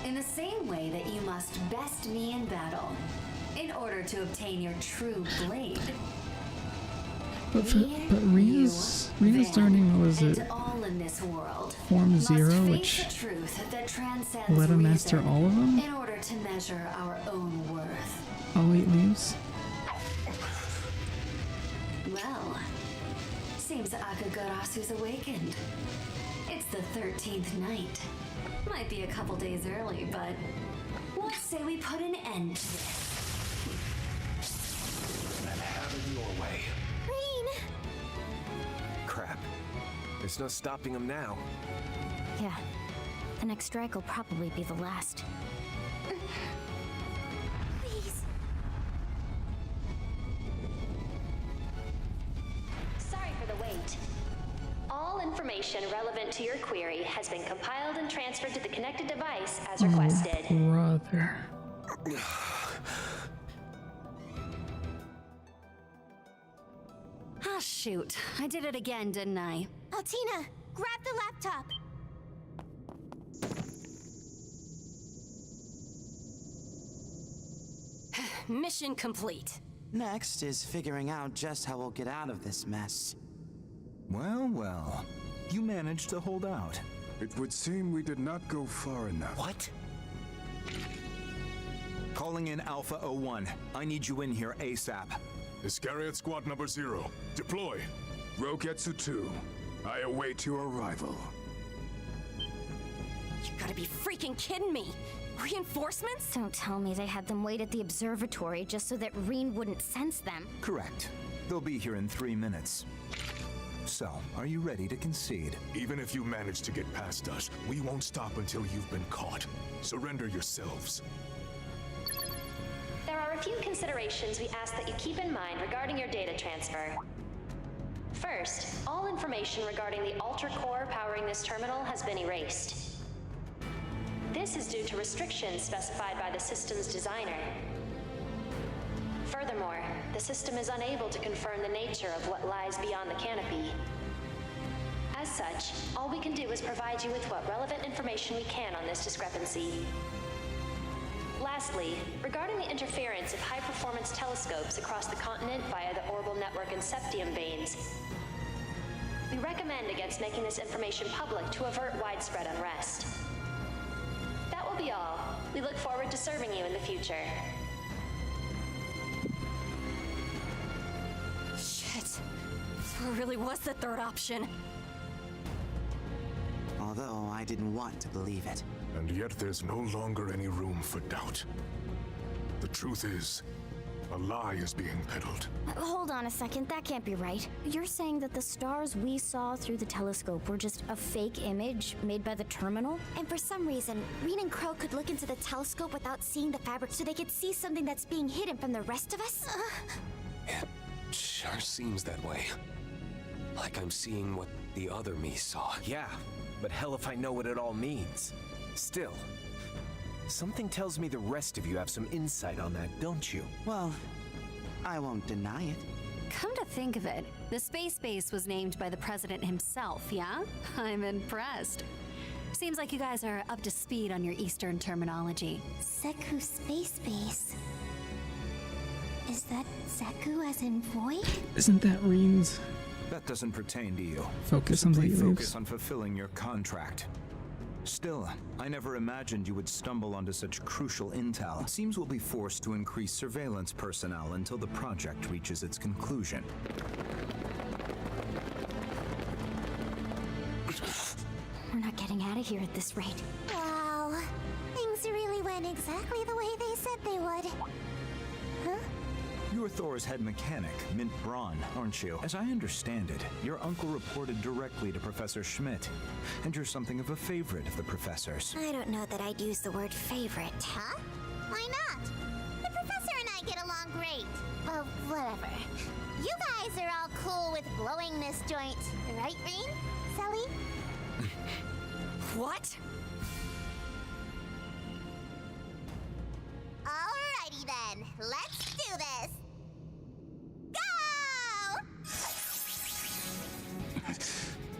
In the same way that you must best me in battle, in order to obtain your true blade. But Ria's learning, what was it? All in this world Form must 0, face which the truth that transcends let him reason master all of them? in order to measure our own worth. All 8 leaves? Well, seems Akagarasu's awakened. It's the 13th night. Might be a couple days early, but let's say we put an end to this. And have it your way. Rean! Crap. There's no stopping him now. Yeah. The next strike will probably be the last. Please. Sorry for the wait. All information relevant to your query has been compiled and transferred to the connected device as requested. Oh, brother. Ah, shoot. I did it again, didn't I? Altina, grab the laptop. Mission complete. Next is figuring out just how we'll get out of this mess. Well, well. You managed to hold out. It would seem we did not go far enough. What? Calling in Alpha 01. I need you in here ASAP. Iscariot Squad number 0. Deploy. Roketsu 2. I await your arrival. You gotta be freaking kidding me. Reinforcements? Don't tell me they had them wait at the observatory just so that Rean wouldn't sense them. Correct. They'll be here in 3 minutes. So, are you ready to concede? Even if you manage to get past us, we won't stop until you've been caught. Surrender yourselves. There are a few considerations we ask that you keep in mind regarding your data transfer. First, all information regarding the Ultra Core powering this terminal has been erased. This is due to restrictions specified by the system's designer. Furthermore, the system is unable to confirm the nature of what lies beyond the canopy. As such, all we can do is provide you with what relevant information we can on this discrepancy. Lastly, regarding the interference of high-performance telescopes across the continent via the orbital network and septium veins, we recommend against making this information public to avert widespread unrest. That will be all. We look forward to serving you in the future. Shit. So it really was the third option. Although I didn't want to believe it. And yet there's no longer any room for doubt. The truth is, A lie is being peddled. Hold on a second, that can't be right. You're saying that the stars we saw through the telescope were just a fake image made by the terminal? And for some reason, Rean and Crow could look into the telescope without seeing the fabric so they could see something that's being hidden from the rest of us? It sure seems that way. Like I'm seeing what the other me saw. Yeah, but hell if I know what it all means. Still, something tells me the rest of you have some insight on that, don't you? Well, I won't deny it. Come to think of it, the space base was named by the president himself, yeah? I'm impressed. Seems like you guys are up to speed on your Eastern terminology. Zeku Space Base. Is that Zeku as in void? Isn't that Rean's That doesn't pertain to you. focus on Simply the focus on fulfilling your contract. Still, I never imagined you would stumble onto such crucial intel. It seems we'll be forced to increase surveillance personnel until the project reaches its conclusion. We're not getting out of here at this rate. Wow. Things really went exactly the way they said they would. Huh? You're Thor's head mechanic, Mint Braun, aren't you? As I understand it, your uncle reported directly to Professor Schmidt, and you're something of a favorite of the professor's. I don't know that I'd use the word favorite. Huh? Why not? The professor and I get along great. Well, whatever. You guys are all cool with blowing this joint, right, Rean? Sully? What? Alrighty then, let's do this. Go!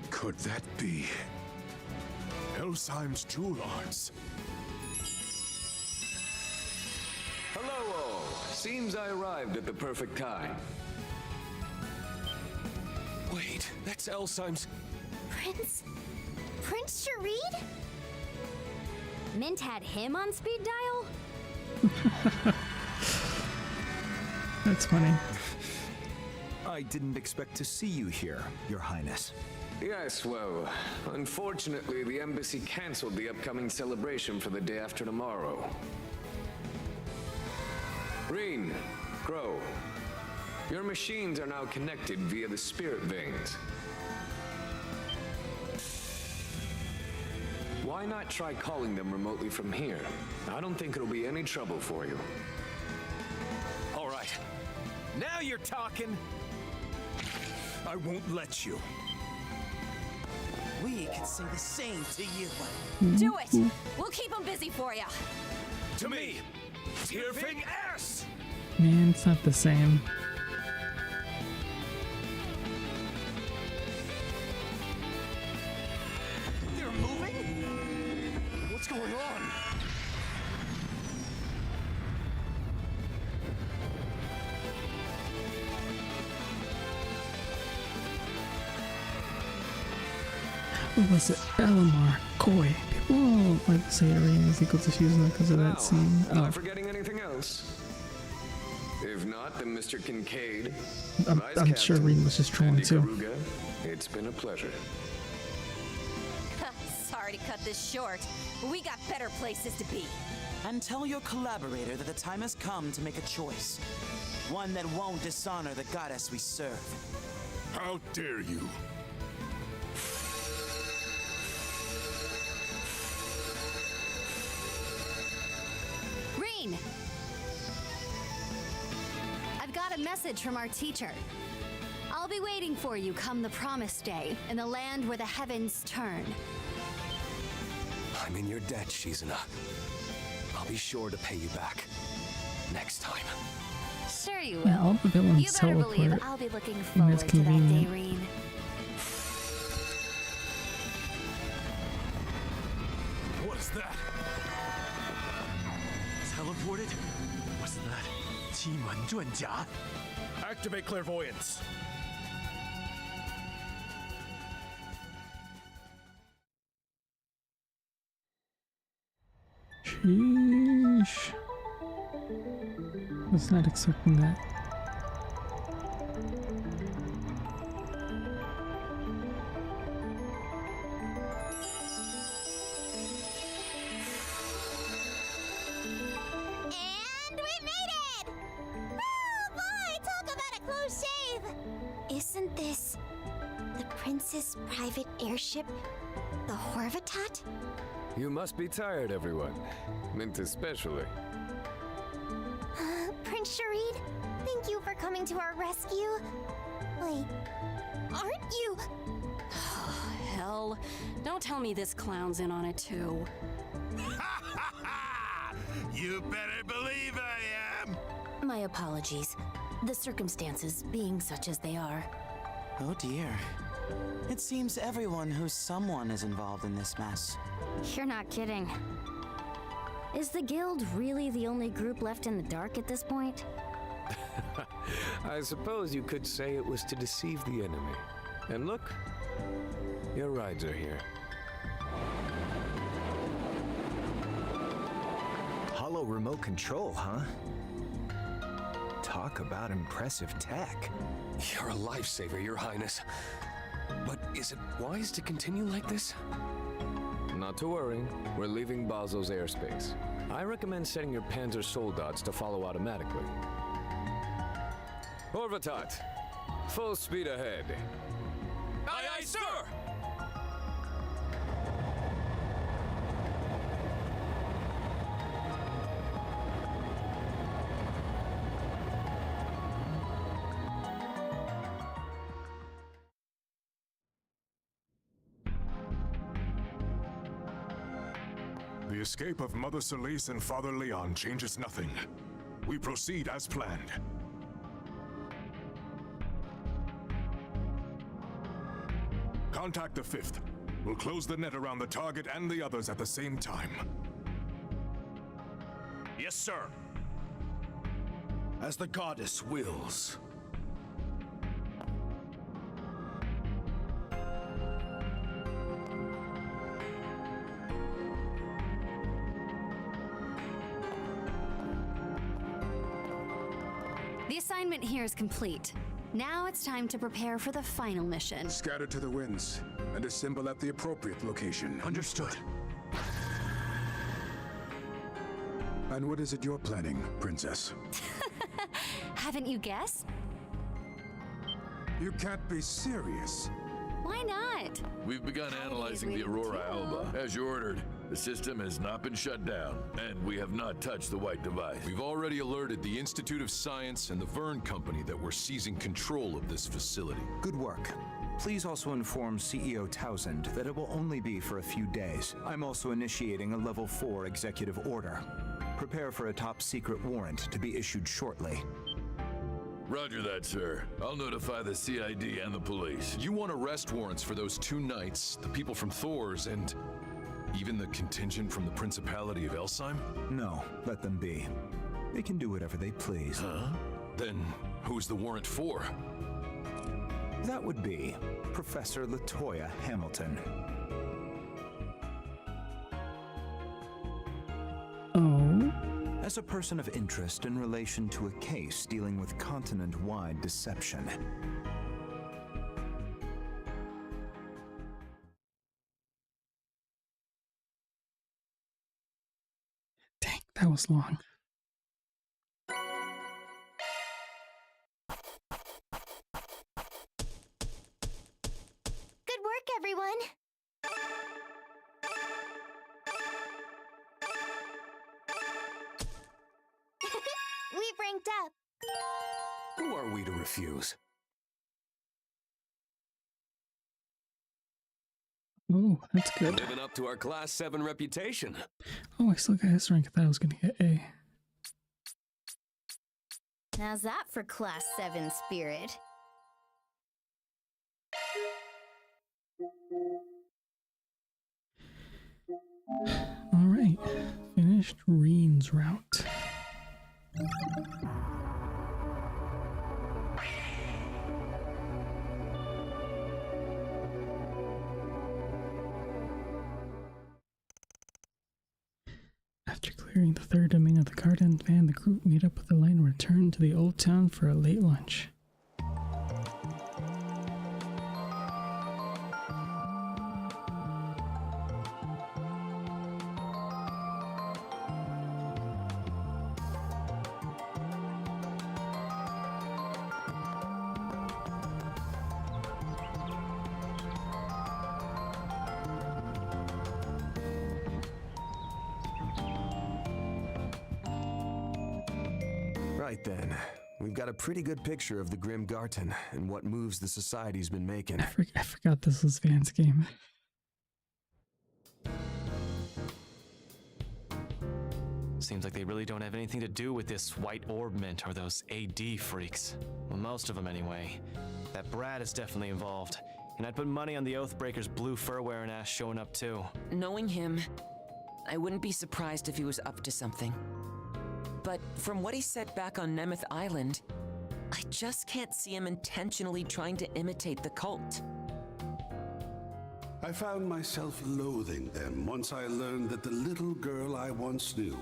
Could that be Elsheim's jewel arts? Hello all. Seems I arrived at the perfect time. Wait, that's Elsheim's... Prince Sharid? Mint had him on speed dial? That's funny. I didn't expect to see you here, Your Highness. Yes, well, unfortunately the embassy canceled the upcoming celebration for the day after tomorrow. Rean, Crow, your machines are now connected via the spirit veins. Why not try calling them remotely from here? I don't think it'll be any trouble for you. All right. Now you're talking! I won't let you. We could say the same to you. Do it! We'll keep them busy for you. To me! Tearfing ass! Man, it's not the same. They're moving? What's going on? What was it? Elamar, Koi. People like to say Rean is equal to Shizuna because of that scene. Not forgetting anything else? If not, then Mr. Kincaid, I'm sure Rean was just trolling too. Ikaruga, it's been a pleasure. Sorry to cut this short, but we got better places to be. And tell your collaborator that the time has come to make a choice. One that won't dishonor the goddess we serve. How dare you? Rean! I've got a message from our teacher. I'll be waiting for you come the promised day in the land where the heavens turn. I'm in your debt, Shizuna. I'll be sure to pay you back. Next time. Sure you Yeah, all will. the villains You better believe teleport I'll be looking when it's forward to that day, convenient. Rean. What is that? Teleported? What's that? 机门遁甲? Activate clairvoyance. Sheesh. Was not expecting that. And we made it! Woo! prince's private airship, the Horvatot? You must be tired, everyone. Mint especially. Prince Sharid, thank you for coming to our rescue. Wait, aren't you? Hell, don't tell me this clown's in on it too. You better believe I am! My apologies. The circumstances being such as they are. Oh dear. It seems everyone who's someone is involved in this mess. You're not kidding. Is the guild really the only group left in the dark at this point? I suppose you could say it was to deceive the enemy. And look, your rides are here. Hollow remote control, huh? Talk about impressive tech. You're a lifesaver, Your Highness. But is it wise to continue like this? Not to worry. We're leaving Basel's airspace. I recommend setting your Panzer Soldats to follow automatically. Horvatot, full speed ahead. Aye, aye, sir! The escape of Mother Solis and Father Leon changes nothing. We proceed as planned. Contact the 5th. We'll close the net around the target and the others at the same time. Yes, sir. As the goddess wills. The assignment here is complete. Now it's time to prepare for the final mission. Scatter to the winds and assemble at the appropriate location. Understood. And what is it you're planning, Princess? Haven't you guessed? You can't be serious. Why not? We've begun analyzing the Aurora Alba. As you ordered, the system has not been shut down, and we have not touched the white device. We've already alerted the Institute of Science and the Vern Company that we're seizing control of this facility. Good work. Please also inform CEO Townsend that it will only be for a few days. I'm also initiating a Level 4 executive order. Prepare for a top-secret warrant to be issued shortly. Roger that, sir. I'll notify the CID and the police. You want arrest warrants for those 2 knights, the people from Thor's, and even the contingent from the Principality of Elsheim? No, let them be. They can do whatever they please. Huh? Then who's the warrant for? That would be Professor Latoya Hamilton. Oh? As a person of interest in relation to a case dealing with continent-wide deception. Dang, that was long. Good work, everyone. We've ranked up. Who are we to refuse? Oh, that's good. Living up to our Class 7 reputation. Oh, I still got S rank. I thought I was gonna get A. How's that for Class 7 spirit? Alright, finished Rean's route. After clearing the third domain of the garden van, the group meet up with the line and return to the old town for a late lunch. right then. We've got a pretty good picture of the Grim Garten and what moves the society's been making. I forgot this was Van's game. Seems like they really don't have anything to do with this white orbment or those AD freaks. Well, most of them anyway. That Brad is definitely involved. And I'd put money on the Oathbreaker's blue fur-wearing ass showing up too. Knowing him, I wouldn't be surprised if he was up to something. But from what he said back on Nemeth Island, I just can't see him intentionally trying to imitate the cult. I found myself loathing them once I learned that the little girl I once knew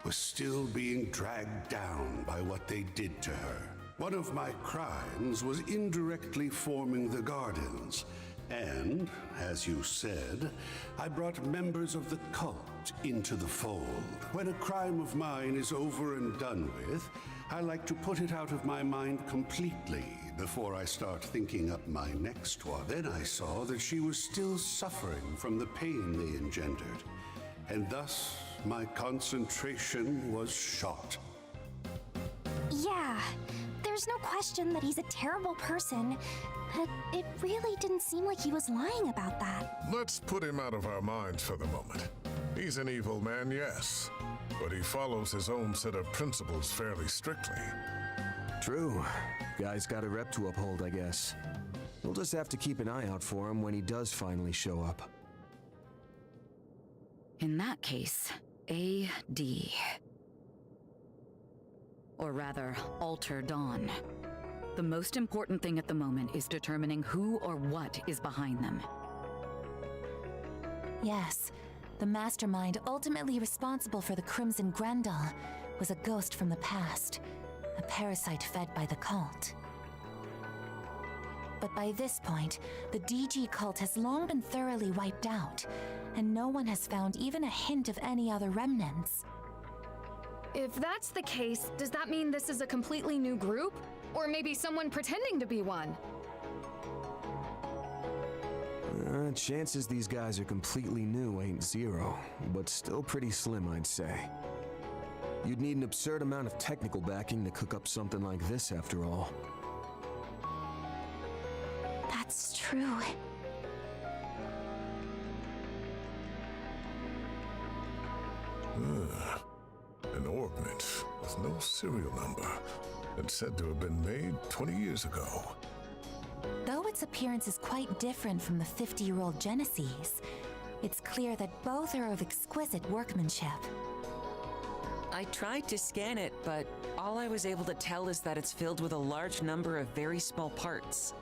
was still being dragged down by what they did to her. One of my crimes was indirectly forming the Gardens, and, as you said, I brought members of the cult into the fold. When a crime of mine is over and done with, I like to put it out of my mind completely before I start thinking up my next one. Then I saw that she was still suffering from the pain they engendered, and thus my concentration was shot. Yeah, there's no question that he's a terrible person, but it really didn't seem like he was lying about that. Let's put him out of our minds for the moment. He's an evil man, yes, but he follows his own set of principles fairly strictly. True. Guy's got a rep to uphold, I guess. We'll just have to keep an eye out for him when he does finally show up. In that case, AD. Or rather, Alter Dawn. The most important thing at the moment is determining who or what is behind them. Yes, the mastermind ultimately responsible for the Crimson Grendel was a ghost from the past, a parasite fed by the cult. But by this point, the DG cult has long been thoroughly wiped out, and no one has found even a hint of any other remnants. If that's the case, does that mean this is a completely new group? Or maybe someone pretending to be one? Chances these guys are completely new ain't zero, but still pretty slim, I'd say. You'd need an absurd amount of technical backing to cook up something like this, after all. That's true. An orbment with no serial number. It's said to have been made 20 years ago. Though its appearance is quite different from the 50-year-old Genesis, it's clear that both are of exquisite workmanship. I tried to scan it, but all I was able to tell is that it's filled with a large number of very small parts.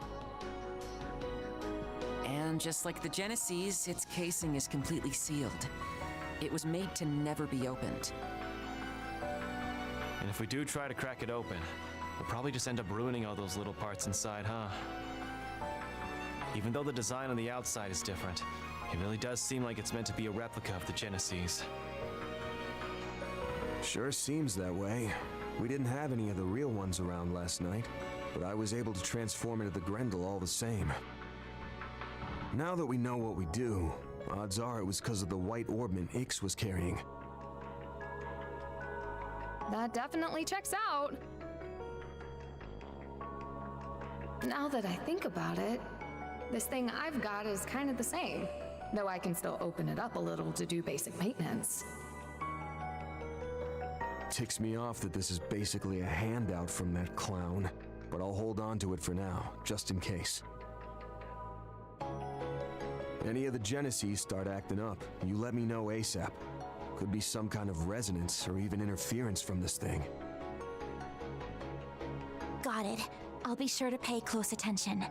And just like the Genesis, its casing is completely sealed. It was made to never be opened. And if we do try to crack it open, we'll probably just end up ruining all those little parts inside, huh? Even though the design on the outside is different, it really does seem like it's meant to be a replica of the Genesis. Sure seems that way. We didn't have any of the real ones around last night, but I was able to transform into the Grendel all the same. Now that we know what we do, odds are it was because of the white orbment Ix was carrying. That definitely checks out. Now that I think about it, this thing I've got is kind of the same, though I can still open it up a little to do basic maintenance. Ticks me off that this is basically a handout from that clown, but I'll hold on to it for now, just in case. Any of the Genesis start acting up, you let me know ASAP. Could be some kind of resonance or even interference from this thing. Got it. I'll be sure to pay close attention.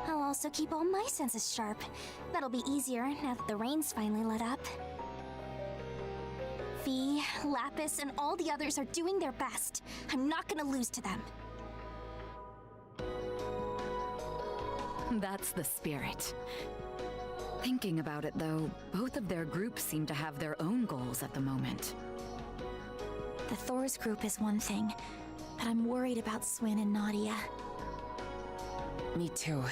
I'll also keep all my senses sharp. That'll be easier now that the rain's finally let up. Fee, Lapis, and all the others are doing their best. I'm not gonna lose to them. That's the spirit. Thinking about it, though, both of their groups seem to have their own goals at the moment. The Thor's group is one thing, but I'm worried about Swin and Nadia. Me too.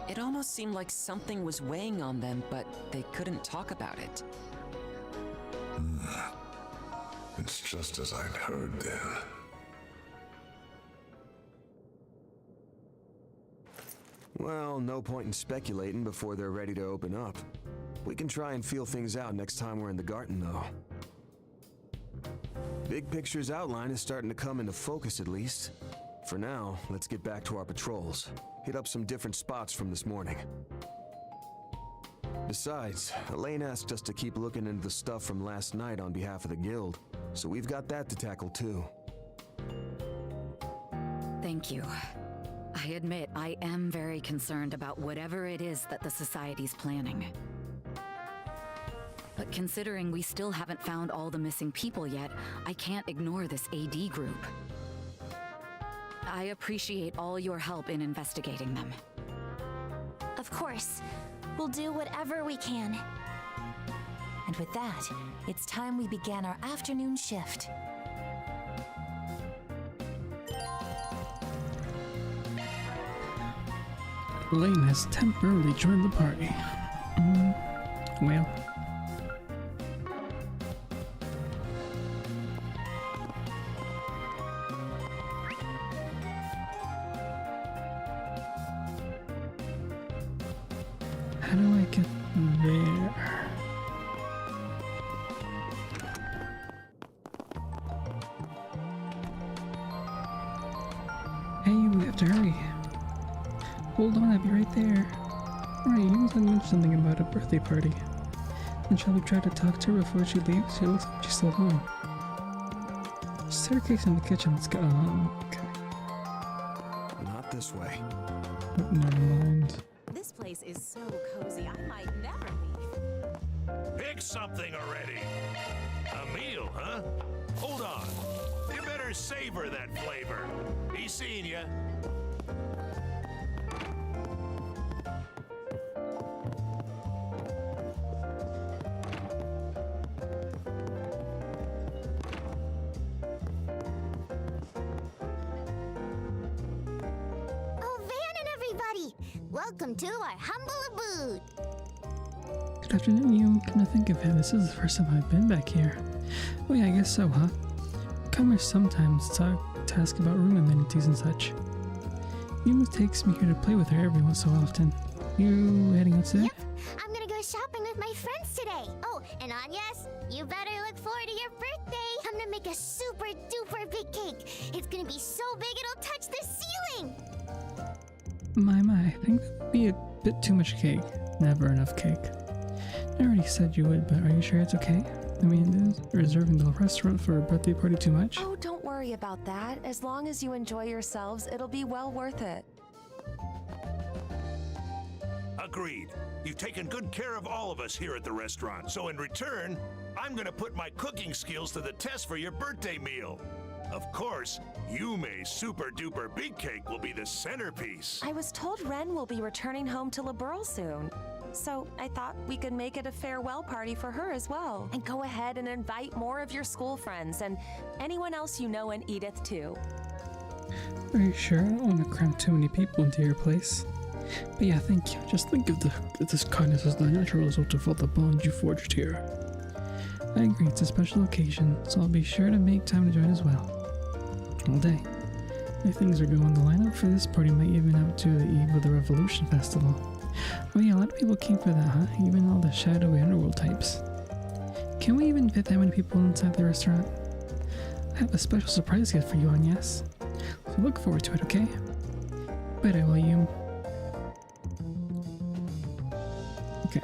It almost seemed like something was weighing on them, but they couldn't talk about it. It's just as I'd heard then. Well, no point in speculating before they're ready to open up. We can try and feel things out next time we're in the garden, though. Big picture's outline is starting to come into focus, at least. For now, let's get back to our patrols. Hit up some different spots from this morning. Besides, Elaine asked us to keep looking into the stuff from last night on behalf of the guild, so we've got that to tackle too. Thank you. I admit I am very concerned about whatever it is that the Society's planning. But considering we still haven't found all the missing people yet, I can't ignore this AD group. I appreciate all your help in investigating them. Of course. We'll do whatever we can. And with that, it's time we began our afternoon shift. Elaine has temporarily joined the party. Well. How do I get there? Hey, we have to hurry. Hold on, I'll be right there. Right, you must have mentioned something about a birthday party. And shall we try to talk to her before she leaves? She looks like she's still home. Staircase in the kitchen, let's go. Okay. Not this way. Oh, never mind. This place is so cozy, I might never leave. Pick something already. A meal, huh? Hold on. You better savor that flavor. Be seeing ya. Welcome to our humble abode. Good afternoon, you. Come to think of it, this is the first time I've been back here. Oh yeah, I guess so, huh? Come here sometimes to ask about room amenities and such. Yuma takes me here to play with her every once so often. You heading out today? Yep, I'm gonna go shopping with my friends today. Oh, and Anyas, you better look forward to your birthday. I'm gonna make a super duper big cake. It's gonna be so big it'll touch the ceiling. My, I think that would be a bit too much cake. Never enough cake. I already said you would, but are you sure it's okay? I mean, is reserving the restaurant for a birthday party too much? Oh, don't worry about that. As long as you enjoy yourselves, it'll be well worth it. Agreed. You've taken good care of all of us here at the restaurant, so in return, I'm gonna put my cooking skills to the test for your birthday meal. Of course, Yume's super duper big cake will be the centerpiece. I was told Ren will be returning home to Liberl soon. So I thought we could make it a farewell party for her as well. And go ahead and invite more of your school friends and anyone else you know in Edith too. Are you sure? I don't want to cram too many people into your place. But yeah, thank you. Just think of this kindness as the natural result of all the bonds you forged here. I agree, it's a special occasion, so I'll be sure to make time to join as well. All day. If things are going, the lineup for this party might even out to the eve of the Revolution Festival. Oh yeah, a lot of people came for that, huh? Even all the shadowy underworld types. Can we even fit that many people inside the restaurant? I have a special surprise gift for you, Anyas. So look forward to it, okay? But I will you. Okay.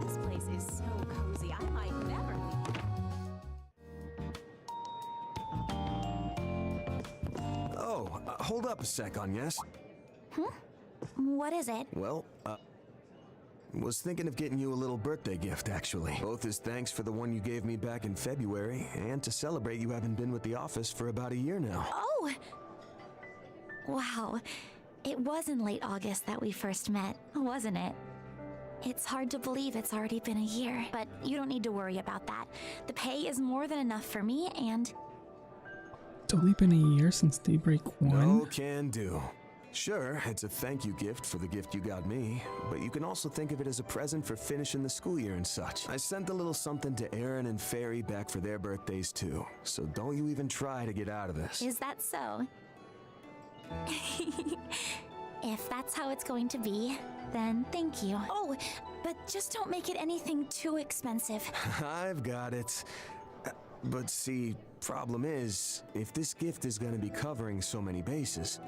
This place is so cozy, I might never leave. Oh, hold up a sec, Anyas. Huh? What is it? Well, was thinking of getting you a little birthday gift, actually. Both as thanks for the one you gave me back in February, and to celebrate you haven't been with the office for about a year now. Oh! Wow. It was in late August that we first met, wasn't it? It's hard to believe it's already been a year, but you don't need to worry about that. The pay is more than enough for me, and... It's only been a year since Daybreak 1? No can do. Sure, it's a thank you gift for the gift you got me, but you can also think of it as a present for finishing the school year and such. I sent a little something to Aaron and Fairy back for their birthdays too, so don't you even try to get out of this. Is that so? If that's how it's going to be, then thank you. Oh, but just don't make it anything too expensive. I've got it. But see, problem is, if this gift is going to be covering so many bases,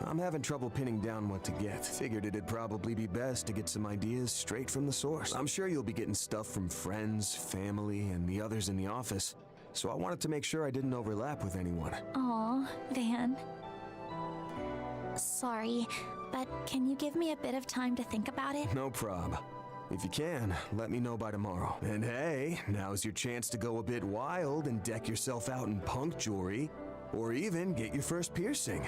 I'm having trouble pinning down what to get. Figured it'd probably be best to get some ideas straight from the source. I'm sure you'll be getting stuff from friends, family, and the others in the office, so I wanted to make sure I didn't overlap with anyone. Aw, Van. Sorry, but can you give me a bit of time to think about it? No prob. If you can, let me know by tomorrow. And hey, now's your chance to go a bit wild and deck yourself out in punk jewelry, or even get your first piercing.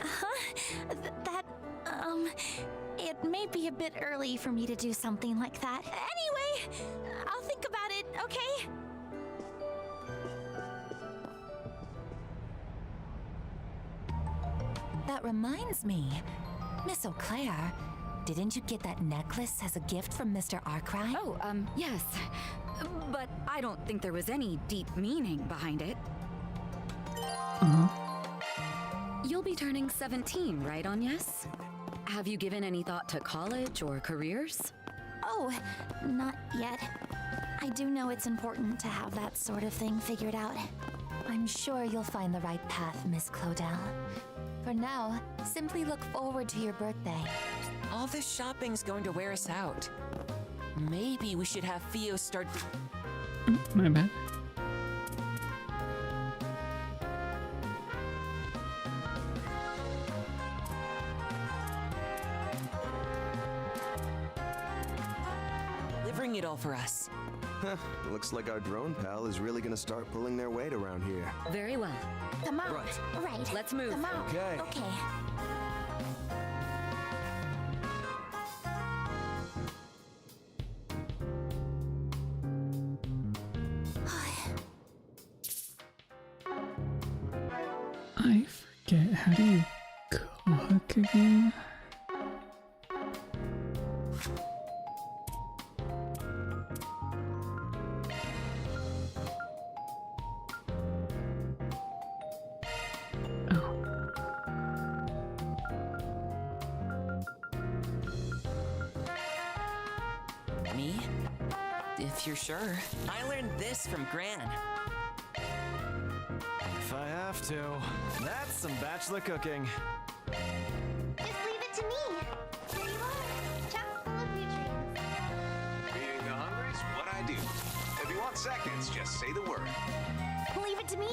It may be a bit early for me to do something like that. Anyway, I'll think about it, okay? That reminds me. Miss Eau Claire, didn't you get that necklace as a gift from Mr. Arkride? Oh, yes. But I don't think there was any deep meaning behind it. You'll be turning 17, right, Agnes? Have you given any thought to college or careers? Oh, not yet. I do know it's important to have that sort of thing figured out. I'm sure you'll find the right path, Miss Claudel. For now, simply look forward to your birthday. All this shopping's going to wear us out. Maybe we should have Theo start... My bad. delivering it all for us. Looks like our drone pal is really gonna start pulling their weight around here. Very well. Come on. Right. Let's move. Come on. Okay. Okay. I forget, how do you cook again? Me? If you're sure. I learned this from Gran. If I have to. That's some bachelor cooking. Just leave it to me. Here you are, chock full of nutrients. Feeding the hungry is what I do. If you want seconds, just say the word. Leave it to me.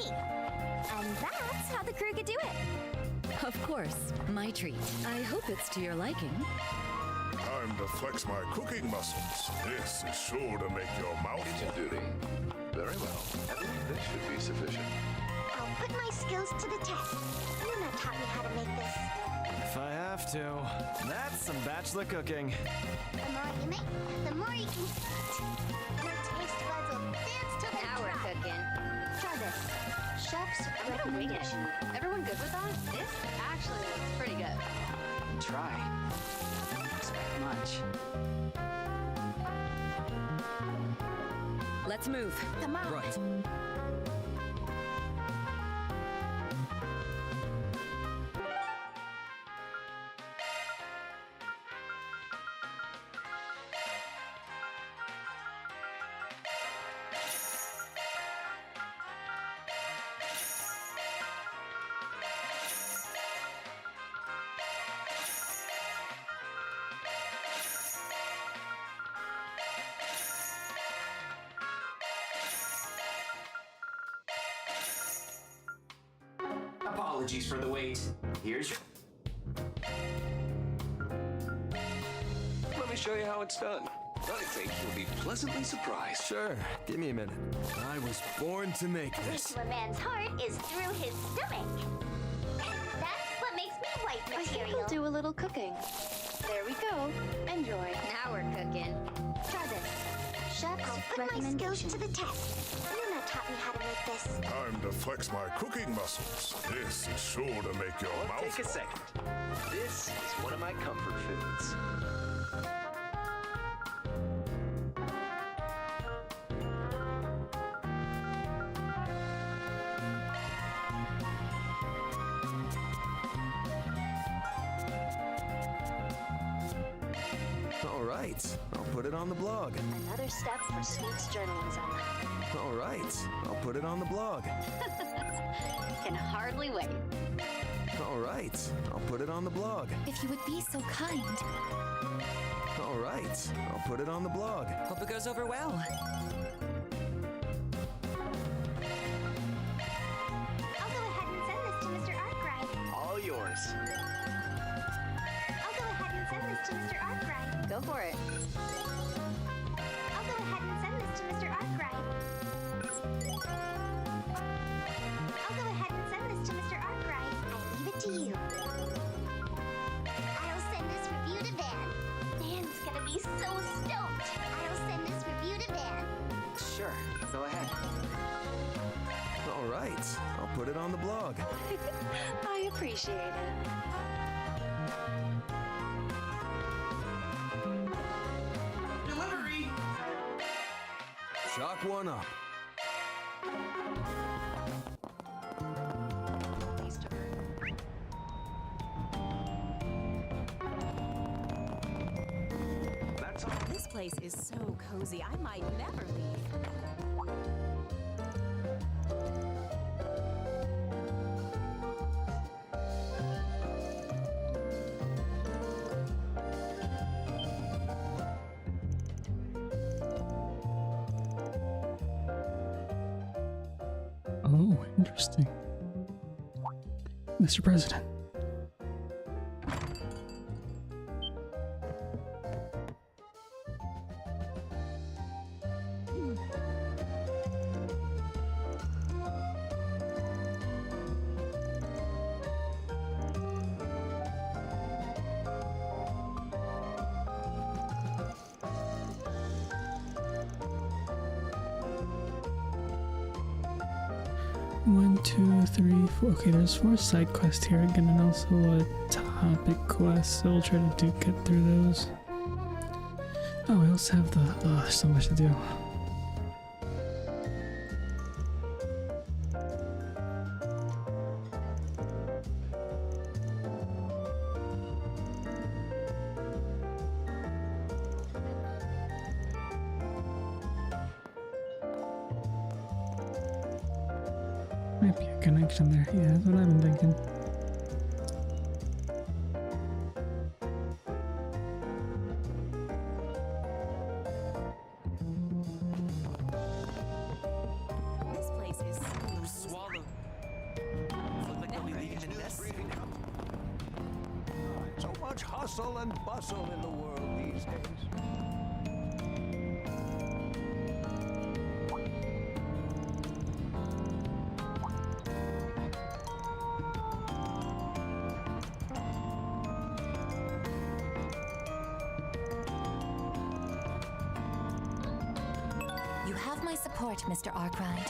And that's how the crew could do it. Of course, my treat. I hope it's to your liking. Time to flex my cooking muscles. This is sure to make your mouth Kitchen duty. Very well. I believe this should be sufficient. I'll put my skills to the test. Luna taught me how to make this. If I have to. That's some bachelor cooking. The more you make, the more you can eat. Your taste buds will dance till they Now we're drop. cooking. Try this. Chef's I'm gonna wing it. recommendation. Everyone good with that? This actually looks pretty good. Try. Don't expect much. Let's move. Come on. Right. Apologies for the wait. Here's your... Let me show you how it's done. I think you'll be pleasantly surprised. Sure, give me a minute. I was born to make this. To a man's heart is through his stomach. And that's what makes me white I think material. we'll do a little cooking. There we go. Enjoy. Now we're cooking. Try this. Chef's I'll put my skills to the test. Luna taught me how to make this. Time to flex my cooking muscles. This is sure to make your mouth Take a second. This is one of my comfort foods. All right, I'll put it on the blog. Another step for Sweets journalism. All right, I'll put it on the blog. Can hardly wait. All right, I'll put it on the blog. If you would be so kind. All right, I'll put it on the blog. Hope it goes over well. I'll go ahead and send this to Mr. Arkride. All yours. I'll go ahead and send this to Mr. Arkride. Go for it. I'll go ahead and send this to Mr. Arkride. I'll go ahead and send this to Mr. Arkride. I leave it to you. I'll send this review to Van. Van's gonna be so stoked. I'll send this review to Van. Sure, go ahead. All right, I'll put it on the blog. I appreciate it. Delivery! Chalk one up. That's all. This place is so cozy, I might never leave. Oh, interesting. Mr. President. One, two, three, four. Okay, there's 4 side quests here again, and also a topic quest. So we'll try to get through those. Oh, I also have the. Oh, there's so much to do. Might be a connection there. Yeah, that's what I've been thinking. This place is so Swallow. Look like they'll be leaving the nest soon. So much hustle and bustle in the world these days. You have my support, Mr. Arkride.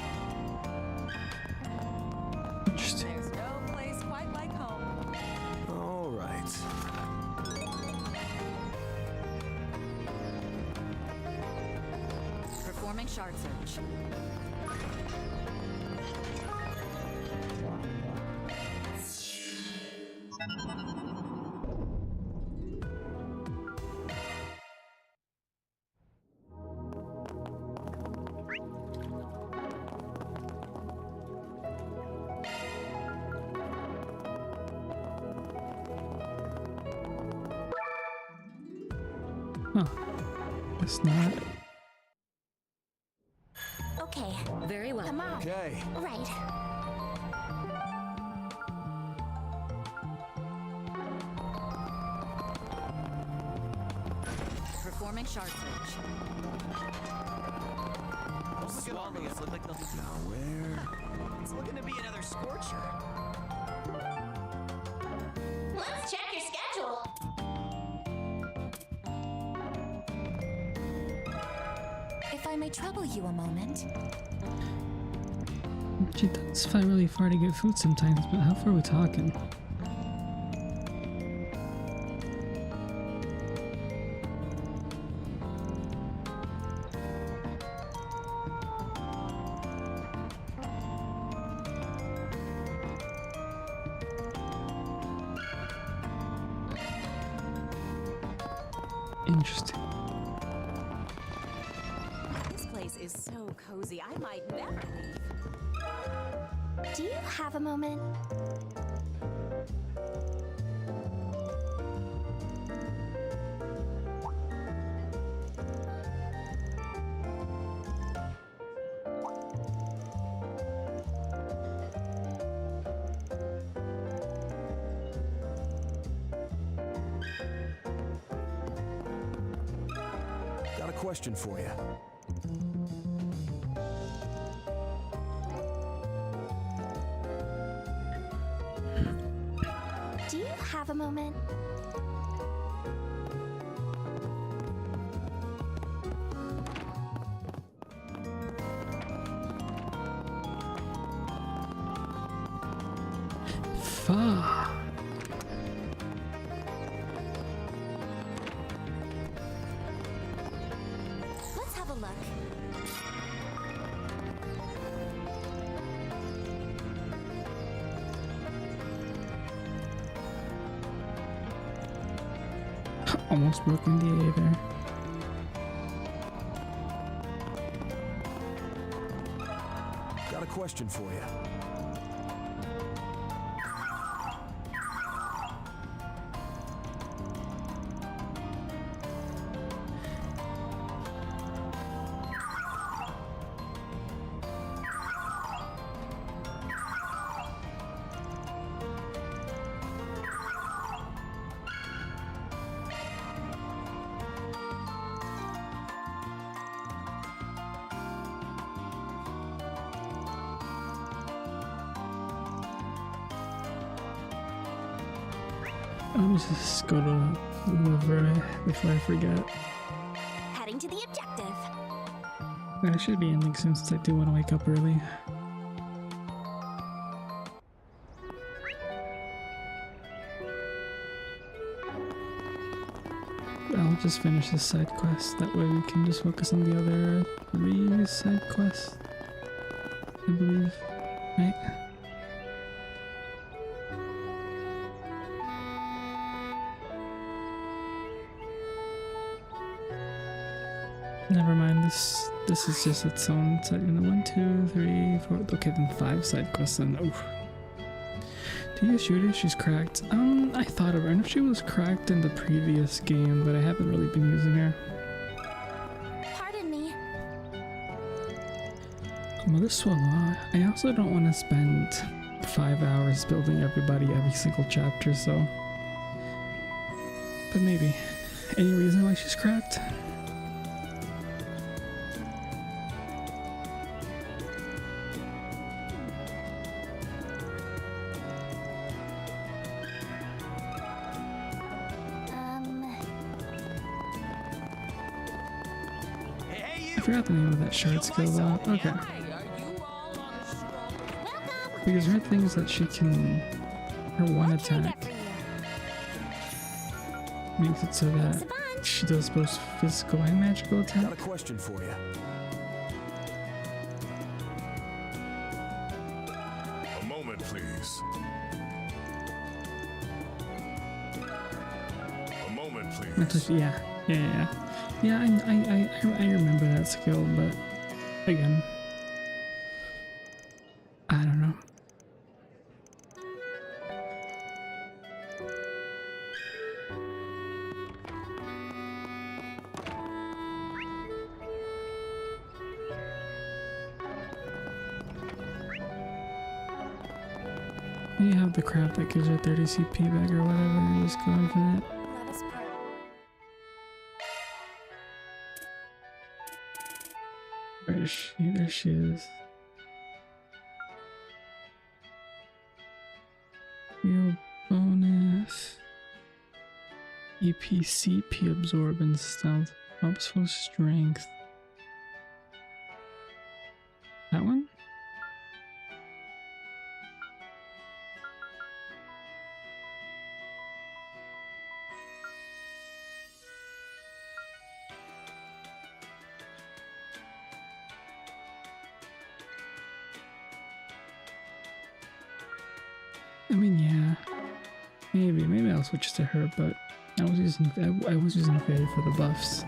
Interesting. There's no place quite like home. All right. Performing shard search. Huh. It's not. Okay. Very well. Come on. Okay. Right. Performing shard search. Swallows look like they'll be. Now where? It's looking to be another scorcher. Let's check your schedule. If I may trouble you a moment. Gee, that's fly really far to get food sometimes, but how far are we talking? Interesting. This place is so cozy, I might never leave. Do you have a moment? Got a question for you. Do you have a moment? Fuck. Let's have a look. Almost broke in the A there. Got a question for you. Let me just go to liver before I forget. Heading to the objective. I should be ending soon since I do want to wake up early. I'll just finish this side quest. That way we can just focus on the other 3 side quests, I believe. Right? Never mind, this is just its own side. 1, 2, 3, 4. Okay, then 5 side quests then. Oof. Do you shoot her? She's cracked. I thought of her. I know she was cracked in the previous game, but I haven't really been using her. Pardon me. Mother Swallow. I also don't want to spend 5 hours building everybody every single chapter, so. But maybe. Any reason why she's cracked? I forgot the name of that shard skill though. Okay. Because her thing is that she can, her one attack makes it so that she does both physical and magical attack. Got a question for you. A moment, please. A moment, please. Yeah, I remember that skill, but again, I don't know. You have the crap that gives her 30 CP back or whatever, you just go in for that. Where is she? There she is. Heal bonus. EPCP absorb and stealth. Helps full strength. That one? I mean, yeah. Maybe I'll switch to her, but I was using Faye for the buffs.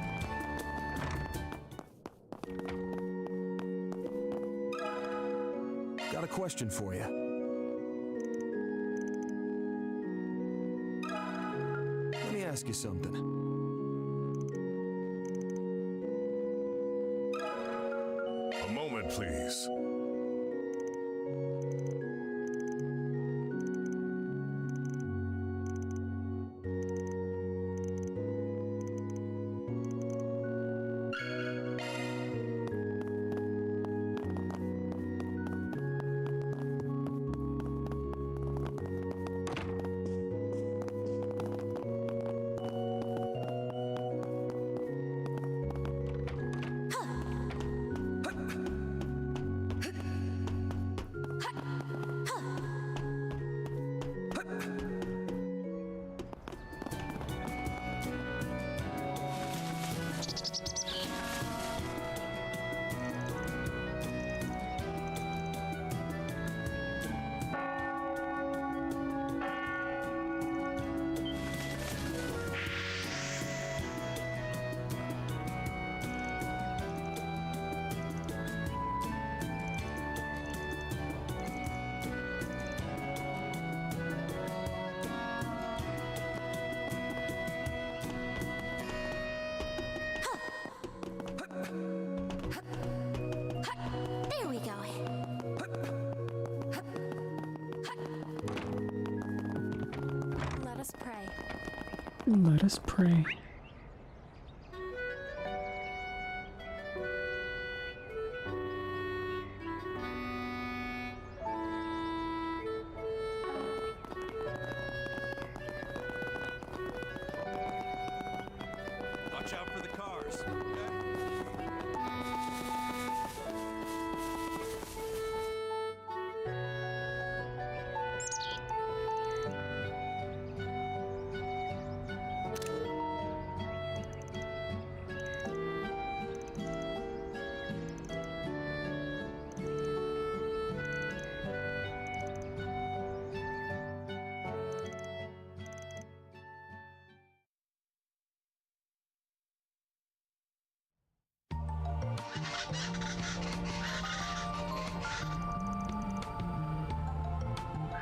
Got a question for you. Let me ask you something. A moment, please. There we go. Let us pray. Let us pray. Watch out for the cars.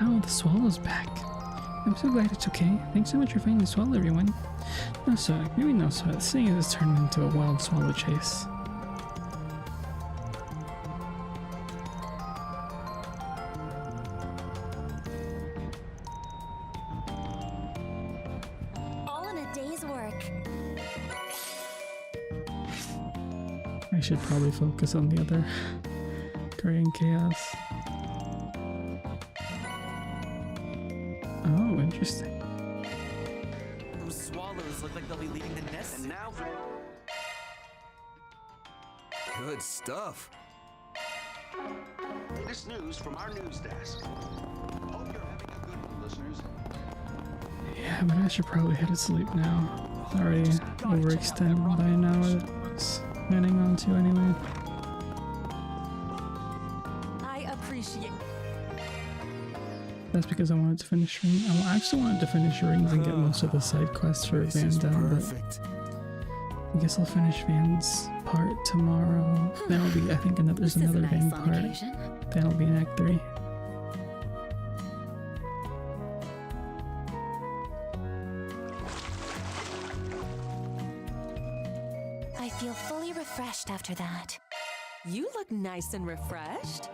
Oh, the swallow's back. I'm so glad it's okay. Thanks so much for finding the swallow, everyone. No sweat, maybe no sweat, seeing as it's turned into a wild swallow chase. All in a day's work. I should probably focus on the other Korean chaos. Oh, interesting. Those swallows look like they'll be leaving the nest. And now for... Good stuff. Latest news from our news desk. Hope you're having a good one, listeners. Yeah, but I should probably head to sleep now. Already overextended by an hour that I was planning on to anyway. I appreciate. That's because I wanted to finish Rings. I actually wanted to finish Rings and get most of the side quests for Van done, but I guess I'll finish Van's part tomorrow. That'll be, I think, there's another Van part. That'll be in Act 3. I feel fully refreshed after that. You look nice and refreshed.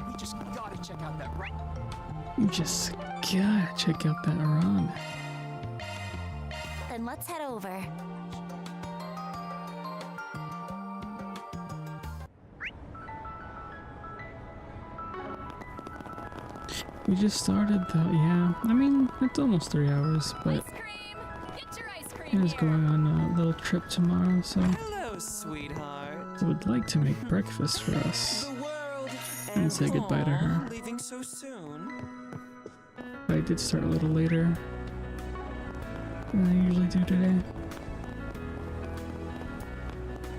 We just gotta check out that right. You just gotta check out that ramen. Then let's head over. We just started though, yeah. I mean, it's almost 3 hours, but it is going on a little trip tomorrow, so Hello, sweetheart. I would like to make breakfast for us and say goodbye to her. Leaving so soon. But I did start a little later than I usually do today.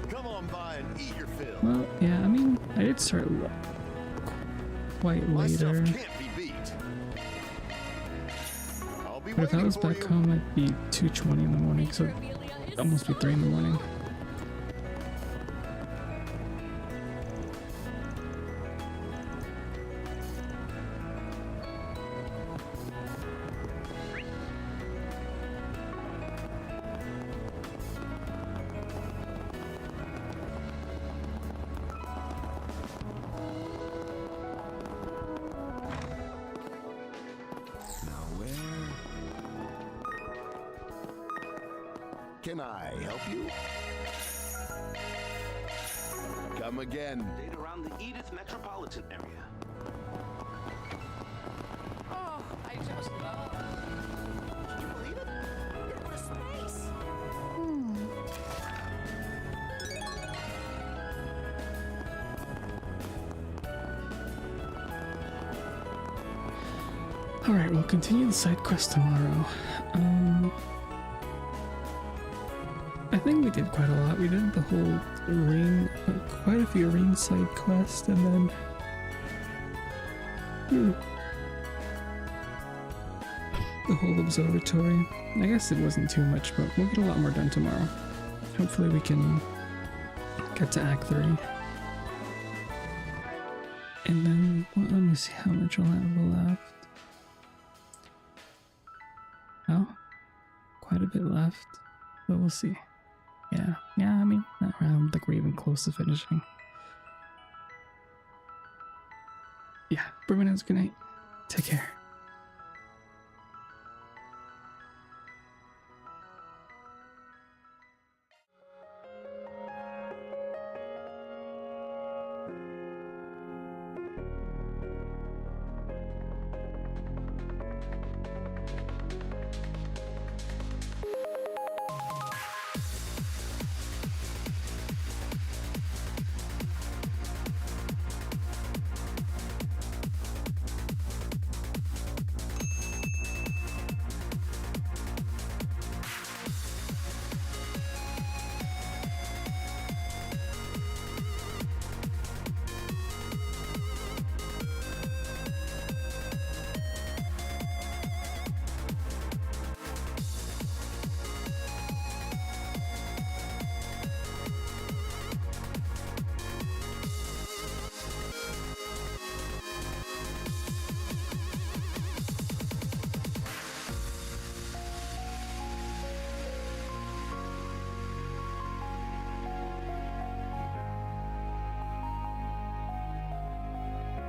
Come on by and eat your fill. Well, yeah, I mean, I did start quite My stuff later. can't be beat. But if I was back home, I'd be 2:20 in the morning, so it'd almost be 3 in the morning. Can I help you? Come again. Data around the Edith metropolitan area. Oh, I just love. Can you believe it? You're going to space. Alright, we'll continue the side quest tomorrow. I think we did quite a lot. We did the whole ring, quite a few ring side quests, and then the whole observatory. I guess it wasn't too much, but we'll get a lot more done tomorrow. Hopefully we can get to Act 3. And then, well, let me see how much I'll have left. Oh, quite a bit left, but we'll see. Yeah, I mean, I don't think we're even close to finishing. Yeah, Bruin, good night. Take care.